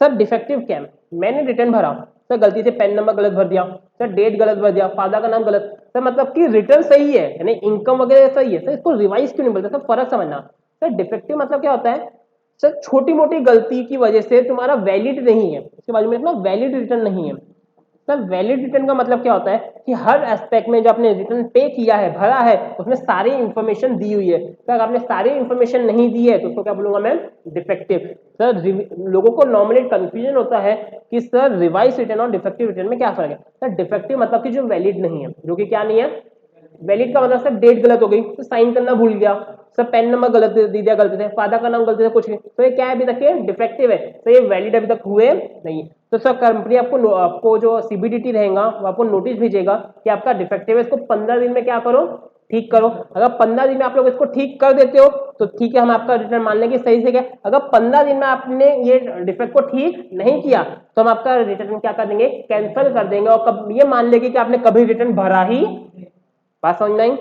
सर डिफेक्टिव क्या है, मैंने रिटर्न भरा सर, गलती से पेन नंबर गलत भर दिया सर, डेट गलत भर दिया, फादर का नाम गलत, सर मतलब कि रिटर्न सही है यानी इनकम वगैरह सही है सर, इसको रिवाइज क्यों नहीं बोलते सर, फर्क समझना। सर डिफेक्टिव मतलब क्या होता है सर, छोटी मोटी गलती की वजह से तुम्हारा वैलिड नहीं है, इसके बाजू में लिखना वैलिड रिटर्न नहीं है। सर वैलिड रिटर्न का मतलब क्या होता है कि हर एस्पेक्ट में जो आपने रिटर्न पे किया है, भरा है, उसमें सारी इंफॉर्मेशन दी हुई है। सर अगर आपने सारी इंफॉर्मेशन नहीं दी है तो उसको क्या बोलूंगा मैं, डिफेक्टिव। सर लोगों को नॉर्मली कंफ्यूजन होता है कि सर रिवाइज रिटर्न और डिफेक्टिव रिटर्न में क्या फर्क है। सर डिफेक्टिव मतलब कि जो वैलिड नहीं है, जो कि क्या नहीं है, वैलिड का मतलब सर डेट गलत हो गई तो साइन करना भूल गया सर, पेन नंबर गलत दे दिया गलती से, फादर का नाम गलती से कुछ नहीं, तो ये क्या है अभी तक ये डिफेक्टिव है, तो ये वैलिड अभी तक हुए नहीं। तो सर कंपनी आपको जो सीबीडीटी रहेगा वो आपको नोटिस भेजेगा कि आपका डिफेक्टिव है, इसको 15 दिन में क्या करो, ठीक करो। अगर 15 दिन में आप लोग इसको ठीक कर देते हो तो ठीक है, हम आपका रिटर्न मान लेंगे सही से गया। अगर 15 दिन में आपने ये डिफेक्ट को ठीक नहीं किया तो हम आपका रिटर्न क्या कर देंगे, कैंसिल कर देंगे, और कब ये मान लेंगे कि आपने कभी रिटर्न भरा ही, बात समझ में आई,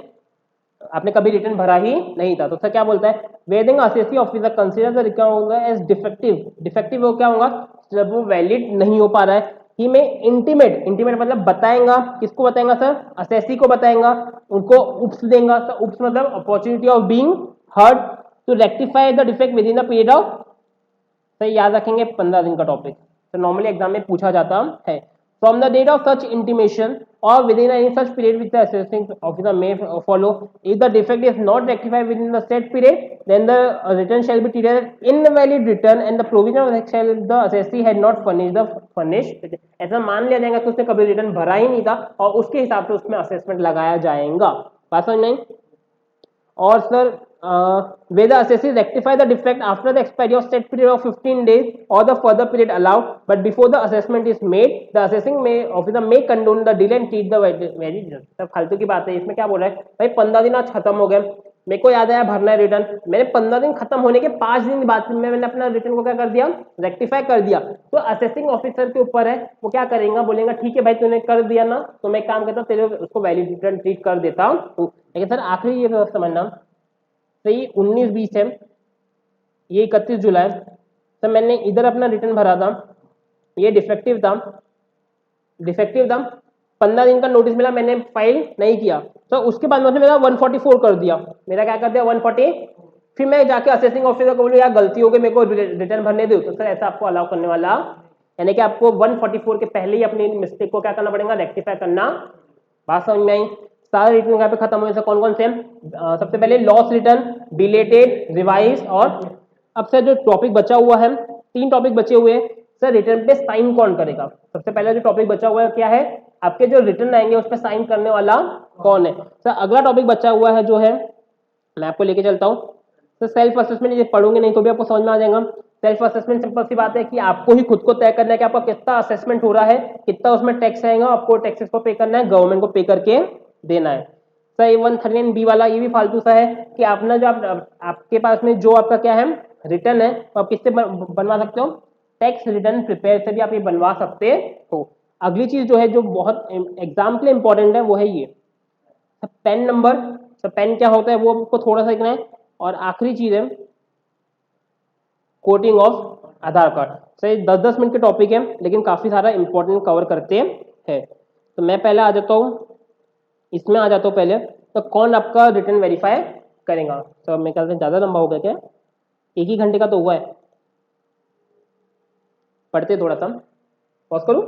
आपने कभी रिटर्न भरा ही नहीं था। तो सर क्या बोलता है, weeding assessee officer consider the क्या होगा एज डिफेक्टिव, डिफेक्टिव वो क्या होगा जब वो वैलिड नहीं हो पा रहा है, कि मैं इंटीमेट, इंटीमेट मतलब बताएंगा, किसको बताएंगा सर, असेसी को बताएंगा, उनको उप्स देगा सर, उप्स मतलब opportunity of being heard to rectify the defect within the period of, sir याद रखेंगे 15 दिन का टॉपिक, तो नॉर्मली एग्जाम में पूछा जाता है। From the date of such intimation or within any such period which the assessing officer may follow, if the defect is not rectified within the set period, then the return shall be treated as invalid return and the provision of shall the assessee had not furnished. ऐसा मान लिया जाएगा कि उसने कभी return भरा ही नहीं था और उसके हिसाब से उसमें असेसमेंट लगाया जाएगा। बात समझ नहीं? और sir where the assessee rectify the defect after the expiry of set period of 15 days or the further period allowed, but before the assessment is made, the assessing officer may condone the delay and treat the very just। सब फालतू की बात है। इसमें क्या बोल रहा है भाई 15 दिन आज खत्म हो गए, मेरे को याद आया भरना है रिटर्न, मैंने 15 दिन खत्म होने के 5 दिन बाद में मैंने अपना रिटर्न को क्या कर दिया, रेक्टिफाई कर दिया। तो असेसिंग ऑफिसर के ऊपर है, वो क्या करेगा, बोलेगा ठीक है भाई तूने कर दिया ना, तो मैं काम करता हूँ तेरे उसको वैलिड रिटर्न ट्रीट कर देता हूँ। लेकिन सर आखिरी ये समझना, सही 19-20 है, ये 31 जुलाई, तो मैंने इधर अपना रिटर्न भरा था, ये डिफेक्टिव था 15 दिन का नोटिस मिला, मैंने फाइल नहीं किया, तो उसके बाद मैंने मेरा 144 कर दिया, मेरा क्या कर दिया 140। फिर मैं जाके असेसिंग ऑफिसर को बोलूँ यार गलती हो गई, मेरे को रिटर्न भरने दो, तो सर ऐसा आपको अलाउ करने वाला, यानी कि आपको 144 के पहले ही अपनी मिस्टेक को क्या करना पड़ेगा, रेक्टिफाई करना। बात समझ में आई? सारे रिटर्न यहाँ पे खत्म हुए, कौन कौन से? सबसे पहले लॉस रिटर्न, बिलेटेड, रिवाइज, और अब से जो टॉपिक बचा हुआ है, 3 टॉपिक बचे हुए हैं सर। रिटर्न पे साइन कौन करेगा? सबसे पहले जो टॉपिक बचा हुआ है क्या है, आपके जो रिटर्न आएंगे उस पर साइन करने वाला कौन है? सर अगला टॉपिक बचा हुआ है जो है, मैं आपको लेके चलता हूँ। तो सेल्फ असेसमेंट, ये पढ़ोगे नहीं तो भी आपको समझ में आ जाएगा। सेल्फ असेसमेंट सिंपल सी बात है कि आपको ही खुद को तय करना है कि आपका कितना असेसमेंट हो रहा है, कितना उसमें टैक्स आएगा, आपको टैक्सेस को पे करना है, गवर्नमेंट को पे करके देना है। सर 139B वाला ये भी फालतू सा है कि आपने जो आपके पास में जो आपका क्या है रिटर्न है, तो आप किससे बनवा सकते हो, टैक्स रिटर्न प्रिपेयर से भी आप ये बनवा सकते हो। अगली चीज जो है जो बहुत एग्जाम के लिए इंपॉर्टेंट है वो है ये पेन नंबर। तो पेन क्या होता है वो आपको थोड़ा सा देखना है। और आखिरी चीज है कोटिंग ऑफ आधार कार्ड। सही 10-10 मिनट के टॉपिक है लेकिन काफी सारा इंपॉर्टेंट कवर करते हैं। तो मैं पहले आ जाता हूँ, इसमें आ जाता हूँ पहले, तो कौन आपका रिटर्न वेरीफाई करेगा। तो मेरे ख्याल से ज्यादा लंबा हो गया क्या, 1 ही घंटे का तो हुआ है। पढ़ते थोड़ा सा, पॉज करूँ,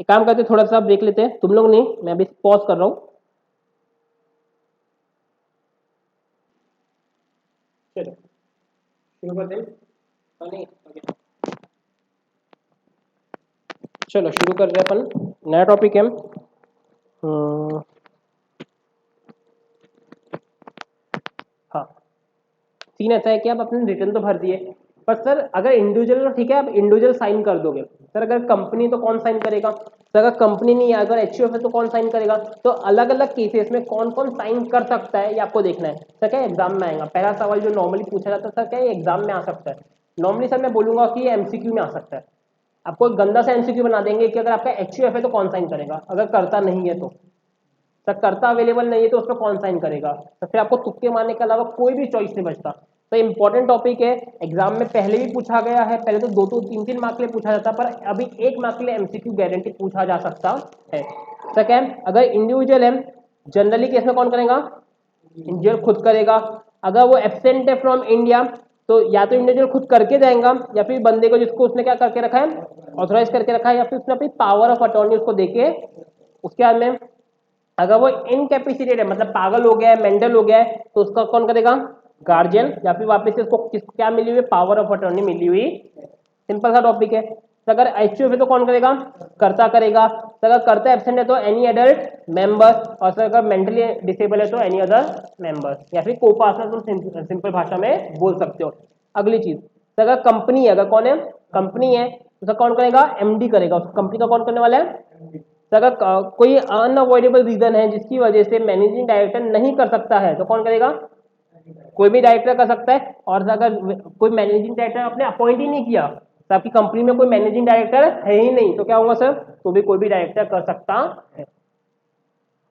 एक काम करते थोड़ा सा ब्रेक लेते हैं, तुम लोग नहीं, मैं अभी पॉज कर रहा हूँ। चलो शुरू करते हैं। चलो शुरू कर रहे हैं अपन, नया टॉपिक है। हाँ, सीन ऐसा है कि आप अपने रिटर्न तो भर दिए, पर सर अगर इंडिविजुअल, ठीक है आप इंडिविजुअल साइन कर दोगे, सर अगर कंपनी तो कौन साइन करेगा? सर अगर कंपनी नहीं है, अगर एचयूएफ है तो कौन साइन करेगा? तो अलग अलग केसेस में कौन कौन साइन कर सकता है ये आपको देखना है। सर क्या एग्जाम में आएगा, पहला सवाल जो नॉर्मली पूछा जाता है, सर क्या एग्जाम में आ सकता है? नॉर्मली सर मैं बोलूंगा कि एमसीक्यू में आ सकता है। आपको एक गंदा सा एमसीक्यू बना देंगे कि अगर आपका एचयूएफ है तो कौन साइन करेगा, अगर करता नहीं है तो। सर करता अवेलेबल नहीं है तो उस पर कौन साइन करेगा? तो फिर आपको तुक्के मारने के अलावा कोई भी चॉइस नहीं बचता। तो इंपॉर्टेंट टॉपिक है, एग्जाम में पहले भी पूछा गया है, पहले तो 2-2 3-3 मार्क के लिए पूछा जाता, पर अभी 1 मार्क के लिए एमसीक्यू गारंटी पूछा जा सकता है। सेकेंड, अगर इंडिविजुअल है, जनरली केस में कौन करेगा? इंडिविजुअल खुद करेगा। अगर वो एब्सेंट है फ्रॉम इंडिया तो या तो इंडिविजुअल खुद करके जाएगा, या फिर बंदे को जिसको उसने क्या करके रखा है, ऑथोराइज करके रखा है, या फिर उसने अपनी पावर ऑफ अटॉर्नी उसको देके, उसके बाद में अगर वो इनकैपेसिटेड है, मतलब पागल हो गया है, मेंटल हो गया है, तो उसका कौन करेगा? गार्जियन, या फिर वापस से उसको क्या मिली हुई, पावर ऑफ अटॉर्नी मिली हुई। सिंपल सा टॉपिक है। तो अगर एचयूएफ है तो कौन करेगा? कर्ता करेगा। तो अगर कर्ता एब्सेंट है तो एनी एडल्ट मेंबर, और सर अगर मेंटली डिसेबल है तो एनी अदर मेंबर, या फिर को पार्टनर, तुम सिंपल भाषा में बोल सकते हो। अगली चीज, तो अगर कंपनी है, अगर कौन है, कंपनी है, तो सर कौन करेगा? एमडी करेगा। उस कंपनी का कौन करने वाला है? अगर कोई अनअवॉइडेबल रीजन है जिसकी वजह से मैनेजिंग डायरेक्टर नहीं कर सकता है तो कौन करेगा? कोई भी डायरेक्टर कर सकता है। और अगर कोई मैनेजिंग डायरेक्टर आपने अपॉइंट ही नहीं किया, तो आपकी कंपनी में कोई मैनेजिंग डायरेक्टर है ही नहीं, तो क्या होगा सर? तो भी कोई भी डायरेक्टर कर सकता है।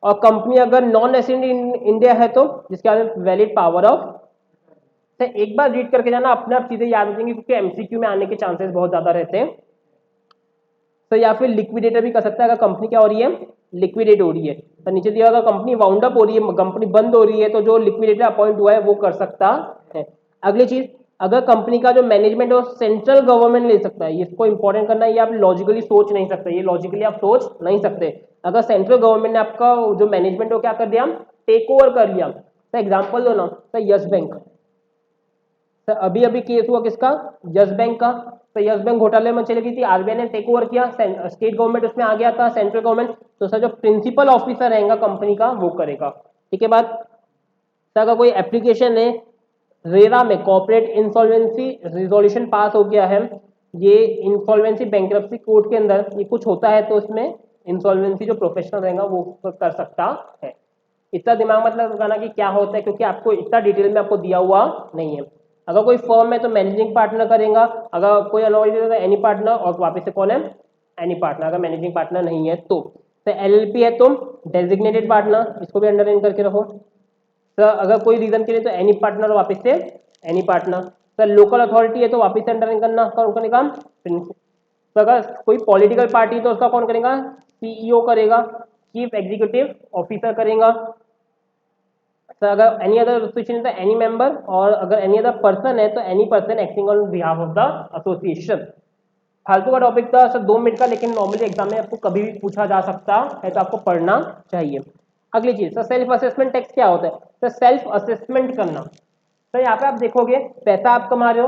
और कंपनी अगर नॉन रेसिडेंट इन इंडिया है तो जिसके आगे वैलिड पावर ऑफ, से एक बार रीड करके जाना, अपने आप चीजें याद हो जाएंगी, क्योंकि एमसीक्यू में आने के चांसेस बहुत ज्यादा रहते हैं। तो या फिर लिक्विडेटर भी कर सकता है, अगर कंपनी क्या हो रही है, लिक्विडेट हो रही है। तो नीचे दिया अगर कंपनी वाउंड अप हो रही है, कंपनी बंद हो रही है, तो जो लिक्विडेटर अपॉइंट हुआ है वो कर सकता है। अगली चीज, अगर कंपनी का जो मैनेजमेंट है वो सेंट्रल गवर्नमेंट ले सकता है, इसको इंपॉर्टेंट करना है, ये आप लॉजिकली सोच नहीं सकते, ये लॉजिकली आप सोच नहीं सकते। अगर सेंट्रल गवर्नमेंट ने आपका जो मैनेजमेंट है वो क्या कर दिया, टेक ओवर कर लिया। तो एग्जाम्पल दो ना, तो यस बैंक, तो अभी अभी केस हुआ किसका, यस बैंक का। तो यस बैंक घोटाले में चली गई थी, आरबीआई ने टेक ओवर किया, स्टेट गवर्नमेंट उसमें आ गया था, सेंट्रल गवर्नमेंट, तो सर जो प्रिंसिपल ऑफिसर रहेगा कंपनी का वो करेगा। ठीक है बात। सर अगर कोई एप्लीकेशन है रेरा में, कॉर्पोरेट इंसॉल्वेंसी रिजोल्यूशन पास हो गया है, ये इंसॉल्वेंसी बैंक्रप्सी कोर्ट के अंदर ये कुछ होता है, तो इसमें इंसॉल्वेंसी जो प्रोफेशनल रहेगा वो कर सकता है। इतना दिमाग मतलब लगाना कि क्या होता है, क्योंकि आपको इतना डिटेल में आपको दिया हुआ नहीं है। अगर कोई फर्म है तो मैनेजिंग पार्टनर करेगा, अगर कोई अनऑडिटेड है तो एनी पार्टनर, और वापस से कौन है, एनी पार्टनर, अगर मैनेजिंग पार्टनर नहीं है तो एलएलपी है तो डेजिग्नेटेड पार्टनर, इसको भी अंडरलाइन करके रखो। सर अगर कोई रीजन के लिए तो एनी पार्टनर, वापस से any partner. Sir local authority है तो वापस से अंडरलाइन करना, कौन करेगा, तो अगर कोई पॉलिटिकल पार्टी तो उसका कौन करेगा, सीईओ करेगा, चीफ एग्जीक्यूटिव ऑफिसर करेगा। सर अगर एनी अदर एसोसिएशन है तो एनी मेंबर, और अगर एनी अदर पर्सन है तो any person acting on behalf of the association. फालतू का टॉपिक था सर 2 मिनट का, लेकिन नॉर्मली एग्जाम में आपको कभी भी पूछा जा सकता है, तो आपको पढ़ना चाहिए। अगली चीज सर, सेल्फ असेसमेंट टैक्स क्या होता है। सर सेल्फ असेसमेंट करना, सर यहाँ पे आप देखोगे पैसा आप कमा रहे हो,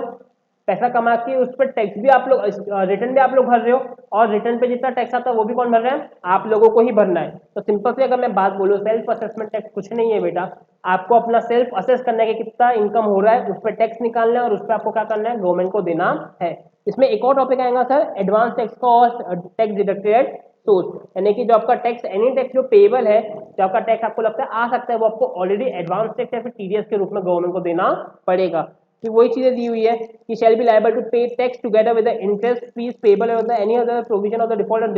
पैसा कमा के उस पर टैक्स भी आप लोग, रिटर्न भी आप लोग भर रहे हो, और रिटर्न पे जितना टैक्स आता है वो भी कौन भर रहा है, आप लोगों को ही भरना है। तो सिंपल से अगर मैं बात बोलूँ, सेल्फ असेसमेंट टैक्स कुछ नहीं है बेटा, आपको अपना सेल्फ असेस करना है कि कितना इनकम हो रहा है, उस पर टैक्स निकालना है, और उस पर आपको क्या करना है, गवर्नमेंट को देना है। इसमें एक और टॉपिक आएगा सर, एडवांस टैक्स का और टैक्स डिडक्टेड सोर्स, यानी कि जो आपका टैक्स, एनी टैक्स जो पेएबल है, जो आपका टैक्स आपको लगता है आ सकता है, वो आपको ऑलरेडी एडवांस टैक्स या फिर टीडीएस के रूप में गवर्नमेंट को देना पड़ेगा। कि वही चीजें दी हुई है कि शैल बी लायबल टू पे tax together with the interest fees payable with any other provision of the default.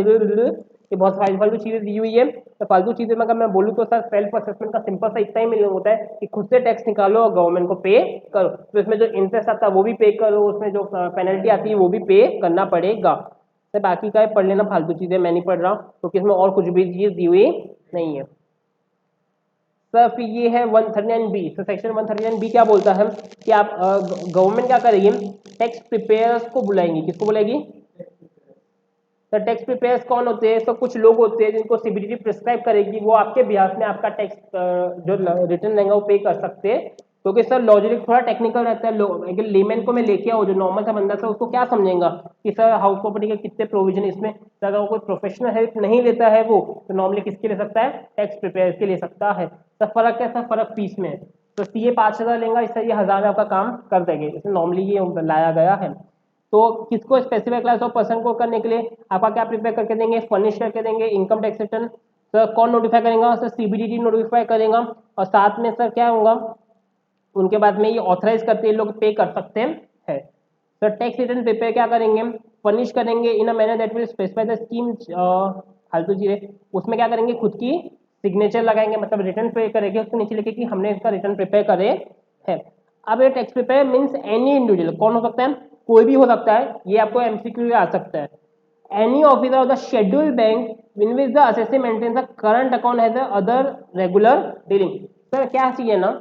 ये बहुत फालतू चीजें दी हुई है। तो फालतू चीजें में अगर मैं बोलूँ तो सर सेल्फ असेसमेंट का सिंपल सा इतना ही मिलना होता है कि खुद से टैक्स निकालो और गवर्नमेंट को पे करो, तो इसमें जो इंटरेस्ट आता है वो भी पे करो, उसमें जो पेनल्टी आती है वो भी पे करना पड़ेगा। तो बाकी का पढ़ लेना, फालतू चीजें मैं नहीं पढ़ रहा क्योंकि इसमें और कुछ भी चीज दी हुई नहीं है। सर फिर ये है 139B। तो सेक्शन 139B क्या बोलता है कि आप गवर्नमेंट क्या करेगी, टैक्स प्रिपेयर्स को बुलाएंगी, किसको बुलाएगी, तो टैक्स प्रिपेयर्स कौन होते हैं, तो कुछ लोग होते हैं जिनको सीबीडीटी प्रिस्क्राइब करेगी, वो आपके बिहाफ में आपका टैक्स जो रिटर्न रहेगा वो पे कर सकते हैं। क्योंकि सर लॉजिक थोड़ा टेक्निकल रहता है, अगर लेमैन को मैं लेके आओ जो नॉर्मल सा बंदा था, उसको क्या समझेगा कि सर हाउस प्रॉपर्टी के कितने प्रोविजन इसमें। तो अगर वो कोई प्रोफेशनल हेल्प नहीं लेता है वो, तो नॉर्मली किसके ले सकता है, टैक्स प्रिपेयर के ले सकता है। तो फर्क कैसा, फर्क फीस में है। तो सीए 5,000 लेगा, इससे ये 1,000 में आपका काम कर देंगे, इसमें नॉर्मली ये लाया गया है। तो किसको स्पेसिफिक क्लास ऑफ पर्सन को करने के लिए आपका क्या प्रिपेयर करके देंगे, फर्निश करके देंगे इनकम टैक्स रिटर्न। सर कौन नोटिफाई करेगा, सर सीबीडीटी नोटिफाई करेगा, और साथ में सर क्या होगा, उनके बाद में ये ऑथराइज करते हैं लोग पे कर सकते हैं। सर टैक्स रिटर्न प्रिपेयर क्या करेंगे, फर्निश करेंगे in a manner that will specify the scheme. फालतू चीजें उसमें क्या करेंगे, खुद की सिग्नेचर लगाएंगे, मतलब रिटर्न पे करेंगे, उसके नीचे लिखे कि हमने इसका रिटर्न प्रिपेयर करे है। अब ये tax prepare means any individual, कौन हो सकता है, कोई भी हो सकता है, ये आपको एमसीक्यू आ सकता है। Any officer of the scheduled bank in which the assessee maintains the current account has other regular dealing. Sir क्या चाहिए ना,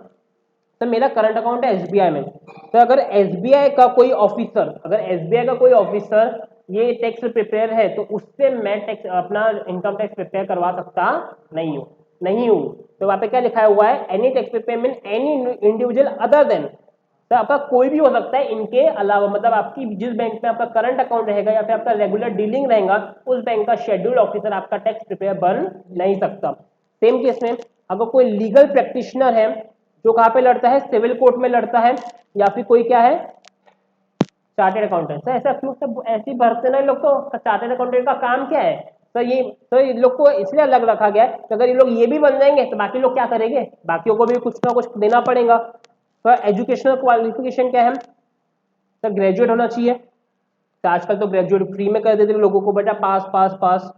तो मेरा करंट अकाउंट है एसबीआई में, तो अगर एसबीआई का कोई ऑफिसर, अगर एसबीआई का कोई ऑफिसर ये टैक्स प्रिपेयर है, तो उससे मैं टैक्स अपना इनकम टैक्स प्रिपेयर करवा सकता नहीं हूँ। तो वहां पे क्या लिखा हुआ है, any tax prepare mean any individual other than, तो आपका कोई भी हो सकता है इनके अलावा, मतलब आपकी जिस बैंक में आपका करंट अकाउंट रहेगा या फिर आपका रेगुलर डीलिंग रहेगा, उस बैंक का शेड्यूल्ड ऑफिसर आपका टैक्स प्रिपेयर बन नहीं सकता। सेम केस में अगर कोई लीगल प्रैक्टिशनर है जो कहाँ पे लड़ता है, सिविल कोर्ट में लड़ता है, या फिर कोई क्या है, चार्टेड अकाउंटेंट। तो ऐसा क्यों सब ऐसे भरते ना लोग, तो चार्टेड अकाउंटेंट का काम क्या है, तो ये लोग को इसलिए अलग रखा गया है कि अगर ये लोग ये भी बन जाएंगे तो बाकी लोग क्या करेंगे, बाकियों को भी कुछ ना कुछ देना पड़ेगा। तो एजुकेशनल क्वालिफिकेशन क्या है, सर ग्रेजुएट होना चाहिए। तो आजकल तो ग्रेजुएट फ्री में कर देते हैं लोगों को, बेटा पास पास पास,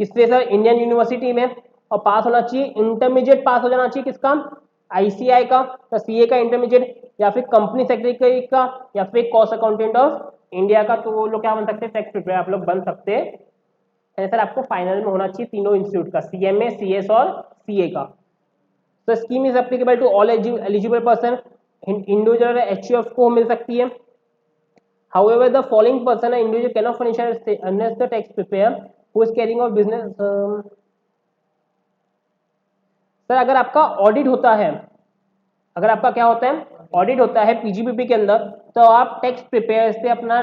किसलिए सर, इंडियन यूनिवर्सिटी में, और पास होना चाहिए, इंटरमीडिएट पास हो जाना चाहिए किसका, आईसीआई का, तो सीए का इंटरमीडिएट, या फिर कंपनी सेक्रेटरी का, या फिर कॉस्ट अकाउंटेंट ऑफ इंडिया का, तो वो लोग क्या बन सकते हैं, टैक्स प्रिपेयर आप लोग बन सकते हैं। सर आपको फाइनल में होना चाहिए तीनों इंस्टीट्यूट का, सीएमए, सीएस और सीए का। तो scheme is applicable to all eligible person individual HUF को मिल सकती है। However, the following person an individual cannot furnish unless the tax preparer who is carrying out business sir अगर आपका audit होता है, अगर आपका क्या होता है ऑडिट होता है पीजीबीपी के अंदर, तो आप टैक्स प्रिपेयर से अपना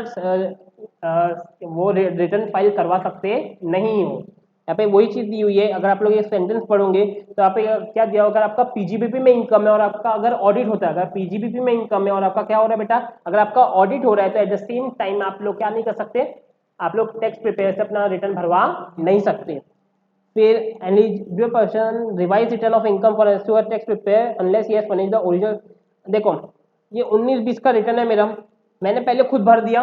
वो रिटर्न फाइल करवा सकते नहीं हो। यहाँ पे वही चीज दी हुई है, अगर आप लोग ये सेंटेंस पढ़ोगे तो यहाँ पे क्या दिया होगा, अगर आपका पीजीबीपी में इनकम है और आपका अगर ऑडिट होता है, अगर पीजीबीपी में इनकम है और आपका क्या हो रहा है बेटा, अगर आपका ऑडिट हो रहा है तो एट द सेम टाइम आप लोग क्या नहीं कर सकते, आप लोग टैक्स प्रिपेयर से अपना रिटर्न भरवा नहीं सकते। फिर eligible person revise return of income for assure tax prepare unless he has furnished the original. देखो ये 19-20 का रिटर्न है मेरा, मैंने पहले खुद भर दिया,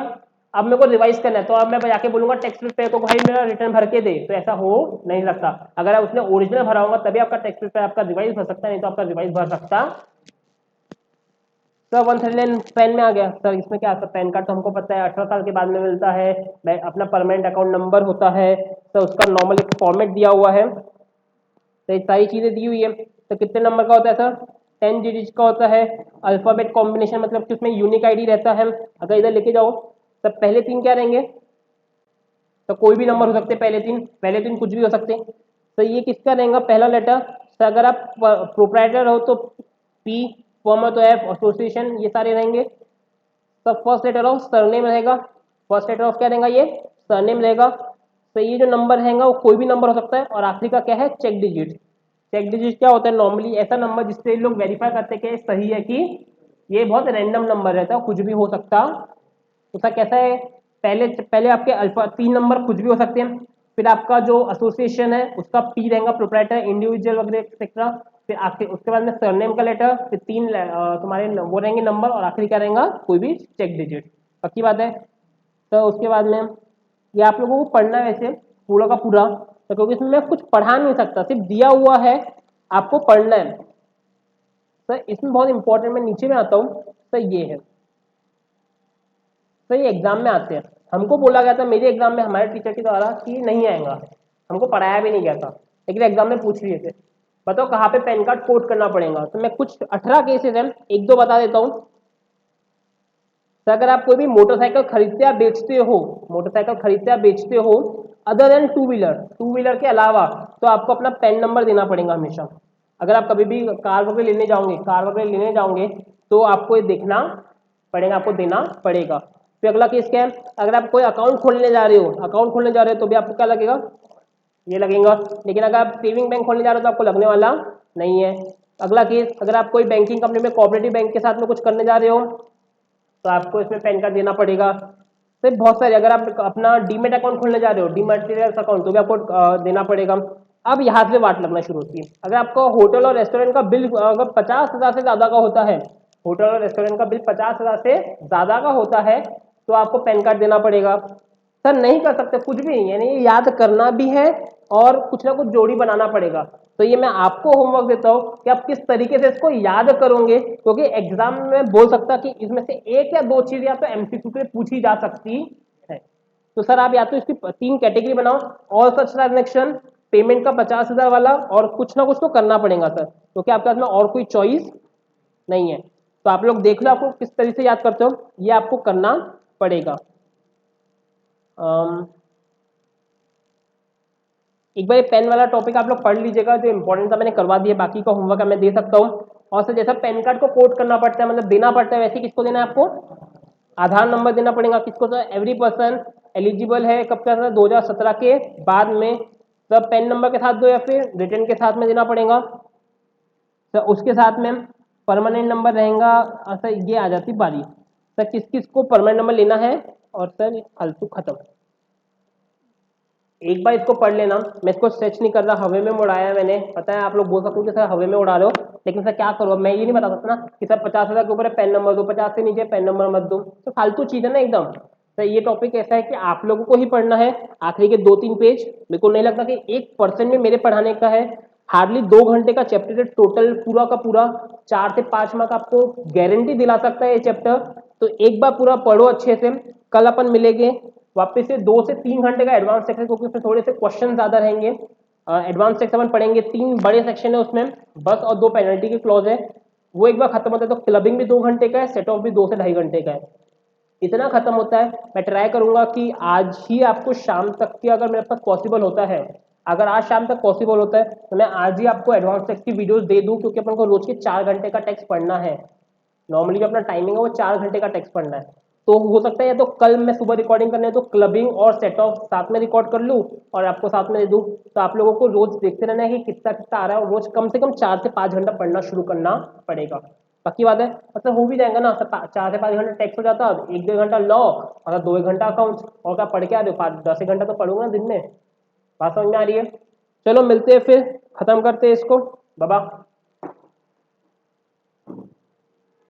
अब मेरे को रिवाइज करना है, तो अब मैं जाके बोलूंगा टैक्स प्रिपेयर को भाई मेरा रिटर्न भर के दे, तो ऐसा हो नहीं सकता। अगर उसने ओरिजिनल भरा होगा तभी आपका टैक्स प्रिपेयर आपका रिवाइज भर सकता है, नहीं तो आपका रिवाइज भर सकता। सर 139 पैन में आ गया। सर इसमें क्या आता है, पैन कार्ड तो हमको पता है 18 साल के बाद में मिलता है, अपना परमानेंट अकाउंट नंबर होता है, तो उसका नॉर्मल एक फॉर्मेट दिया हुआ है, तो ये सारी चीजें दी हुई है। तो कितने नंबर का होता है सर, 10 डिजिट का होता है। अल्फाबेट कॉम्बिनेशन मतलब कि उसमें यूनिक आईडी रहता है। अगर इधर लेके जाओ तब पहले 3 क्या रहेंगे, तो कोई भी नंबर हो सकते हैं, पहले तीन कुछ भी हो सकते हैं। तो ये किसका रहेगा, पहला लेटर। तो अगर आप प्रोप्राइटर हो तो पी, फॉर्मर तो एफ, एसोसिएशन ये सारे रहेंगे। तब फर्स्ट लेटर ऑफ सरनेम रहेगा, फर्स्ट लेटर ऑफ क्या रहेगा, ये सरनेम रहेगा। तो ये जो नंबर रहेगा वो कोई भी नंबर हो सकता है, और आखिरी का क्या है, चेक डिजिट। चेक डिजिट क्या होता है, नॉर्मली ऐसा नंबर जिससे लोग वेरीफाई करते हैं कि सही है, कि ये बहुत रैंडम नंबर रहता है, कुछ भी हो सकता। तो सर कैसा है, पहले पहले आपके अल्फा 3 नंबर कुछ भी हो सकते हैं, फिर आपका जो एसोसिएशन है उसका पी रहेगा, प्रोप्राइटर, इंडिविजुअल वगैरह एक्सेट्रा, फिर आखिर उसके बाद में सरनेम का लेटर, फिर 3 तुम्हारे वो रहेंगे नंबर, और आखिरी क्या रहेगा, कोई भी चेक डिजिट। पक्की बात है। तो उसके बाद में ये आप लोगों को पढ़ना है वैसे पूरा का पूरा, तो क्योंकि इसमें मैं कुछ पढ़ा नहीं सकता, सिर्फ दिया हुआ है आपको पढ़ना है। सर इसमें बहुत इंपॉर्टेंट, मैं नीचे में आता हूँ, सर ये है, सर ये एग्जाम में आते हैं। हमको बोला गया था मेरे एग्जाम में हमारे टीचर के द्वारा कि नहीं आएगा, हमको पढ़ाया भी नहीं गया था, लेकिन एग्जाम में पूछ लिए थे, बताओ कहाँ पे पैन कार्ड कोड करना पड़ेगा। तो मैं कुछ 18 केसेस हैं, एक दो बता देता हूँ। तो अगर आप कोई भी मोटरसाइकिल खरीदते या बेचते हो, मोटरसाइकिल खरीदते या बेचते हो अदर देन टू व्हीलर के अलावा, तो आपको अपना पैन नंबर देना पड़ेगा हमेशा। अगर आप कभी भी कार वगैरह लेने जाओगे तो आपको ये देखना पड़ेगा, आपको देना पड़ेगा। फिर अगला केस क्या है, अगर आप कोई अकाउंट खोलने जा रहे हो तो भी आपको क्या लगेगा, ये लगेगा। लेकिन अगर आप सेविंग बैंक खोलने जा रहे हो तो आपको लगने वाला नहीं है। अगला केस, अगर आप कोई बैंकिंग कंपनी में कोऑपरेटिव बैंक के साथ में कुछ करने जा रहे हो तो आपको इसमें पैन कार्ड देना पड़ेगा। फिर बहुत सारे, अगर आप अपना डीमेट अकाउंट खोलने जा रहे हो, डीमैटेरियल्स अकाउंट, तो भी आपको देना पड़ेगा। अब यहाँ से बात लगना शुरू होती है, अगर आपको होटल और रेस्टोरेंट का बिल अगर 50,000 से ज्यादा का होता है, होटल और रेस्टोरेंट का बिल 50,000 से ज्यादा का होता है, तो आपको पैन कार्ड देना पड़ेगा। सर नहीं कर सकते कुछ भी, यानी ये याद करना भी है और कुछ ना कुछ जोड़ी बनाना पड़ेगा। तो ये मैं आपको होमवर्क देता हूँ कि आप किस तरीके से इसको याद करोगे, क्योंकि एग्जाम में बोल सकता कि इसमें से एक या दो चीज या तो एमसीक्यू पे पूछी जा सकती है। तो सर आप या तो इसकी 3 कैटेगरी बनाओ, ऑल सच ट्रांजेक्शन, पेमेंट का 50,000 वाला, और कुछ ना कुछ तो करना पड़ेगा सर, क्योंकि आपके पास में और कोई चॉइस नहीं है। तो आप लोग देख लो आपको किस तरीके से याद करते हो, ये आपको करना पड़ेगा। एक बार पेन वाला टॉपिक आप लोग पढ़ लीजिएगा, जो इंपॉर्टेंट था मैंने करवा दिया, बाकी का होमवर्क मैं दे सकता हूँ। और सर जैसा पैन कार्ड को कोड करना पड़ता है, मतलब देना पड़ता है, वैसे किसको देना है आपको, आधार नंबर देना पड़ेगा। किसको सर, एवरी पर्सन एलिजिबल है कब का सर, 2017 के बाद में। तब पैन नंबर के साथ दो या फिर रिटर्न के साथ में देना पड़ेगा। सर उसके साथ में परमानेंट नंबर रहेगा। सर ये आ जाती बारी, सर किस किस को परमानेंट नंबर लेना है, और सर फालतू खत्म। एक बार इसको पढ़ लेना, मैं इसको स्ट्रेच नहीं कर रहा, हवे में उड़ाया मैंने, पता है आप लोग बोल सकते हो कि सर हवे में उड़ा रहे हो, लेकिन सर क्या करो, मैं ये नहीं बता सकता ना कि सर 50,000 के ऊपर पैन नंबर दो, 50 से नीचे पैन नंबर मत दो, तो फालतू चीज है ना एकदम। तो ये टॉपिक ऐसा है कि आप लोगों को ही पढ़ना है, आखिरी के 2-3 पेज। मेरे को नहीं लगता कि 1% में मेरे पढ़ाने का है, हार्डली 2 घंटे का चैप्टर टोटल, पूरा का पूरा 4 से 5 मार्क आपको गारंटी दिला सकता है ये चैप्टर। तो एक बार पूरा पढ़ो अच्छे से, कल अपन मिलेंगे वापस से 2 से 3 घंटे का एडवांस सेक्शन, क्योंकि उसमें थोड़े से क्वेश्चन ज्यादा रहेंगे। एडवांस सेक्शन अपन पढ़ेंगे, 3 बड़े सेक्शन है उसमें, बस और 2 पेनल्टी की क्लॉज है। वो एक बार खत्म होता है तो क्लबिंग भी 2 घंटे का है, सेट ऑफ भी 2 से ढाई घंटे का है। इतना खत्म होता है। मैं ट्राई करूंगा कि आज ही आपको शाम तक की, अगर मेरे पास पॉसिबल होता है, अगर आज शाम तक पॉसिबल होता है तो मैं आज ही आपको एडवांस टेक्स्ट की वीडियोस दे दूं, क्योंकि अपन को रोज के 4 घंटे का टेक्स्ट पढ़ना है। नॉर्मली जो अपना टाइमिंग है वो 4 घंटे का टेक्स्ट पढ़ना है। तो हो सकता है या तो कल मैं सुबह रिकॉर्डिंग करने तो क्लबिंग और सेट ऑफ साथ में रिकॉर्ड कर लूँ और आपको साथ में दे दूँ। तो आप लोगों को रोज देखते रहना है कि कितना कितना आ रहा है, और रोज कम से कम 4 से 5 घंटा पढ़ना शुरू करना पड़ेगा। पक्की बात है, मतलब हो भी जाएगा ना। 4 से 5 घंटा टेक्स्ट हो जाता, 1 डेढ़ घंटा लॉ, अगर 2 1 घंटा अकाउंट्स, और क्या पढ़ के आ रहे हो, 5 10 घंटा तो पढ़ूंगा ना दिन में। बात समझ में आ रही है? चलो मिलते हैं फिर, खत्म करते हैं इसको। बाबा।